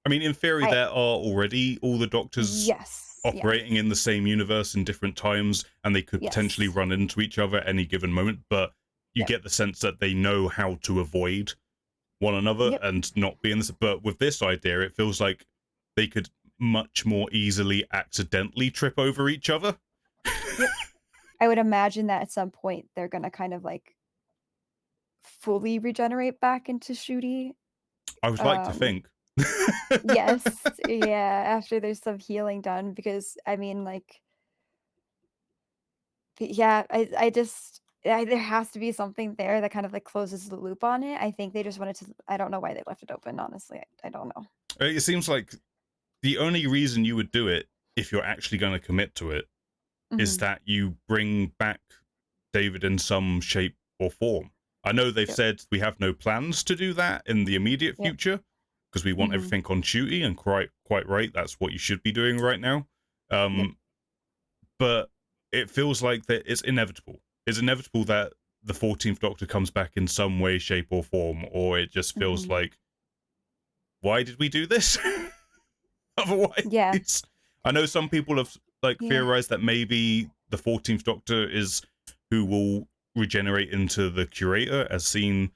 I mean, in theory, I there are already all the Doctors yes, yeah, operating in the same universe in different times, and they could potentially yes, run into each other at any given moment. But you yep, get the sense that they know how to avoid one another yep, and not be in this. But with this idea, it feels like they could much more easily accidentally trip over each other. yep. I would imagine that at some point they're gonna kind of like fully regenerate back into Shooty. I would like to Um, think. yes, yeah, after there's some healing done because I mean, like, yeah, there has to be something there that kind of like closes the loop on it. I think they just wanted to. I don't know why they left it open. Honestly, I don't know. It seems like the only reason you would do it, if you're actually going to commit to it, is Hmm. that you bring back David in some shape or form. I know they've Yep, said we have no plans to do that in the immediate yep, future because we want hmm, everything on duty, and quite right. That's what you should be doing right now. yep, Um, but it feels like that it's inevitable. It's inevitable that the 14th Doctor comes back in some way, shape, or form, or it just feels hmm, like, why did we do this? yeah, Otherwise, I know some people have like yeah, theorized that maybe the 14th Doctor is who will regenerate into the Curator, as seen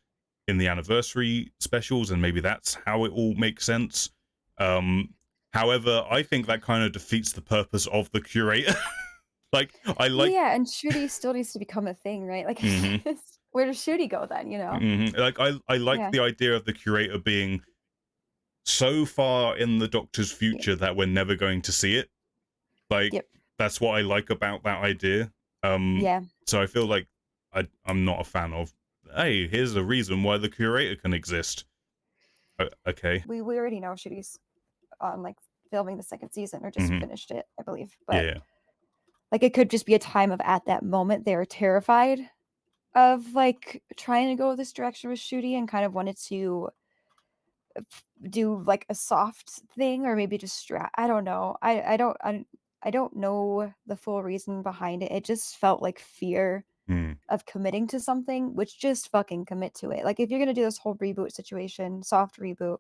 in the anniversary specials, and maybe that's how it all makes sense. Um, However, I think that kind of defeats the purpose of the Curator. Like, I like, yeah. And Shooty still needs to become a thing, right? Like, hmm where does Shooty go then? You know? like I like Yeah, the idea of the Curator being so far in the Doctor's yeah, future that we're never going to see it. Like, yep, that's what I like about that idea. Um, yeah. so I feel like I'm not a fan of, hey, here's a reason why the Curator can exist. Okay. We already know Shooty's on like filming the second season or just Hmm. finished it, I believe. But Yeah. like, it could just be a time of at that moment they were terrified of like trying to go this direction with Shooty and kind of wanted to do like a soft thing or maybe just I don't know. I don't know the full reason behind it. It just felt like fear Mm. of committing to something, which just fucking commit to it. Like if you're gonna do this whole reboot situation, soft reboot,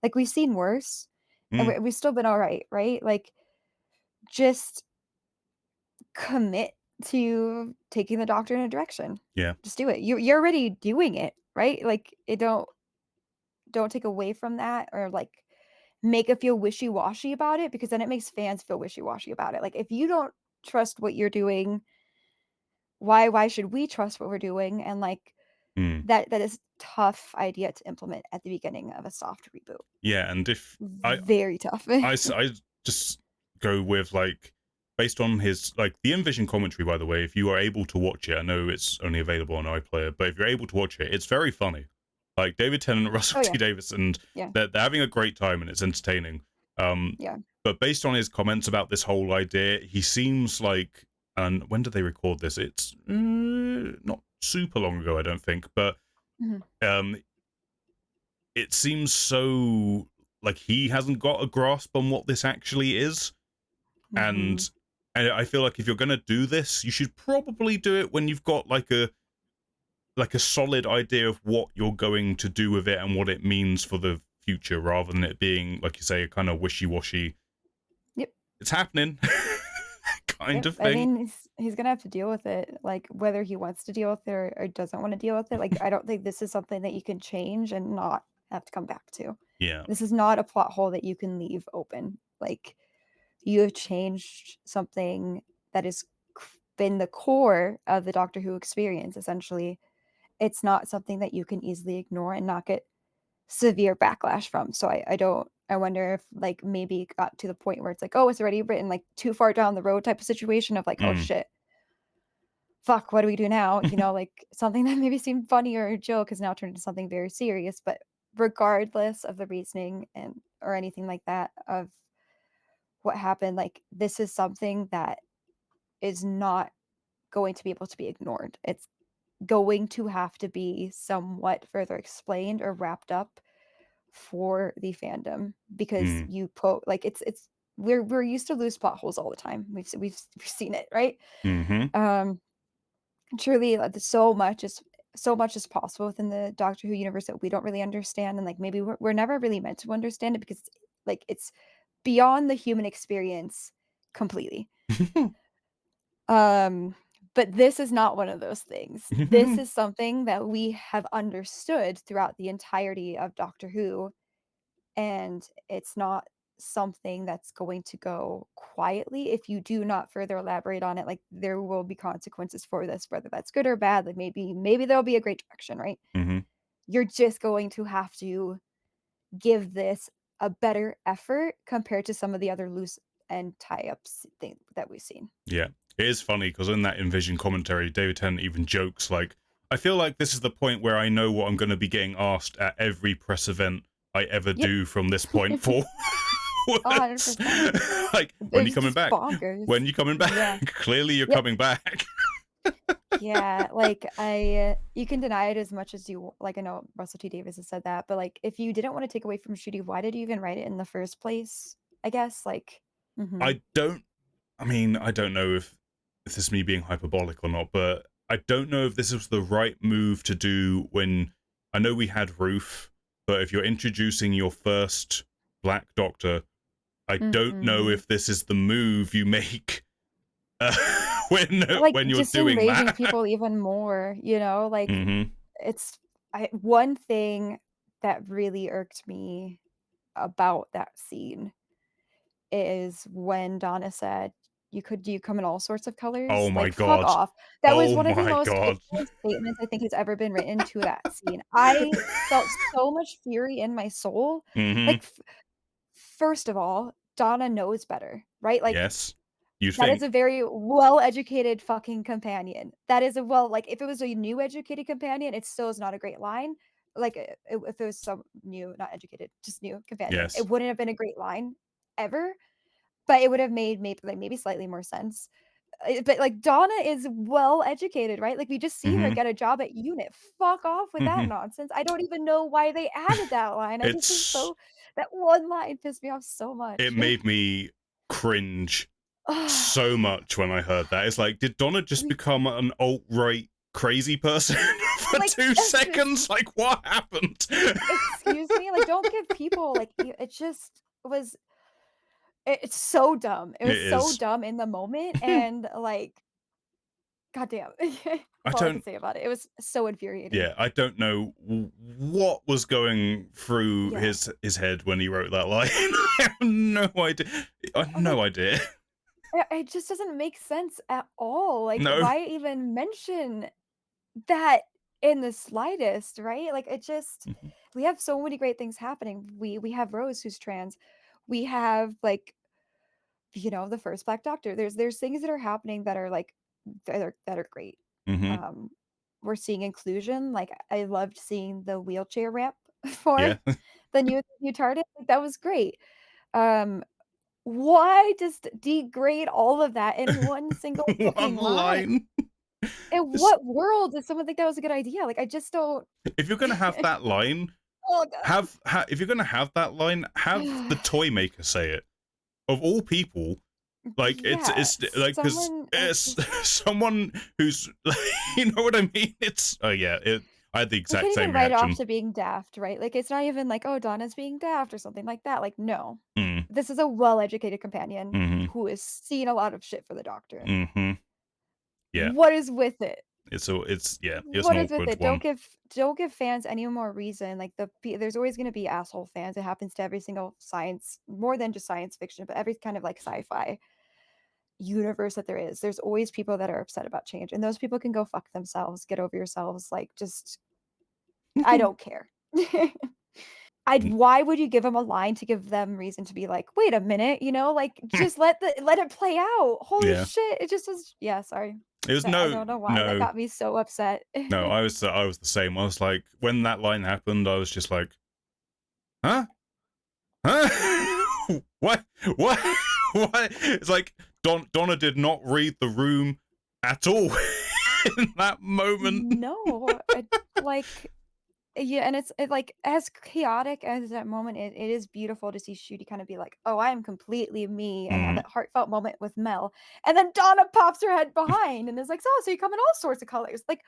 like we've seen worse, and Mm. we've still been all right, right? Like just commit to taking the Doctor in a direction. Yeah. Just do it. You're already doing it, right? Like it don't take away from that or like make it feel wishy-washy about it because then it makes fans feel wishy-washy about it. Like if you don't trust what you're doing, why should we trust what we're doing? And like Mm. that is tough idea to implement at the beginning of a soft reboot. Yeah. And if I, Very tough. I just go with like, based on his like the InVision commentary, by the way, if you are able to watch it, I know it's only available on iPlayer, but if you're able to watch it, it's very funny. Like David Tennant, Russell Oh T yeah. Davis, and Yeah. they're having a great time and it's entertaining. Um, Yeah. but based on his comments about this whole idea, he seems like, and when did they record this? It's not super long ago, I don't think, but Mhm. um, it seems so like he hasn't got a grasp on what this actually is, Mhm. and I feel like if you're gonna do this, you should probably do it when you've got like a solid idea of what you're going to do with it and what it means for the future, rather than it being, like you say, a kind of wishy-washy, Yep. it's happening kind Yep, of I thing. mean, he's gonna have to deal with it, like, whether he wants to deal with it or doesn't wanna deal with it, like, I don't think this is something that you can change and not have to come back to. Yeah. This is not a plot hole that you can leave open, like, you have changed something that has been the core of the Doctor Who experience, essentially. It's not something that you can easily ignore and not get severe backlash from, so I don't I wonder if, like, maybe it got to the point where it's like, "Oh, it's already written, like, too far down the road," type of situation of like, "Oh, Mm. shit. Fuck, what do we do now?" You know, like, something that maybe seemed funny or a joke has now turned into something very serious, but regardless of the reasoning and or anything like that of what happened, like, this is something that is not going to be able to be ignored. It's going to have to be somewhat further explained or wrapped up for the fandom because Mm. you put like it's we're used to lose plot holes all the time. We've seen it, right? Mm-hmm. Um truly so much is possible within the Doctor Who universe that we don't really understand and like maybe we're never really meant to understand it because it's beyond the human experience completely. Um, but this is not one of those things. This is something that we have understood throughout the entirety of Doctor Who, and it's not something that's going to go quietly if you do not further elaborate on it. Like there will be consequences for this, whether that's good or bad. Like maybe there'll be a great direction, right? Mm-hmm. You're just going to have to give this a better effort compared to some of the other loose and tie-ups thing that we've seen. Yeah, it is funny because in that Envision commentary, David Tennant even jokes like, "I feel like this is the point where I know what I'm going to be getting asked at every press event I ever Yep. do from this point forward." 100%. Like, when you It's coming just back? bonkers. When you coming back? Yeah. Clearly, you're Yep. coming back. Yeah, like, you can deny it as much as you like, I know Russell T Davies has said that, but, like, if you didn't wanna take away from Shooty, why did you even write it in the first place? I guess, like mhm. I don't. I mean, I don't know if this is me being hyperbolic or not, but I don't know if this was the right move to do when I know we had Ruth, but if you're introducing your first Black Doctor, I don't know Mhm. if this is the move you make uh, when Like, when you're just doing enraging that. people even more, you know? Like, Hmm. it's one thing that really irked me about that scene is when Donna said, "You come in all sorts of Oh colors?" my Like, fuck god! off. That was Oh one of the my most god! ignorant statements I think has ever been written to that scene. I felt so much fury in my soul. Hmm. Like, first of all, Donna knows better, right? Like, Yes, you that is a think? very well-educated fucking companion. That is a like, if it was a new educated companion, it still is not a great line. Like, if it was some new, not educated, just new companion, Yes. it wouldn't have been a great line ever. But it would have made maybe slightly more sense. But, like, Donna is well educated, right? Like, we just see her Hmm. get a job at UNIT. Fuck off with that Hmm. nonsense. I don't even know why they added that line. I just was It's so that one line pissed me off so it much. made me cringe so much when I heard that. It's like, did Donna just We become an alt-right crazy person for like, 2 seconds? Like, what happened? excuse me? Like, don't give people, like, it just was it's so dumb. It It was so is. dumb in the moment, and, like, goddamn. I That's all I can don't. say about it. It was so infuriating. Yeah, I don't know what was going through Yeah. his head when he wrote that line. I have no idea. I have no Like idea. it just doesn't make sense at all, like, No. why even mention that in the slightest, right? Like, it just Mhm. we have so many great things happening. We have Rose who's trans. We have, like, the first Black Doctor. There's things that are happening that are, like, that are great. Mhm. Um, we're seeing inclusion, like, I loved seeing the wheelchair ramp for Yeah. the new TARDIS, like, that was great. Um Why just degrade all of that in one single One fucking line? line. In It's- what world does someone think that was a good idea? Like, I just don't if you're gonna have that line, Oh god. if you're gonna have that line, have the toy maker say it. Of all people, like Yeah, it's like because someone, it's just someone who's like, you know what I mean. It's oh yeah, it. I had the We exact can't same even write it off reaction. to being daft, right? Like, it's not even like, "Oh, Donna's being daft," or something like that, like, no. Mm, This is a well-educated companion mm-hmm, who has seen a lot of shit for the Doctor. mm-hmm. Yeah, What is with it? it's an What is with awkward it? one. Don't give fans any more reason, like, there's always gonna be asshole fans, it happens to every single science more than just science fiction, but every kind of, like, sci-fi universe that there is. There's always people that are upset about change, and those people can go fuck themselves, get over yourselves, like, just I don't care. I'd N- why would you give them a line to give them reason to be like, "Wait a minute," like, just let it play out. Holy yeah, shit, it just was yeah, sorry. it was That I don't know why, that no, got me so upset. no. I was the same. I was like, when that line happened, I was just like, huh, huh, what, what, what? It's like Donna did not read the room at all in that moment. No, like yeah, and like, as chaotic as that moment it is beautiful to see Shooty kinda be like, "Oh, I am completely me," and have Mm. that heartfelt moment with Mel, and then Donna pops her head behind and is like, "Oh, so you come in all sorts of colors." Like,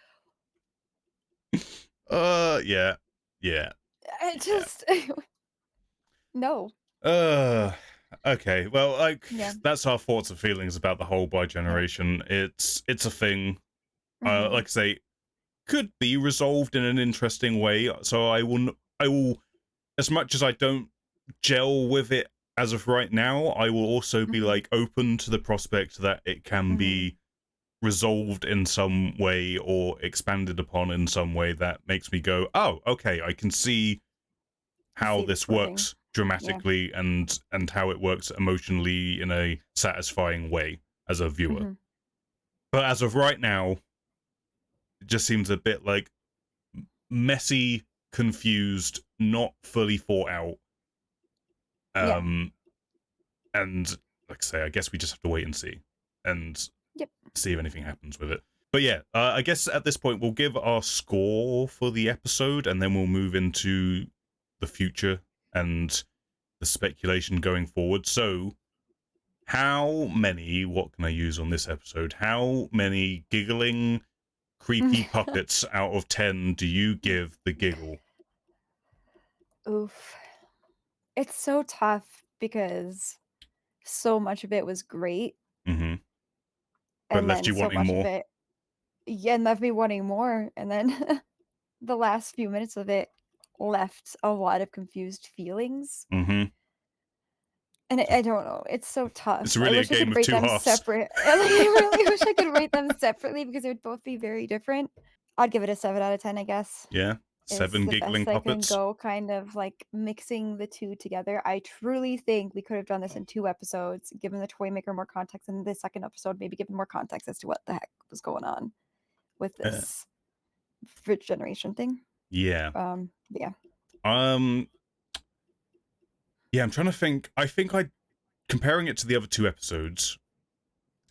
Yeah, yeah, it yeah. just no. Uh, okay. Well, like Yeah, that's our thoughts and feelings about the whole bi yeah. generation. It's a thing. Mhm, Like I say, could be resolved in an interesting way. So I will, as much as I don't gel with it as of right now, I will also be mhm, like open to the prospect that it can mhm. be resolved in some way or expanded upon in some way that makes me go, oh, okay, I can see I how see this this working. works Yeah. dramatically and how it works emotionally in a satisfying way as a viewer. Mhm. But as of right now, it just seems a bit like messy, confused, not fully thought out. Yeah. Um, and like I say, I guess we just have to wait and see, and Yep. see if anything happens with it. But yeah, I guess at this point we'll give our score for the episode, and then we'll move into the future and the speculation going forward. So, how many? What can I use on this episode? How many giggling, creepy puppets out of 10 do you give the giggle? Oof. It's so tough because so much of it was great, Mm-hmm. But and left then you so wanting much of more. it yeah, and left me wanting more, and then the last few minutes of it left a lot of confused feelings, Mm-hmm. and I don't know, it's so It's tough. I really a wish I game could of rate two them halves. separate. I really wish I could rate them separately because they would both be very different. I'd give it a 7 out of 10, I guess. Yeah, Is 7 the giggling best I can puppets. go, kind of, like, mixing the 2 together. I truly think we could have done this in 2 episodes, given the toy maker more context, and the second episode maybe given more context as to what the heck was going on with Uh, this fridge generation thing. yeah. But yeah. Um. Yeah, I'm trying to think. I think I comparing it to the other two episodes.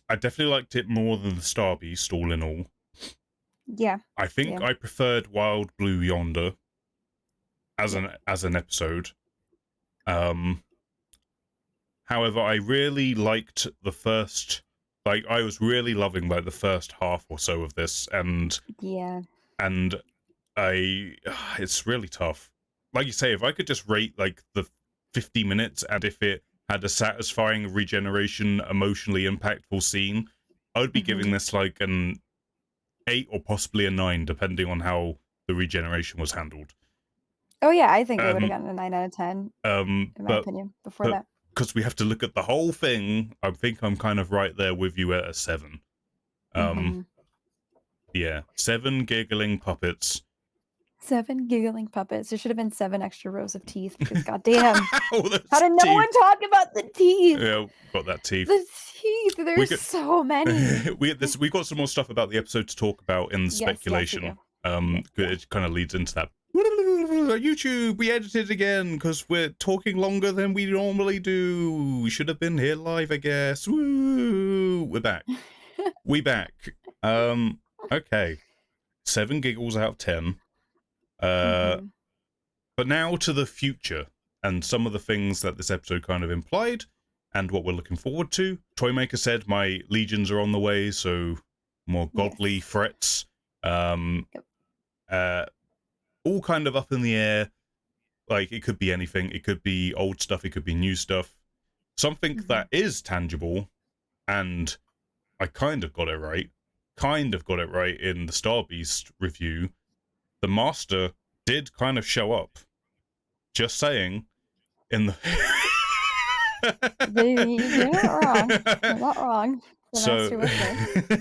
I definitely liked it more than the Star Beast. All in all, Yeah. I think Yeah. I preferred Wild Blue Yonder Yep. as an episode. Um. However, I really liked the first. Like, I was really loving like the first half or so of this, Yeah. and I it's really tough. Like you say, if I could just rate like the 50 minutes and if it had a satisfying regeneration, emotionally impactful scene, I would be giving Mhm. this like an 8 or possibly a 9, depending on how the regeneration was handled. Oh, yeah, I think it would've Um, gotten a 9 out of 10, in my but opinion, before but that. because we have to look at the whole thing, I think I'm kind of right there with you at a 7. Um, Mhm. yeah, 7 giggling puppets. 7 giggling puppets. There should have been 7 extra rows of teeth because goddamn, All how those did no teeth. one talk about the teeth? Yeah, got that teeth. The teeth, We there's could so many. we got some more stuff about the episode to talk about in the Yes, yes, we speculation. do. Yeah, yeah. It kind of leads into that. YouTube, we edited again because we're talking longer than we normally do. We should have been here live, I guess. Woo! We're back. We back. Okay. 7 giggles out of 10. Uh, Mhm. but now to the future and some of the things that this episode kind of implied and what we're looking forward to. Toymaker said my legions are on the way, so more godly Yes. threats. Um, Yep. all kind of up in the air. Like, it could be anything. It could be old stuff. It could be new stuff. Something that is tangible, and I kind of got it right. In the Star Beast review. The Master did kind of show up. Just saying. In the You're not wrong. You're not wrong. The Master was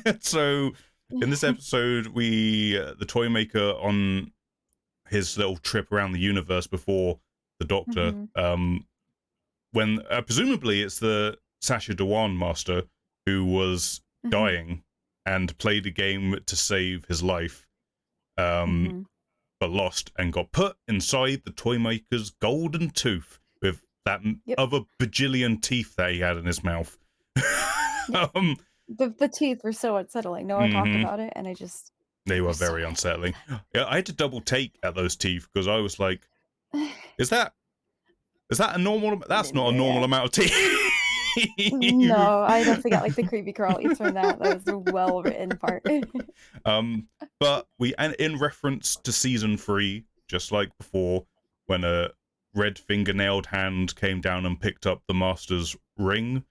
there. So in this episode, the toy maker on his little trip around the universe before the Doctor, when presumably it's the Sacha Dhawan Master who was dying and played a game to save his life, but lost and got put inside the toy maker's golden tooth with that other bajillion teeth that he had in his mouth. The teeth were so unsettling. No one talked about it, and they were very unsettling. Yeah, I had to double take at those teeth because I was like, "Is that a normal? That's not a normal amount of teeth." No, I definitely got like the creepy crawlies from that. That was the well written part. But in reference to season 3, just like before, when a red fingernailed hand came down and picked up the Master's ring.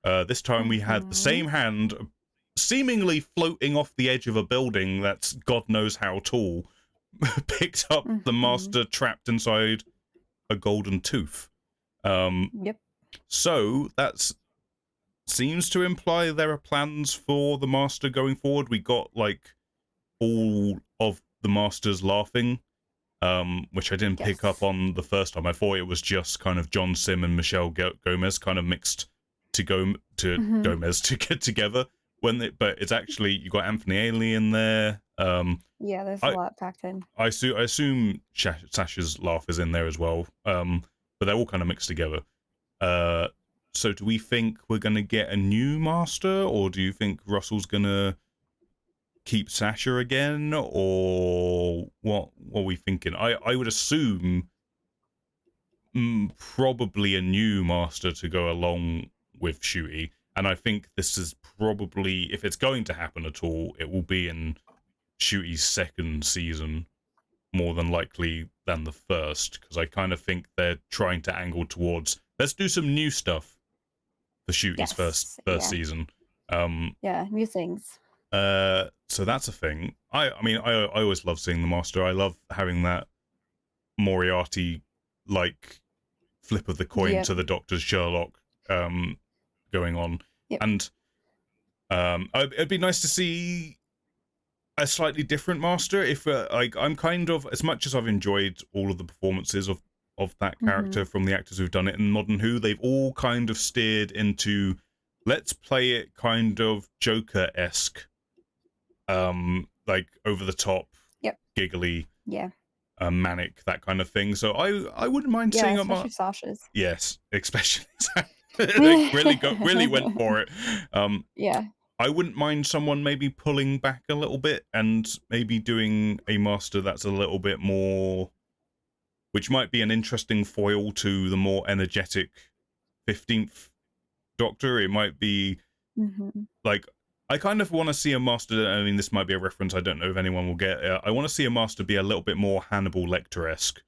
This time we had the same hand seemingly floating off the edge of a building that's God knows how tall, picked up the Master trapped inside a golden tooth. So that seems to imply there are plans for the Master going forward. We got like all of the Masters laughing, which I didn't pick up on the first time. I thought it was just kind of John Sim and Michelle Gomez kind of mixed to Gomez to get together. But it's actually, you got Anthony Ailey in there. Yeah, there's a lot packed in. I assume Sasha's laugh is in there as well. But they're all kind of mixed together. So do we think we're going to get a new Master, or do you think Russell's going to keep Sasha again, or what are we thinking? I would assume probably a new Master to go along with Ncuti, and I think this is probably, if it's going to happen at all, it will be in Ncuti's second season more than likely than the first, because I kind of think they're trying to angle towards, let's do some new stuff for Ncuti's first season. New things. So that's a thing. I mean, I always love seeing the Master. I love having that Moriarty like flip of the coin to the Doctor's Sherlock going on. And it'd be nice to see a slightly different Master. If I'm kind of, as much as I've enjoyed all of the performances of that character from the actors who've done it in Modern Who, they've all kind of steered into, let's play it kind of Joker-esque, like over the top, giggly, manic, that kind of thing. So I wouldn't mind seeing especially Sasha's. Yes, especially they really went for it. I wouldn't mind someone maybe pulling back a little bit and maybe doing a Master that's a little bit more, which might be an interesting foil to the more energetic 15th Doctor. It might be like, I kind of want to see a Master, I mean, this might be a reference, I don't know if anyone will get it. I want to see a Master be a little bit more Hannibal Lecter-esque.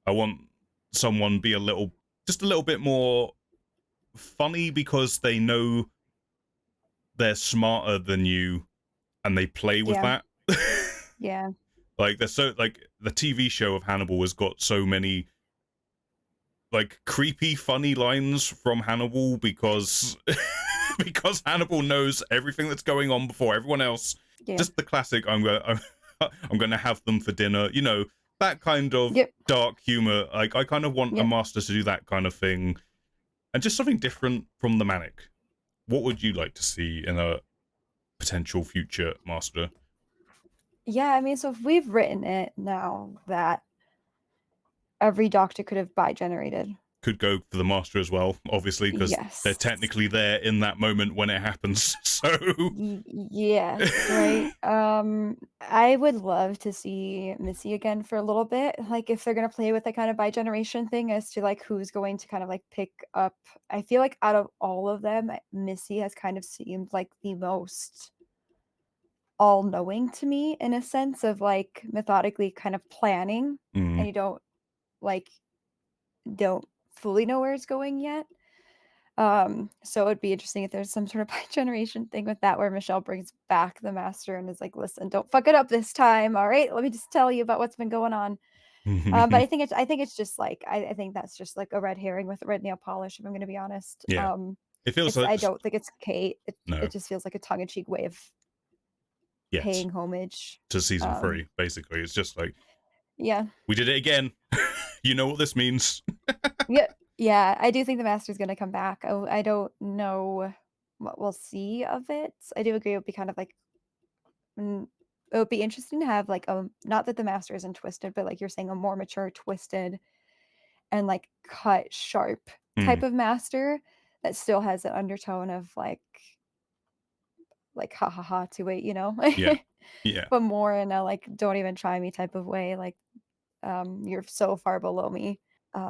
I want someone be just a little bit more funny because they know they're smarter than you and they play with that. Like, they're so, like, the TV show of Hannibal has got so many like creepy funny lines from Hannibal because because Hannibal knows everything that's going on before everyone else. Just the classic, I'm going to have them for dinner, you know, that kind of dark humor. Like, I kind of want a Master to do that kind of thing, and just something different from the manic. What would you like to see in a potential future Master? Yeah, I mean, so if we've written it now that every Doctor could have bi-generated, could go for the Master as well, obviously, because they're technically there in that moment when it happens. So right. I would love to see Missy again for a little bit. Like, if they're gonna play with the kind of bi-generation thing as to like who's going to kind of like pick up. I feel like out of all of them, Missy has kind of seemed like the most all-knowing to me in a sense of, like, methodically kind of planning, Mm. and you don't fully know where it's going yet. So it'd be interesting if there's some sort of bi-generation thing with that where Michelle brings back the master and is like, "Listen, don't fuck it up this time, alright? Let me just tell you about what's been going on." But I think it's just, like I think that's just, like, a red herring with red nail polish, if I'm gonna be honest. Yeah. It feels like I don't think it's Kate. It no. just feels like a tongue-in-cheek way of Yes. paying homage. To season Um, 3, basically. It's just like, yeah. we did it again. You know what this means. Yeah, yeah, I do think the master's gonna come back. I don't know what we'll see of it. I do agree it would be kind of like it would be interesting to have, like, not that the master isn't twisted, but like you're saying, a more mature, twisted, and, like, cut sharp type Mm. of master that still has an undertone of, ha ha ha to it, Yeah. Yeah. but more in a, like, "Don't even try me" type of way, like, "You're so far below me."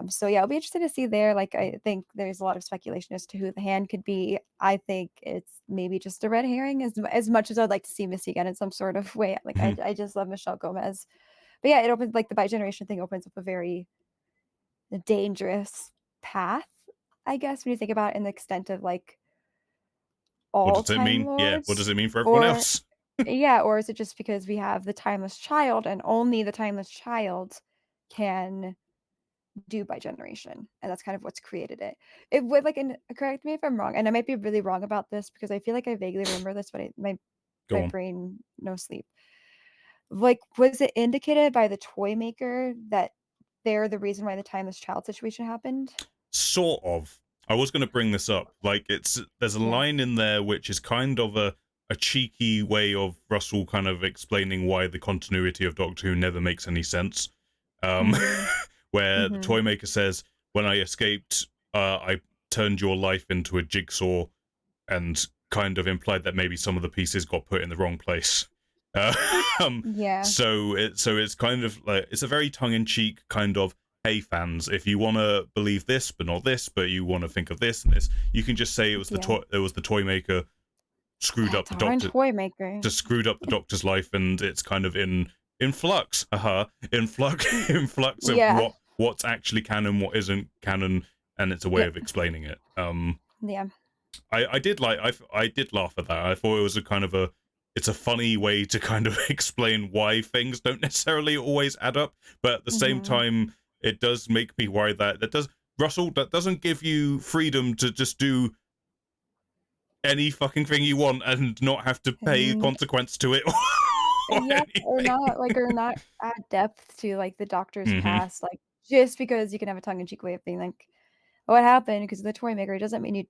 So yeah, it'll be interesting to see there. Like, I think there's a lot of speculation as to who the hand could be. I think it's maybe just a red herring as much as I'd like to see Missy again in some sort of way. Like, I Mhm. I just love Michelle Gomez. But yeah, it opens like, the bi-generation thing opens up a very dangerous path, I guess, when you think about it in the extent of, like, What all does it Time mean? Yeah. What Lords, does it mean for everyone or else? yeah, or is it just because we have the Timeless Child and only the Timeless Child can do by generation, and that's kind of what's created it. It would like and correct me if I'm wrong, and I might be really wrong about this because I feel like I vaguely remember this, but my Go on. brain no sleep. Like, was it indicated by the toy maker that they're the reason why the Timeless Child situation happened? Sort of. I was going to bring this up. Like, there's a Yeah. line in there which is kind of a cheeky way of Russell kind of explaining why the continuity of Doctor Who never makes any sense. Um, Mhm. where the Mhm. toy maker says, "When I escaped, I turned your life into a jigsaw," and kind of implied that maybe some of the pieces got put in the wrong place. Uh, um, Yeah. so it's kind of like, it's a very tongue-in-cheek kind of, hey fans, if you want to believe this but not this, but you want to think of this and this, you can just say Yeah. it was the toy maker screwed up the Darn doctor, toy maker. just screwed up the doctor's life, and it's kind of in flux, in flux, Mm, in flux of yeah. what's actually canon, what isn't canon, and it's a way Yep. of explaining it. Yeah. I did like, I did laugh at that. I thought it was a kind of it's a funny way to kind of explain why things don't necessarily always add up, but at the same Mhm. time, it does make me worry that does, Russell, that doesn't give you freedom to just do any fucking thing you want and not have to pay And consequence to it or yeah, anything. or not add depth to, like, the Doctor's Hmm. past, like, just because you can have a tongue-in-cheek way of being like, "What happened?" Because of the toy maker, it doesn't mean you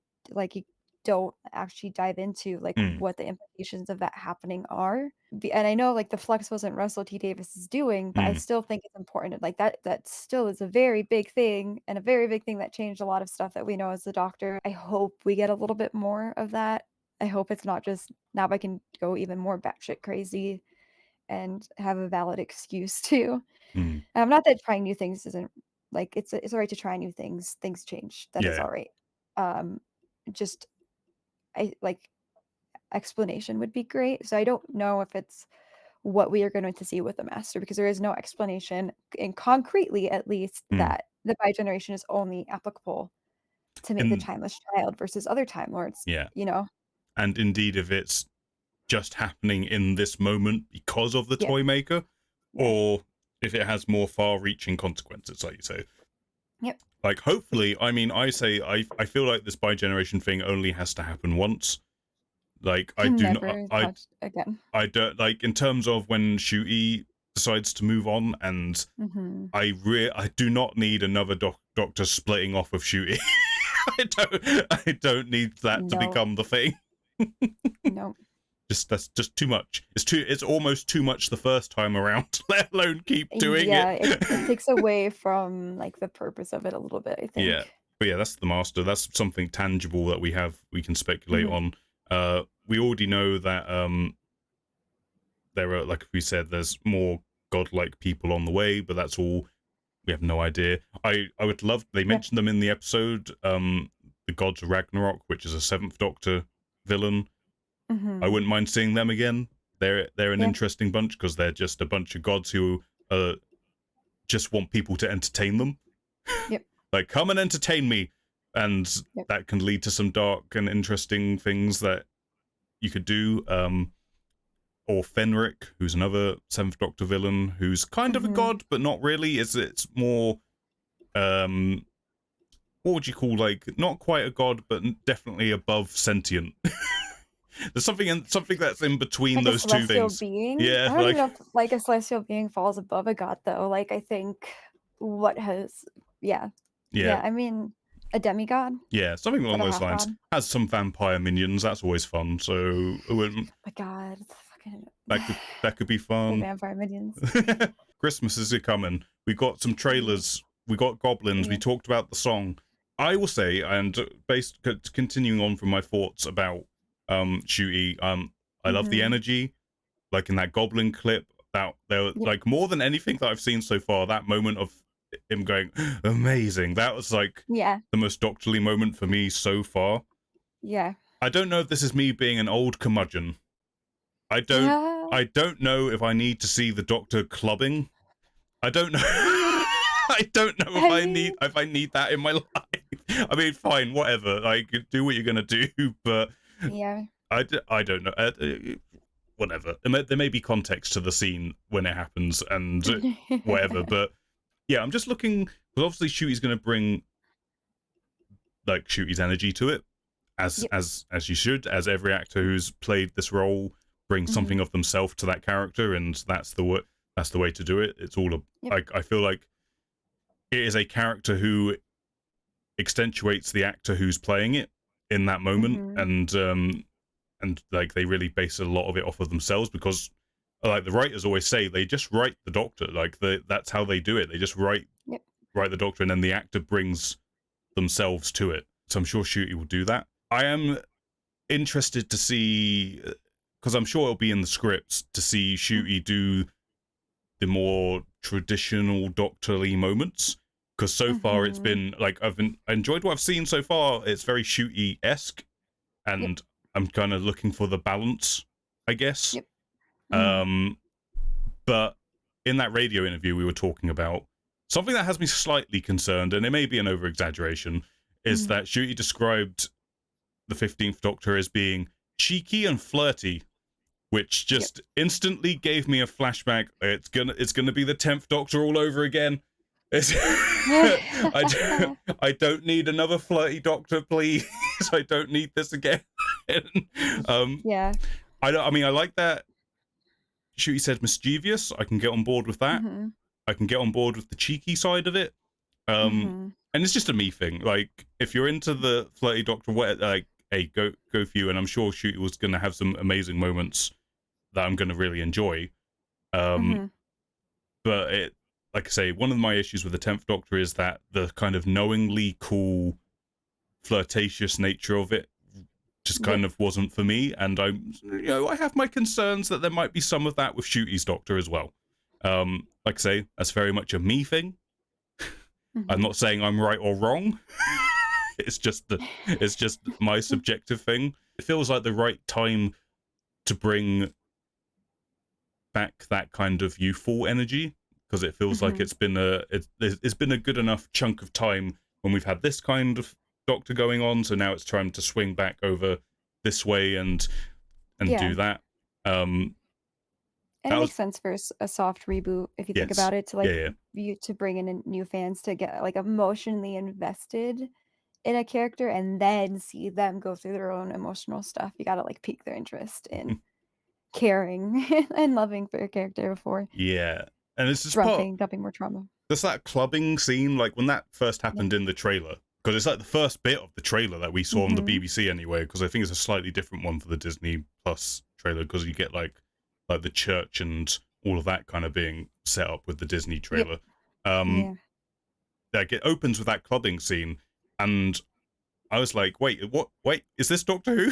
don't actually dive into, like, Mm, what the implications of that happening are. And I know, like, the flux wasn't Russell T Davis's doing, but I mm, still think it's important, like, that still is a very big thing, and a very big thing that changed a lot of stuff that we know as the Doctor. I hope we get a little bit more of that. I hope it's not just, now I can go even more batshit crazy and have a valid excuse to. mm. Not that trying new things isn't like, it's alright to try new things, things change, that is Yeah. alright. Um, just I like, explanation would be great, so I don't know if it's what we are going to see with the Master, because there is no explanation, and concretely at least, Mm. that the bi-generation is only applicable to the And Timeless Child versus other Time Lords, yeah. you know? And indeed, if it's just happening in this moment because of the Yeah, toy maker, yeah. or if it has more far-reaching consequences, like you say. Yep. Like, hopefully, I mean, I feel like this bi-generation thing only has to happen once. Like, I Can do not, never touch again. I don't, like, in terms of when Shooty decides to move on, and Mhm. I do not need another doctor splitting off of Shooty. I don't need that to No, become the thing. no. That's just too much. It's almost too much the first time around, let alone keep doing it. Yeah, it takes away from, like, the purpose of it a little bit, I Yeah. think. But yeah, that's the master. That's something tangible that we can speculate Mhm. on. We already know that there are, like we said, there's more godlike people on the way, but that's all, we have no idea. I would love, they Yeah. mentioned them in the episode, the gods of Ragnarok, which is a Seventh Doctor villain. I Mhm. wouldn't mind seeing them again. they're an Yeah. interesting bunch because they're just a bunch of gods who just want people to entertain them. Yep. Like, come and entertain me, and Yep. that can lead to some dark and interesting things that you could do. Or Fenric, who's another Seventh Doctor villain, who's kind of a god, but not really. It's more, what would you call, like, not quite a god, but definitely above sentient. There's something that's in between Like a those two celestial things. being? Yeah, I don't even know if like a celestial being falls above a god though. Like I think what has yeah. yeah, Yeah, I mean a demigod? yeah, something Is along that a those half lines. god? Has some vampire minions. That's always fun. So it wouldn't, My god, it's fucking that could be the fun. vampire minions. Christmas is coming. We got some trailers. We got goblins. We Yeah. talked about the song. I will say, and based continuing on from my thoughts about Shooty, I love the energy. Like in that goblin clip, that there Yep. like more than anything that I've seen so far, that moment of him going amazing. That was like Yeah. the most doctorly moment for me so far. Yeah. I don't know if this is me being an old curmudgeon. I Yeah. don't know if I need to see the Doctor clubbing. I don't know. I don't know I mean, if I need that in my life. I mean, fine, whatever. Like, do what you're gonna do, but yeah. I don't know. Whatever. There may be context to the scene when it happens and whatever. But yeah, I'm just looking because obviously Shooty's gonna bring like Shooty's energy to it, as Yep. as you should, as every actor who's played this role brings something of themselves to that character, and that's the way to do it. It's all Yep. like I feel like it is a character who accentuates the actor who's playing it in that moment, and like they really base a lot of it off of themselves because, like the writers always say, they just write the Doctor. Like that's how they do it. They just write Yep. the Doctor, and then the actor brings themselves to it. So I'm sure Shooty will do that. I am interested to see, because I'm sure it'll be in the scripts, to see Shooty do the more traditional Doctorly moments. Because so far it's been like I enjoyed what I've seen so far. It's very Shooty-esque, and I'm kind of looking for the balance, I guess. Yep. But in that radio interview we were talking about, something that has me slightly concerned, and it may be an over-exaggeration, is that Shooty described the 15th Doctor as being cheeky and flirty, which just instantly gave me a flashback. It's gonna be the 10th Doctor all over again. I don't need another flirty Doctor, please. I don't need this again. Yeah. I mean, I like that Shooty said mischievous. I can get on board with that. I can get on board with the cheeky side of it. And it's just a me thing. Like, if you're into the flirty Doctor, like, hey, go for you. And I'm sure Shooty was going to have some amazing moments that I'm going to really enjoy. But it, like I say, one of my issues with the 10th Doctor is that the kind of knowingly cool, flirtatious nature of it just kind of wasn't for me. And I have my concerns that there might be some of that with Shooty's Doctor as well. Like I say, that's very much a me thing. I'm not saying I'm right or wrong. It's just my subjective thing. It feels like the right time to bring back that kind of youthful energy, because it feels like it's been a good enough chunk of time when we've had this kind of Doctor going on. So now it's time to swing back over this way and do that. And it makes sense for a soft reboot if you think about it, to like you to bring in new fans to get like emotionally invested in a character and then see them go through their own emotional stuff. You gotta like pique their interest in caring and loving for your character before and this is dumping more trauma. There's that clubbing scene, like when that first happened in the trailer, because it's like the first bit of the trailer that we saw on the BBC anyway, because I think it's a slightly different one for the Disney Plus trailer, because you get like the church and all of that kind of being set up with the Disney trailer. Like it opens with that clubbing scene, and I was like, wait, is this Doctor Who?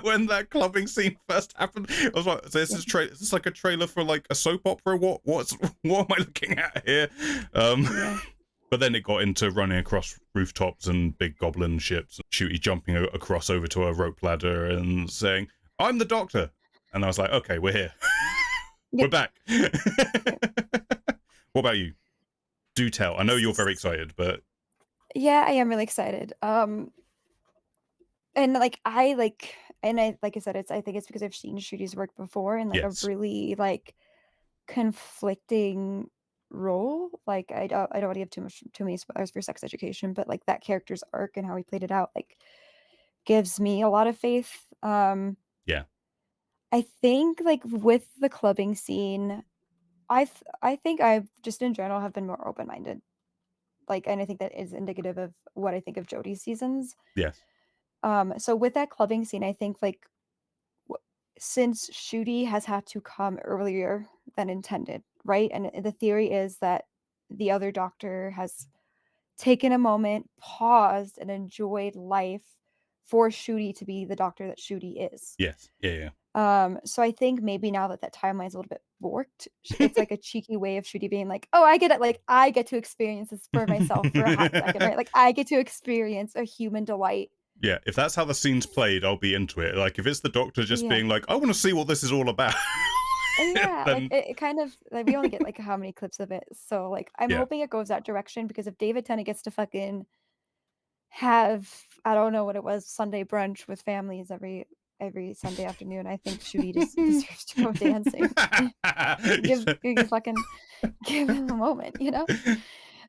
when that clubbing scene first happened, I was like, so is this like a trailer for like a soap opera? What am I looking at here? But then it got into running across rooftops and big goblin ships, Shooty jumping across over to a rope ladder and saying, "I'm the Doctor." and I was like, okay, we're here. Yeah. We're back. What about you? Do tell. I know you're very excited, but Yeah, I am really excited. And like I said, I think it's because I've seen Shooty's work before in like a yes, really like conflicting role. Like I don't want to give too many spoilers for Sex Education, but like that character's arc and how he played it out like gives me a lot of faith. yeah, I think like with the clubbing scene, I think I've just in general have been more open minded. Like, and I think that is indicative of what I think of Jodie's seasons. yes, So with that clubbing scene, I think like w- since Shooty has had to come earlier than intended, right? And the theory is that the other doctor has taken a moment, paused, and enjoyed life for Shooty to be the doctor that Shooty is. yes, yeah, So I think maybe now that that timeline's a little bit borked, it's like a cheeky way of Shooty being like, "Oh, I get it. Like I get to experience this for myself for a hot second, yeah. right? Like I get to experience a human delight." Yeah, if that's how the scene's played, I'll be into it. Like, if it's the Doctor just Yeah. being like, I want to see what this is all about, Yeah, like, then it kind of like, we only get, like, how many clips of it, so, like, I'm yeah. hoping it goes that direction because if David Tennant gets to fucking have I don't know what it was, Sunday brunch with families every Sunday afternoon, I think Shooty just deserves to go dancing. Give fucking give him a moment, you know?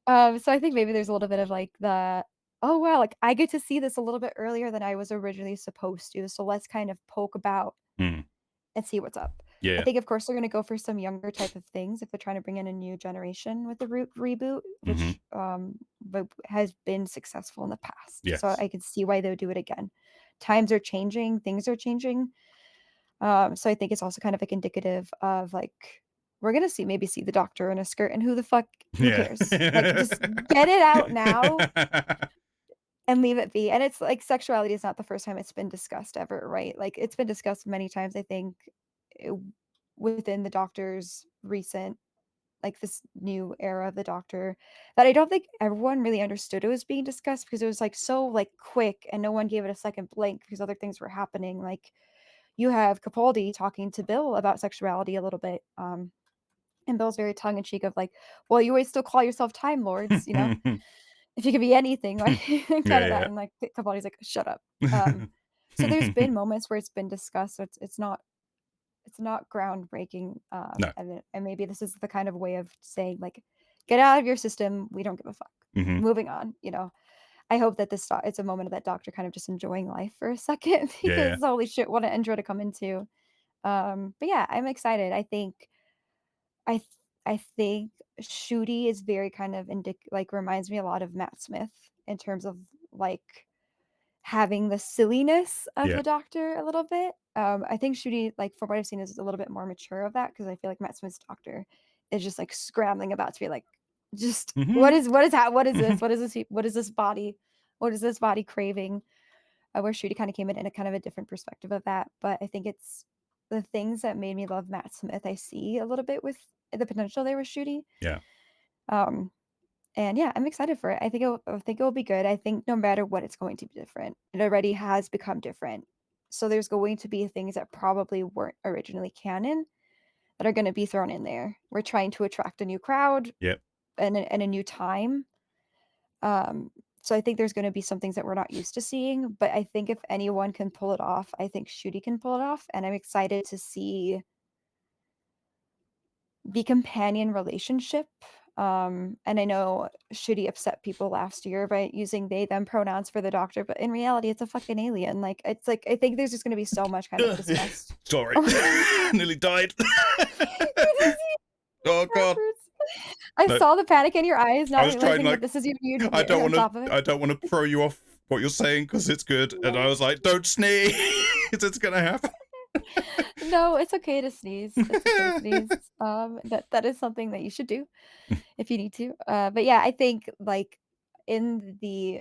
So I think maybe there's a little bit of, like, "Oh, wow, like, I get to see this a little bit earlier than I was originally supposed to, so let's kind of poke about Hmm, and see what's up." I yeah. think, of course, they're gonna go for some younger type of things if they're trying to bring in a new generation with the reboot, Hmm. which, but has been successful in the past. So Yes. I can see why they would do it again. Times are changing, things are changing. So I think it's also kind of like indicative of like we're gonna see the doctor in a skirt and who Yeah. cares? Like just get it out now and leave it be. And it's like sexuality is not the first time it's been discussed ever, right? Like it's been discussed many times, I think, eh, within the doctor's recent, like this new era of the doctor that I don't think everyone really understood it was being discussed because it was like so like quick and no one gave it a second blink because other things were happening. Like you have Capaldi talking to Bill about sexuality a little bit. And Bill's very tongue in cheek of like, well, you always still call yourself Time Lords, you know? If you could be anything, like kind of that, Yeah, and, like, Capaldi's like, "Shut up." Um, so there's yeah. been moments where it's been discussed, so it's not groundbreaking, No. and maybe this is the kind of way of saying, like, "Get out of your system, we don't give a fuck. Hmm. Moving on," you know? I hope that it's a moment of that doctor kind of just enjoying life for a second Yeah, because holy shit, what an intro to come into. But yeah, I'm excited. I th I think Shooty is very kind of like, reminds me a lot of Matt Smith in terms of, like, having the silliness of yeah. the Doctor a little bit. I think Shooty, like, from what I've seen, is a little bit more mature of that because I feel like Matt Smith's Doctor is just, like, scrambling about to be like, just, Hmm. what is this? What is this body? What is this body craving?" Where Shooty kinda came in a kind of a different perspective of that, but I think it's the things that made me love Matt Smith, I see a little bit with the potential there with Shooty. Yeah. Um, and yeah, I'm excited for it. I think it will be good. I think no matter what, it's going to be different. It already has become different. So there's going to be things that probably weren't originally canon that are gonna be thrown in there. We're trying to attract a new crowd Yep. and a new time. Um, so I think there's gonna be some things that we're not used to seeing, but I think if anyone can pull it off, I think Shooty can pull it off, and I'm excited to see the companion relationship. And I know Shooty upset people last year by using they them pronouns for the doctor, but in reality, it's a fucking alien. Like it's like I think there's just gonna be so much kind of discussed. Sorry. Oh my Nearly died. you just Oh god. peppers. I No, saw the panic in your eyes, I not was trying realizing that like this is even you on top of it. I don't want to throw you off what you're saying because it's good, and I No. was like, don't sneeze. It's gonna happen. No, it's okay to sneeze. It's okay to sneeze. That is something that you should do if you need to. But yeah, I think like in the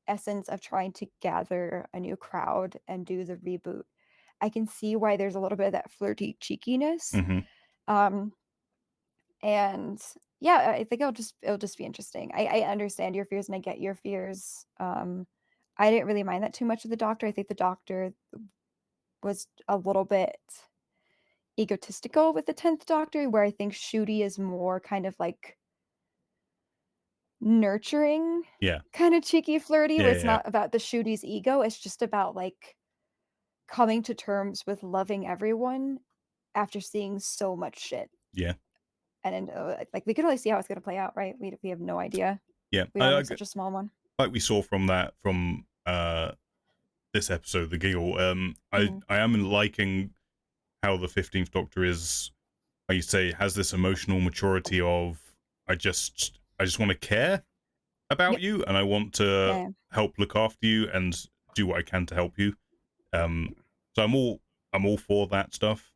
essence of trying to gather a new crowd and do the reboot, I can see why there's a little bit of that flirty cheekiness. Hmm. Um, and yeah, I think it'll just be interesting. I understand your fears and I get your fears. I didn't really mind that too much with the doctor. I think the doctor was a little bit. egotistical with the 10th Doctor, where I think Ncuti is more kind of like nurturing, Yeah. kind of cheeky, flirty, Yeah, where yeah, it's yeah. not about the Ncuti's ego, it's just about like coming to terms with loving everyone after seeing so much shit. Yeah. And like we can only see how it's gonna play out, right? We have no idea. Yeah. We don't know such a small one. Like we saw from this episode, The Giggle, Mhm. I am liking how the 15th Doctor is, like you say, has this emotional maturity of I just want to care about Yep. you, and I want to Yeah. help look after you and do what I can to help you. Um, so I'm all for that stuff.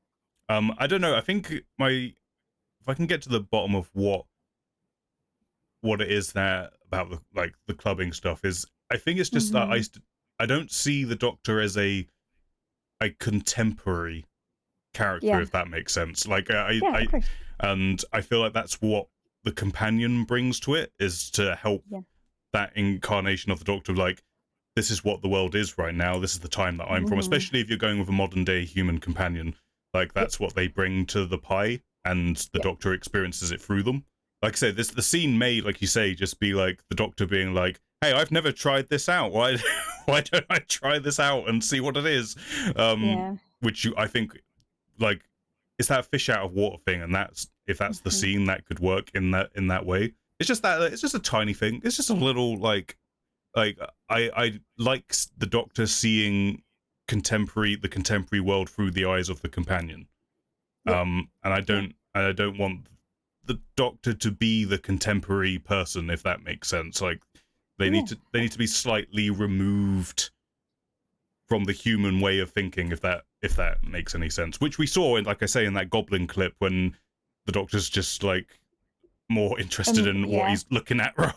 I don't know. I think if I can get to the bottom of what it is that about the clubbing stuff is, I think it's just that Mhm. I don't see the Doctor as a contemporary character, Yeah. if that makes sense. Like Yeah, of course. and I feel like that's what the companion brings to it, is to help Yeah. that incarnation of the Doctor, like, this is what the world is right now, this is the time that I'm from, Mhm. especially if you're going with a modern day human companion. Like, Yep. that's what they bring to the pie, and the Yep. Doctor experiences it through them. Like I said, the scene may, like you say, just be like the Doctor being like, hey, I've never tried this out, why why don't I try this out and see what it is? Yeah. Which I think, like, it's that fish out of water thing, and that's, if that's the Mhm. scene, that could work in that way. It's just a tiny thing, it's just a little, like I like the Doctor seeing the contemporary world through the eyes of the companion. Yep. And Yeah. I don't want the Doctor to be the contemporary person, if that makes sense. Like, Yeah. they need to be slightly removed from the human way of thinking, if that makes any sense. Which we saw in, like I say, in that Goblin clip, when the Doctor's just like more interested in what Yeah. he's looking at rather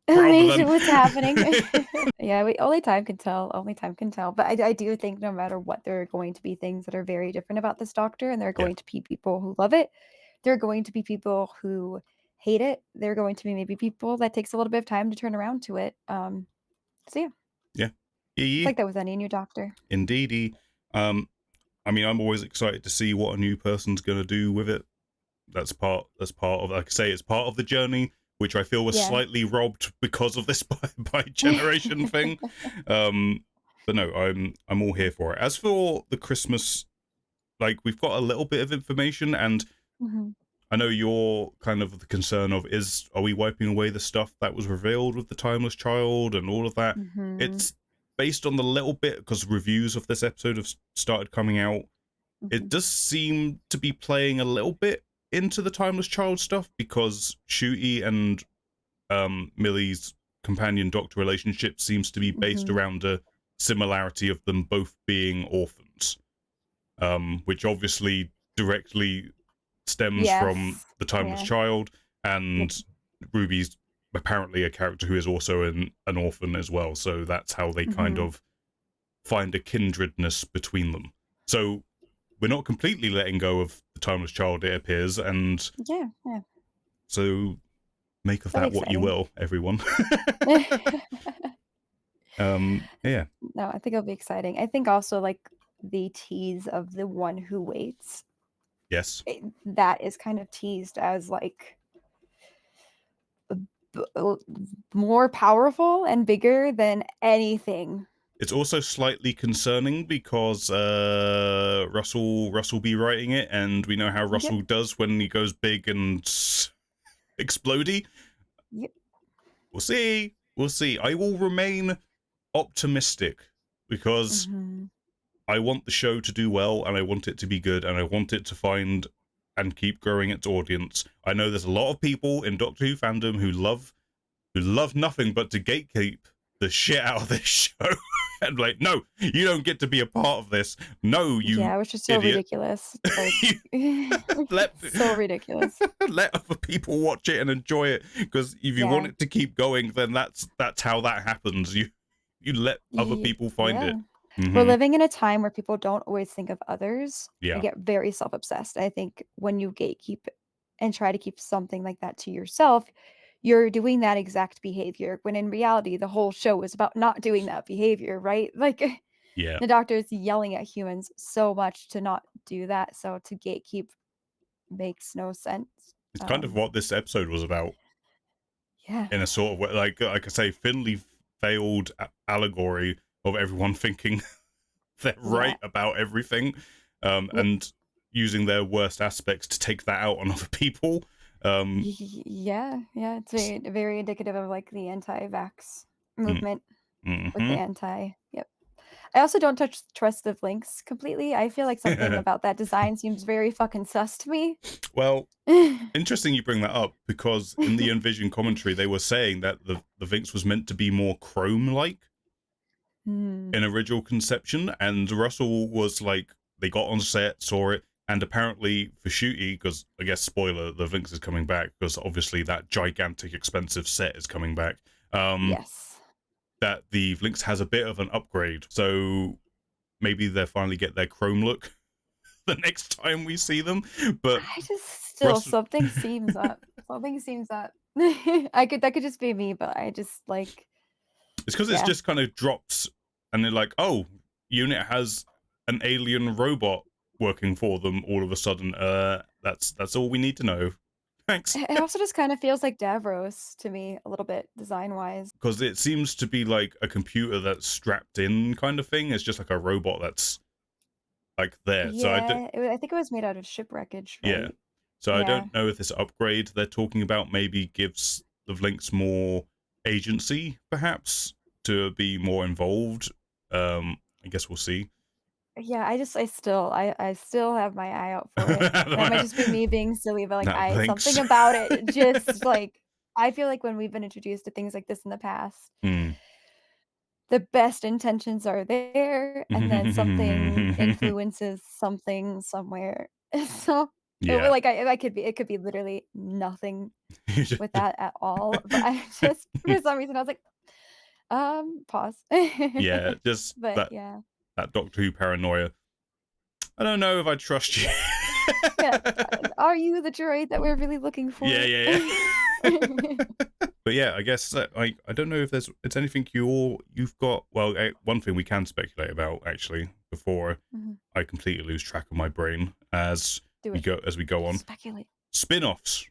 than Amazing what's happening. Yeah, we only time can tell, only time can tell, but I do think no matter what, there are going to be things that are very different about this Doctor, and there are yeah, going to be people who love it. There are going to be people who hate it. There are going to be maybe people that takes a little bit of time to turn around to it. So yeah, yeah, it's yeah, like that with any new Doctor. indeedy. I mean, I'm always excited to see what a new person's going to do with it. That's part of, like I say, it's part of the journey, which I feel was Yeah. slightly robbed because of this by generation thing. But no, I'm all here for it. As for the Christmas, like, we've got a little bit of information, and Mhm. I know you're kind of the concern of, are we wiping away the stuff that was revealed with the Timeless Child and all of that? Mhm. It's based on the little bit, because reviews of this episode have started coming out. It Mhm. does seem to be playing a little bit into the Timeless Child stuff, because Ncuti and Millie's companion Doctor relationship seems to be based Mhm. around a similarity of them both being orphans, which obviously directly stems from Yes. the Timeless Yeah. Child, Yep. and Ruby's apparently a character who is also an orphan as well, so that's how they kind Mhm. of find a kindredness between them. So we're not completely letting go of the Timeless Child, it appears, and Yeah. Yeah. so make of That'll that be what you exciting. will, everyone. Yeah, No, I think it'll be exciting. I think also, like, the tease of the one who waits, yes. that is kind of teased as, like, b more powerful and bigger than anything. It's also slightly concerning because Russell be writing it, and we know how Yep, Russell does when he goes big and explodey. yep, We'll see. We'll see. I will remain optimistic, because mhm, I want the show to do well, and I want it to be good, and I want it to find and keep growing its audience. I know there's a lot of people in Doctor Who fandom who love nothing but to gatekeep the shit out of this show. And like, no, you don't get to be a part of this. No, you yeah, which is so idiot. ridiculous, like, let so ridiculous. let other people watch it and enjoy it, because if you want Yeah, it to keep going, then that's how that happens. You let other people find yeah. it. We're Hmm. living in a time where people don't always think of others and Yeah, get very self-obsessed. I think when you gatekeep and try to keep something like that to yourself, you're doing that exact behavior when in reality the whole show is about not doing that behavior, right? Like yeah, the doctor is yelling at humans so much to not do that. So to gatekeep makes no sense. It's kind of what this episode was about. Yeah. In a sort of way, like I say, Finley failed allegory of everyone thinking they're right about everything, and using their worst aspects to take that out on other people. Yeah, it's very indicative of like the anti-vax movement with the anti. Yep. I also don't trust the links completely. I feel like something about that design seems very fucking sus to me. Well, interesting you bring that up, because in the Envision commentary they were saying that the Vinx was meant to be more chrome-like in original conception, and Russell was like, they got on set, saw it, and apparently for Shooty, because I guess spoiler, the Vinx is coming back, because obviously that gigantic expensive set is coming back. Yes. That the Vinx has a bit of an upgrade, so maybe they'll finally get their chrome look the next time we see them. But I just still something seems up. Something seems up. That could just be me, but I just like it's because it's just kind of drops and they're like, oh, unit has an alien robot working for them all of a sudden. That's all we need to know. Thanks. It also just kind of feels like Davros to me a little bit design wise, because it seems to be like a computer that's strapped in kind of thing. It's just like a robot that's like there. Yeah, I think it was made out of shipwreckage, right? Yeah. So I don't know if this upgrade they're talking about maybe gives the Vinx more agency, perhaps, to be more involved. I guess we'll see. Yeah, I still have my eye out for it. That might just be me being silly, but like something about it just like I feel like when we've been introduced to things like this in the past, the best intentions are there, and then something influences something somewhere. So like it could be literally nothing with that at all. But I just for some reason I was like, pause. Yeah, just but that Doctor Who paranoia. I don't know if I trust you. Are you the droid that we're really looking for? Yeah. But yeah, I guess I don't know if it's anything you've got. Well, one thing we can speculate about actually before I completely lose track of my brain as we go on. Speculate. Spin-offs.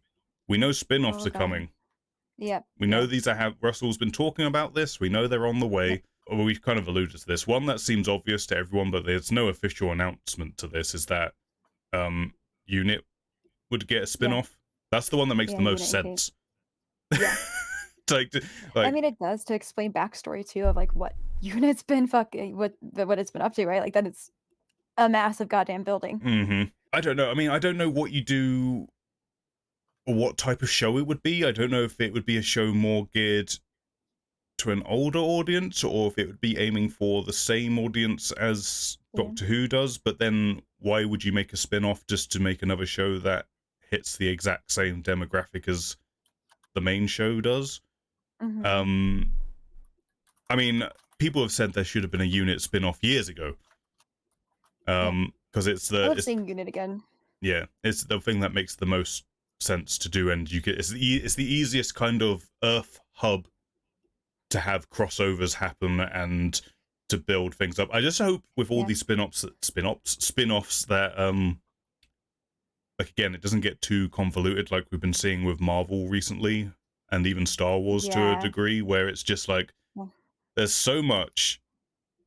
We know spin-offs are coming. Yep. We know these are Russell's been talking about this. We know they're on the way. Well, we've kind of alluded to this. One that seems obvious to everyone, but there's no official announcement to this, is that Unit would get a spin-off. That's the one that makes the most sense. Yeah. like, I mean, it does, to explain backstory too of like what Unit's been what it's been up to, right? Like that it's a massive goddamn building. I don't know. I mean, I don't know what you do or what type of show it would be. I don't know if it would be a show more geared to an older audience or if it would be aiming for the same audience as Doctor Who does. But then why would you make a spin-off just to make another show that hits the exact same demographic as the main show does? I mean, people have said there should have been a Unit spin-off years ago. Because it's I love seeing Unit again. Yeah, it's the thing that makes the most sense to do, and it's the easiest kind of Earth hub to have crossovers happen and to build things up. I just hope with all these spin-offs that like again, it doesn't get too convoluted like we've been seeing with Marvel recently and even Star Wars to a degree, where it's just like there's so much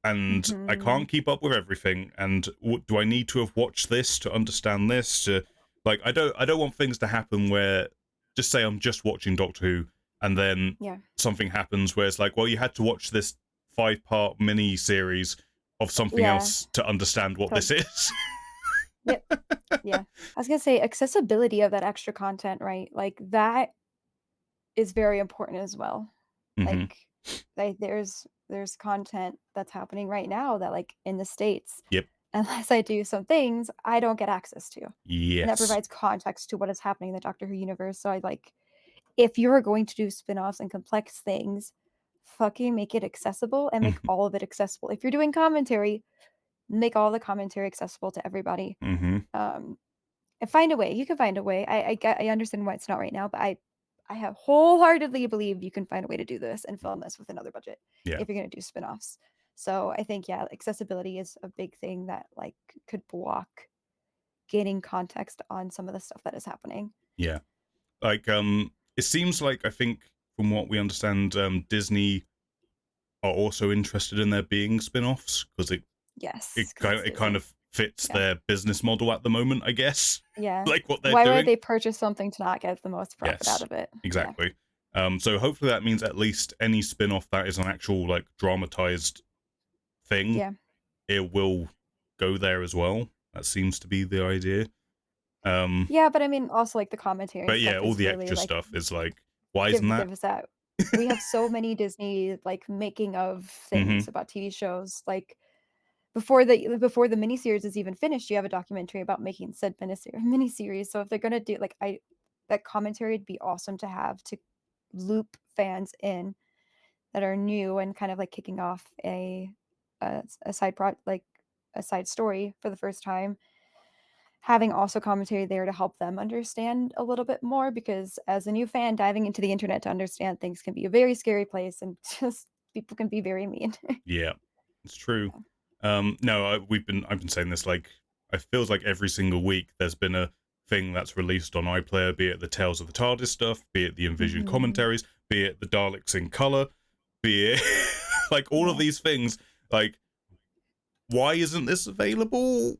and I can't keep up with everything, and do I need to have watched this to understand this? To like, I don't want things to happen where, just say I'm just watching Doctor Who, and then something happens where it's like, well, you had to watch this 5-part mini series of something else to understand what this is. Yeah, I was gonna say accessibility of that extra content, right? Like that is very important as well. Like there's content that's happening right now that like in the States, unless I do some things, I don't get access to. And that provides context to what is happening in the Doctor Who universe. So I like, if you're going to do spin-offs and complex things, fucking make it accessible and make all of it accessible. If you're doing commentary, make all the commentary accessible to everybody. And find a way. You can find a way. I understand why it's not right now, but I have wholeheartedly believe you can find a way to do this and film this with another budget if you're going to do spin-offs. So I think accessibility is a big thing that like could block gaining context on some of the stuff that is happening. Yeah. Like, it seems like, I think, from what we understand, Disney are also interested in there being spin-offs, because Yes, because it's it kind Disney. of fits Yeah. their business model at the moment, I guess. Yeah. Like what they're Why would doing. they purchase something to not get the most profit out Yes, of it? Yeah. exactly. So hopefully that means at least any spin-off that is an actual, like, dramatized thing, Yeah. it will go there as well. That seems to be the idea. Yeah, but I mean, also, like, the commentary and But yeah, stuff all is the really, extra like, stuff is like, why isn't that? give us that. We have so many Disney, like, making of Hmm. things about TV shows, like, before the miniseries is even finished, you have a documentary about making said miniseries, so if they're gonna do like, I that commentary would be awesome to have to loop fans in that are new and kind of, like, kicking off a side like, a side story for the first time. Having also commentary there to help them understand a little bit more, because as a new fan, diving into the internet to understand things can be a very scary place, and just people can be very mean. Yeah, it's true. No, I've been saying this, like, it feels like every single week there's been a thing that's released on iPlayer, be it the Tales of the TARDIS stuff, be it the Envision Mhm. commentaries, be it the Daleks in color, be it like all of Yeah. these things. Like, why isn't this available?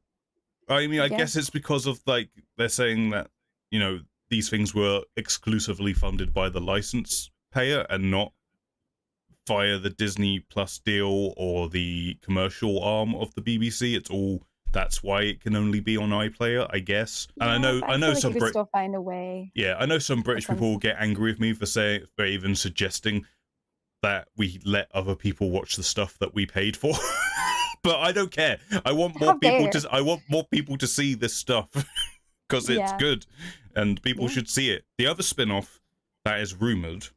I mean, I Yeah. guess it's because of, like, they're saying that, you know, these things were exclusively funded by the license payer and not via the Disney Plus deal or the commercial arm of the BBC. It's all, that's why it can only be on iPlayer, I guess. And Yeah, but I I know feel like you some could still find a way I know some for British some people will stuff. get angry with me for even suggesting that we let other people watch the stuff that we paid for. But I don't care. How dare? I want more people to see this stuff because it's Yeah. good and people Yeah. should see it. The other spin-off that is rumored,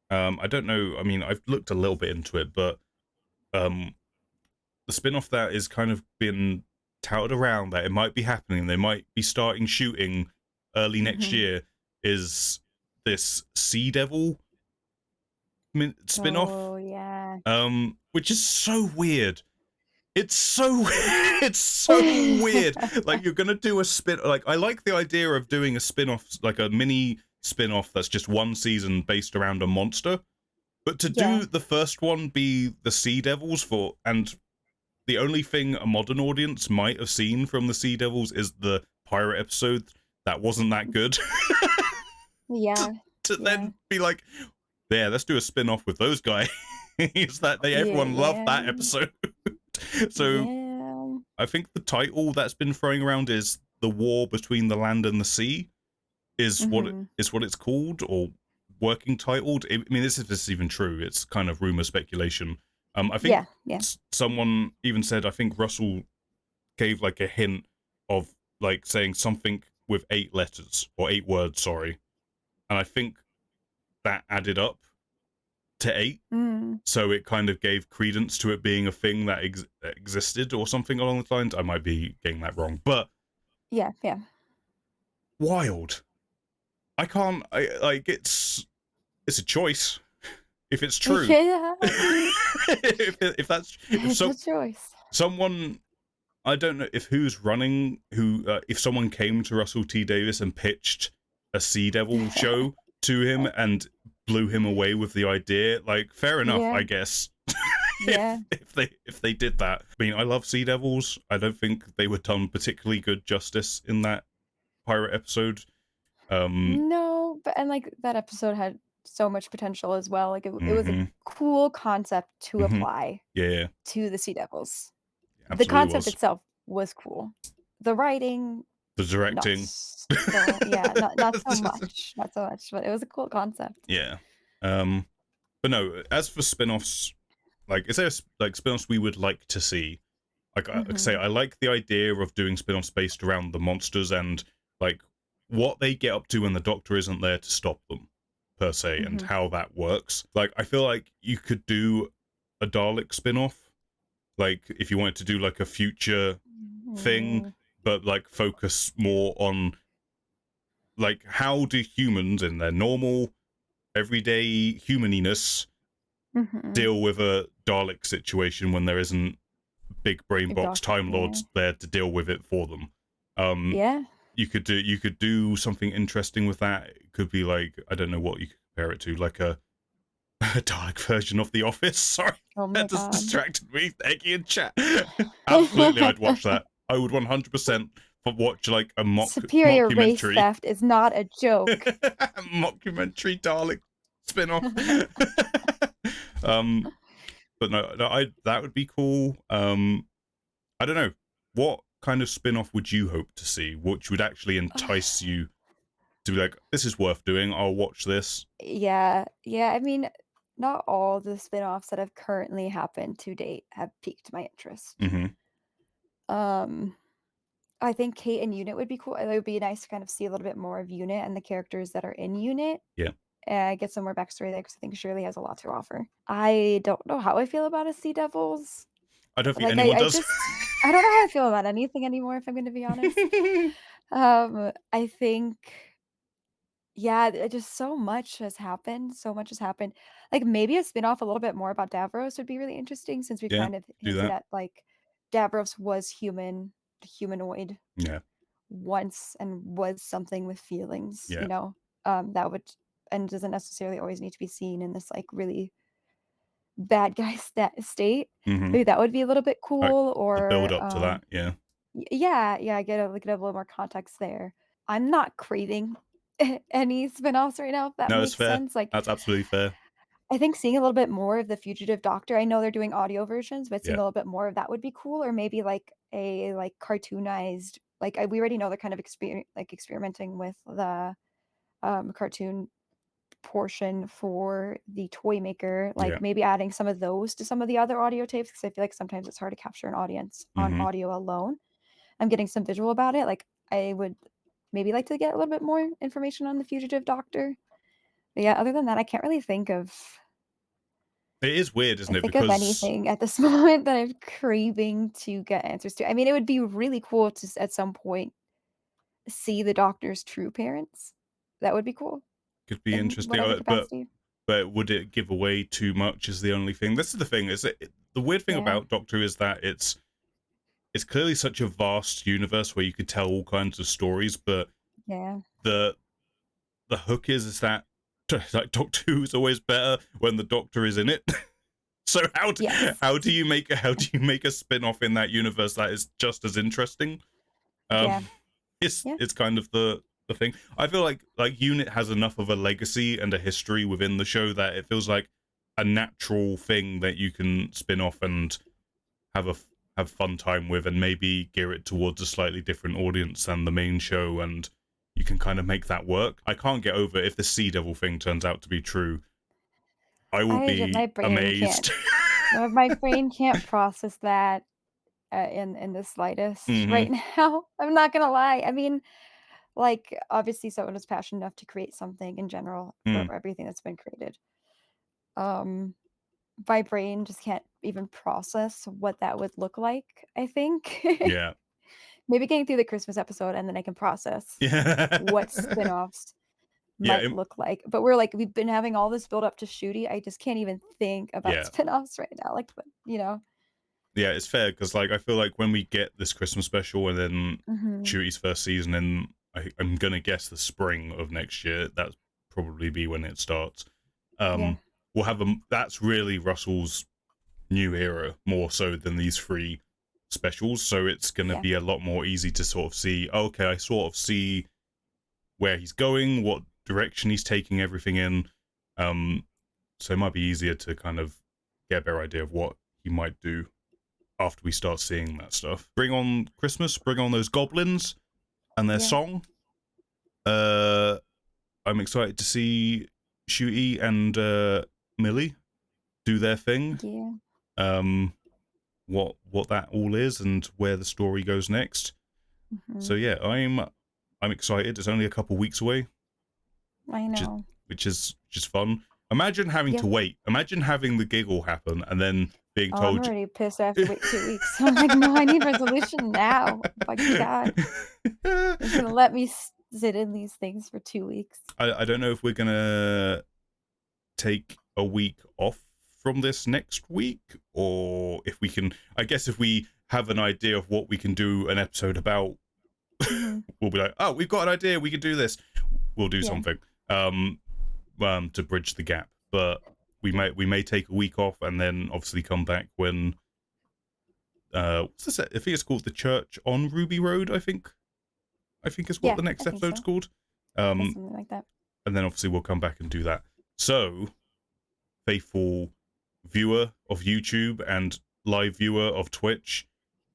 I don't know, I mean, I've looked a little bit into it, but um the spin-off that is kind of been touted around that it might be happening, they might be starting shooting early next Mhm. year, is this Sea Devil spin-off, Oh, yeah. which is so weird. It's so it's so weird. Like, you're gonna do a spin, like, I like the idea of doing a spin-off, like a mini spin-off that's just one season based around a monster, but to Yeah. do the first one be the Sea Devils for, and the only thing a modern audience might have seen from the Sea Devils is the pirate episode that wasn't that good. Yeah. To Yeah. then be like, yeah, let's do a spin-off with those guys. That they Yeah, everyone loved yeah. that episode. So Yeah. I think the title that's been throwing around is The War Between the Land and the Sea, Mhm. is what it's called, or working titled. I mean, this is even true. It's kind of rumor speculation. I think Yeah, yeah. someone even said, I think Russell gave like a hint of like saying something with 8 letters or 8 words, sorry. And I think that added up to 8. Mm. So it kind of gave credence to it being a thing that existed or something along the lines. I might be getting that wrong, but Yeah, yeah. wild. I can't, I like, it's a choice if it's true. Yeah. If that's, if It's so, a choice. someone, I don't know if who's running, if someone came to Russell T Davis and pitched a Sea Devil show to him and blew him away with the idea, like, fair enough, Yeah, I guess. yeah. If they did that. I mean, I love Sea Devils. I don't think they were done particularly good justice in that pirate episode. No, but and, like, that episode had so much potential as well, like, it was a Mm-hmm, cool concept to mm-hmm. apply Yeah, to the Sea Devils. The absolutely concept was. itself was cool. The writing, The not directing. so yeah, not so much, not so much, but it was a cool concept. Yeah. But no, as for spin-offs, like, is there like spin-offs we would like to see? Like I say, Mhm, I like the idea of doing spin-offs based around the monsters and like what they get up to when the Doctor isn't there to stop them, per se, and mhm. how that works. Like, I feel like you could do a Dalek spin-off, like if you wanted to do like a future thing, Mm, but like focus more on like how do humans in their normal everyday humaniness mhm. deal with a Dalek situation when there isn't big brain A box doctor, Time yeah. Lords there to deal with it for them. Yeah. You could do something interesting with that. It could be like, I don't know what you could compare it to, like a Dalek version of The Office. Sorry, Oh my that just god. distracted me. Eggy in chat. Absolutely, I'd watch that. I would 100% watch like a Superior race mockumentary. theft is not a joke. Mockumentary Dalek spin-off. But no, that would be cool. I don't know. What kind of spin-off would you hope to see? Which would actually entice you to be like, this is worth doing, I'll watch this? Yeah, yeah, I mean, not all the spin-offs that have currently happened to date have piqued my interest. Mm-hmm. Um, I think Kate and Unit would be cool. It would be nice to kind of see a little bit more of Unit and the characters that are in Unit. Yeah. Get some more backstory there because I think Shirley has a lot to offer. I don't know how I feel about a Sea Devils. I don't think Like, anyone I does. just I don't know how I feel about anything anymore, if I'm gonna be honest. I think yeah, just so much has happened, so much has happened. Like, maybe a spin-off a little bit more about Davros would be really interesting since we've Yeah, kind of do hinted that. at, like, Davros was humanoid Yeah, once and was something with feelings, yeah. that would and doesn't necessarily always need to be seen in this, like, really bad guy state. Mm-hmm. Maybe that would be a little bit Like cool the build or, up to that, yeah. yeah, yeah, get a little more context there. I'm not craving any spinoffs right now, if that No, it's makes fair. sense. Like, That's absolutely fair. I think seeing a little bit more of the Fugitive Doctor, I know they're doing audio versions, but seeing Yeah. a little bit more of that would be cool, or maybe like a like cartoonized, like we already know they're kind of experimenting with the cartoon portion for the toy maker, Yeah. like maybe adding some of those to some of the other audio tapes because I feel like sometimes it's hard to capture an audience on Mm-hmm. audio alone. I'm getting some visual about it. Like I would maybe like to get a little bit more information on the Fugitive Doctor. But yeah, other than that, It is weird, I isn't it? think of Because anything at this moment that I'm craving to get answers to. I mean, it would be really cool to at some point see the Doctor's true parents. That would be cool could be in interesting, whatever but capacity. would it give away too much? Is the only thing. This is the thing. Is that the weird thing Yeah, about Doctor Who is that it's clearly such a vast universe where you could tell all kinds of stories, but yeah, the the hook is that like Doctor Who is always better when the Doctor is in it. So yes, how do you make a spin-off in that universe that is just as interesting? Um, yeah, yeah, it's kind of the thing. I feel like Unit has enough of a legacy and a history within the show that it feels like a natural thing that you can spin off and have have fun time with, and maybe gear it towards a slightly different audience than the main show, and you can kind of make that work. I can't get over if the Sea Devil thing turns out to be true. I will my be brain can't. amazed. My brain can't process that in the slightest Hmm. right now. I'm not gonna lie. I mean, like obviously, someone who's passionate enough to create something in general Mm. for everything that's been created. Um, my brain just can't even process what that would look like. I think Yeah. maybe getting through the Christmas episode and then I can process Yeah. what spinoffs Yeah. might look like. But we've been having all this build up to Shooty. I just can't even think about Yeah. spinoffs right now. Like, Yeah, it's fair because like I feel like when we get this Christmas special and then mhm, Shooty's first season in I'm gonna guess the spring of next year, that's probably be when it starts. yeah, Um we'll have that's really Russell's new era more so than these three specials, so it's gonna yeah, be a lot more easy to sort of see, okay, I sort of see where he's going, what direction he's taking everything in. So it might be easier to kind of get a better idea of what he might do after we start seeing that stuff. Bring on Christmas, bring on those goblins and their yeah, song. Uh, I'm excited to see Shooty and Millie do their thing. yeah. Um, what that all is and where the story goes next. So Mhm. yeah, I'm excited. It's only a couple weeks away, I which is know. just fun. Imagine having Yeah. to wait. Imagine having the giggle happen and then being Oh, I'm told. already pissed I have to wait 2 weeks. I'm like, "No, I need resolution now. My god. You're just gonna let me sit in these things for 2 weeks." I don't know if we're gonna take a week off from this next week, or if we can. I guess if we have an idea of what we can do an episode about we'll be like, oh, we've got an idea, we can do this. We'll do something to bridge the gap. But we may take a week off and then obviously come back when what's this? I think it's called The Church on Ruby Road, I think is what the next episode's called. Something like that. And then obviously we'll come back and do that. So, faithful viewer of YouTube and live viewer of Twitch,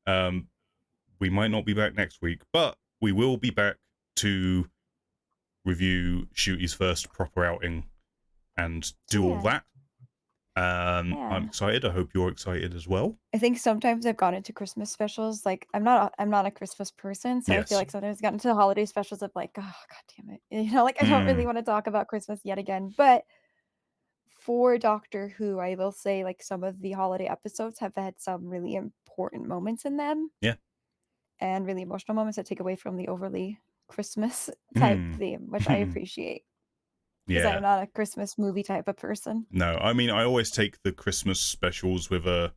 we might not be back next week, but we will be back to review Shooty's first proper outing and do all that. I'm excited. I hope you're excited as well. I think sometimes I've gone into Christmas specials. Like I'm not a Christmas person, so I feel like sometimes I've gotten into the holiday specials of like, oh god damn it, you know, like I don't really want to talk about Christmas yet again. But for Doctor Who, I will say like some of the holiday episodes have had some really important moments in them. Yeah. And really emotional moments that take away from the overly Christmas type theme, which I appreciate. Because I'm not a Christmas movie type of person. No, I mean, I always take the Christmas specials with a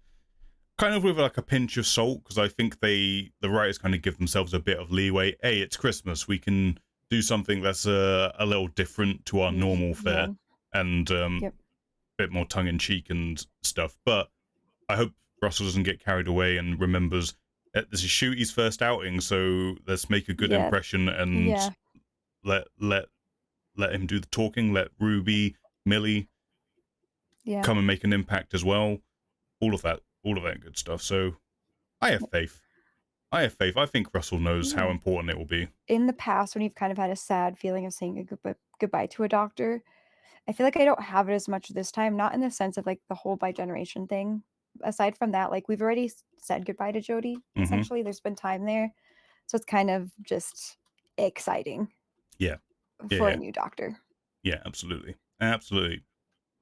kind of with like a pinch of salt, because I think the writers kind of give themselves a bit of leeway. Hey, it's Christmas, we can do something that's a little different to our normal fare, and a bit more tongue-in-cheek and stuff. But I hope Russell doesn't get carried away and remembers this is Shooty's first outing, so let's make a good impression and let him do the talking. Let Ruby, Millie come and make an impact as well. All of that good stuff. So I have faith. I think Russell knows how important it will be. In the past, when you've kind of had a sad feeling of saying goodbye to a doctor, I feel like I don't have it as much this time. Not in the sense of like the whole by generation thing. Aside from that, like we've already said goodbye to Jodie. Essentially, there's been time there, so it's kind of just exciting. For a new doctor. Yeah, absolutely.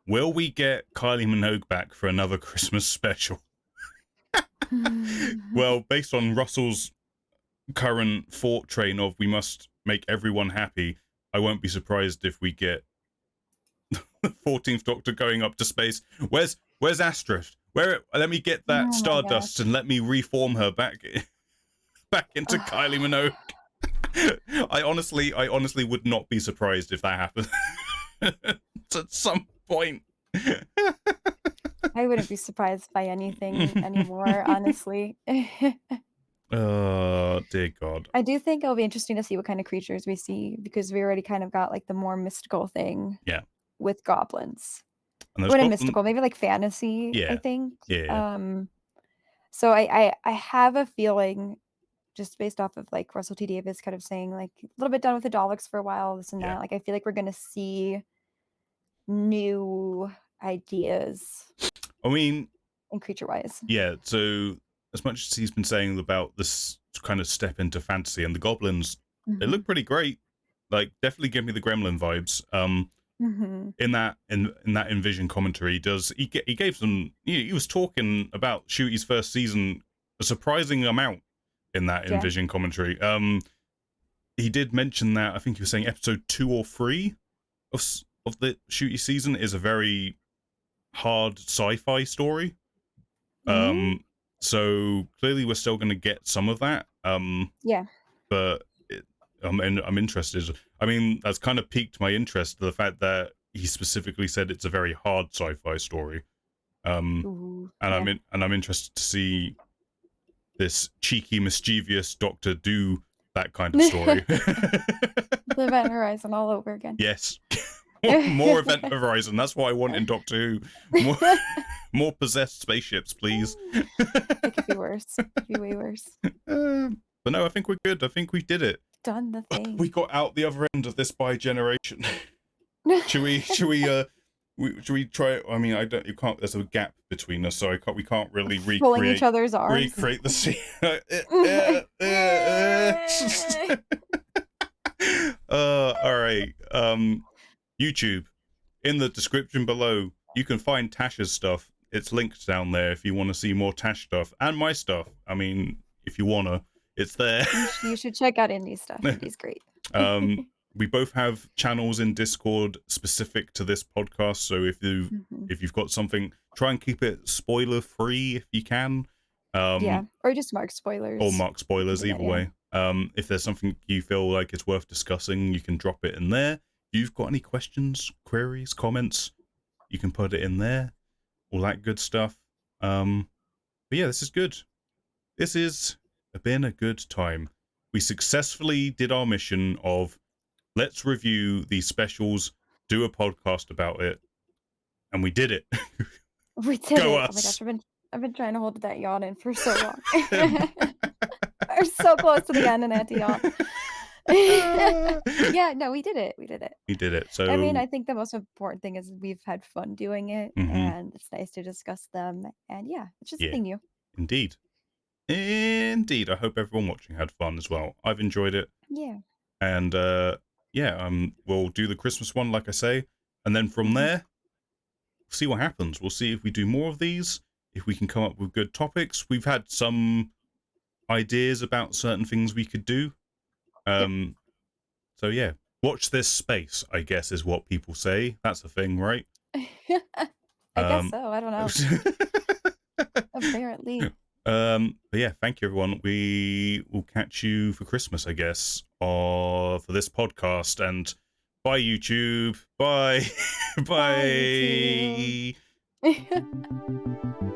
Will we get Kylie Minogue back for another Christmas special? Well, based on Russell's current thought train of we must make everyone happy, I won't be surprised if we get the 14th Doctor going up to space. Where's Astrid? Let me get that Stardust and let me reform her back into Kylie Minogue. I honestly would not be surprised if that happened at some point. I wouldn't be surprised by anything anymore, honestly. Oh, dear God. I do think it'll be interesting to see what kind of creatures we see, because we already kind of got like the more mystical thing with goblins. What a mystical, maybe like fantasy, I think. So I have a feeling, just based off of like Russell T Davies kind of saying like a little bit done with the Daleks for a while, this and that. Like I feel like we're gonna see new ideas. I mean, and creature wise. Yeah. So as much as he's been saying about this kind of step into fantasy, and the goblins, they look pretty great. Like definitely give me the Gremlin vibes. In that Envision commentary, he gave some. He was talking about Shooty's first season a surprising amount in that Envision commentary. He did mention that I think he was saying episode 2 or 3 of the Shooty season is a very hard sci-fi story. So clearly we're still going to get some of that. But I'm interested. I mean, that's kind of piqued my interest, the fact that he specifically said it's a very hard sci-fi story. I'm interested to see this cheeky, mischievous Doctor do that kind of story. The Event Horizon all over again. Yes. More Event Horizon. That's what I want in Doctor Who. More possessed spaceships, please. It could be worse. It could be way worse. But no, I think we're good. I think we did it. Done the thing. We got out the other end of this by generation. Should we try? I mean, you can't. There's a gap between us, so we can't really pulling each other's arms. Recreate the scene. All right. YouTube. In the description below, you can find Tash's stuff. It's linked down there if you want to see more Tash stuff and my stuff. I mean, if you wanna, it's there. You should check out Indie's stuff. Indie's great. We both have channels in Discord specific to this podcast, so if you've got something, try and keep it spoiler free if you can. Or just mark spoilers. Or mark spoilers, either way. If there's something you feel like it's worth discussing, you can drop it in there. If you've got any questions, queries, comments, you can put it in there. All that good stuff. But yeah, this is good. This has been a good time. We successfully did our mission of let's review these specials, do a podcast about it, and we did it. We did Go it. us. Oh my gosh, I've been trying to hold that yawn in for so long. We're so close to the end and Auntie yawn. Yeah, no, we did it. We did it. We did it. So I mean, I think the most important thing is we've had fun doing it, and it's nice to discuss them. And yeah, it's just something new. Indeed. Indeed. I hope everyone watching had fun as well. I've enjoyed it. Yeah. And we'll do the Christmas one, like I say. And then from there, we'll see what happens. We'll see if we do more of these, if we can come up with good topics. We've had some ideas about certain things we could do. So yeah, watch this space, I guess, is what people say. That's a thing, right? I guess so. I don't know. Apparently. But yeah, thank you, everyone. We will catch you for Christmas, I guess, or for this podcast. And bye, YouTube. Bye. Bye. Bye, YouTube.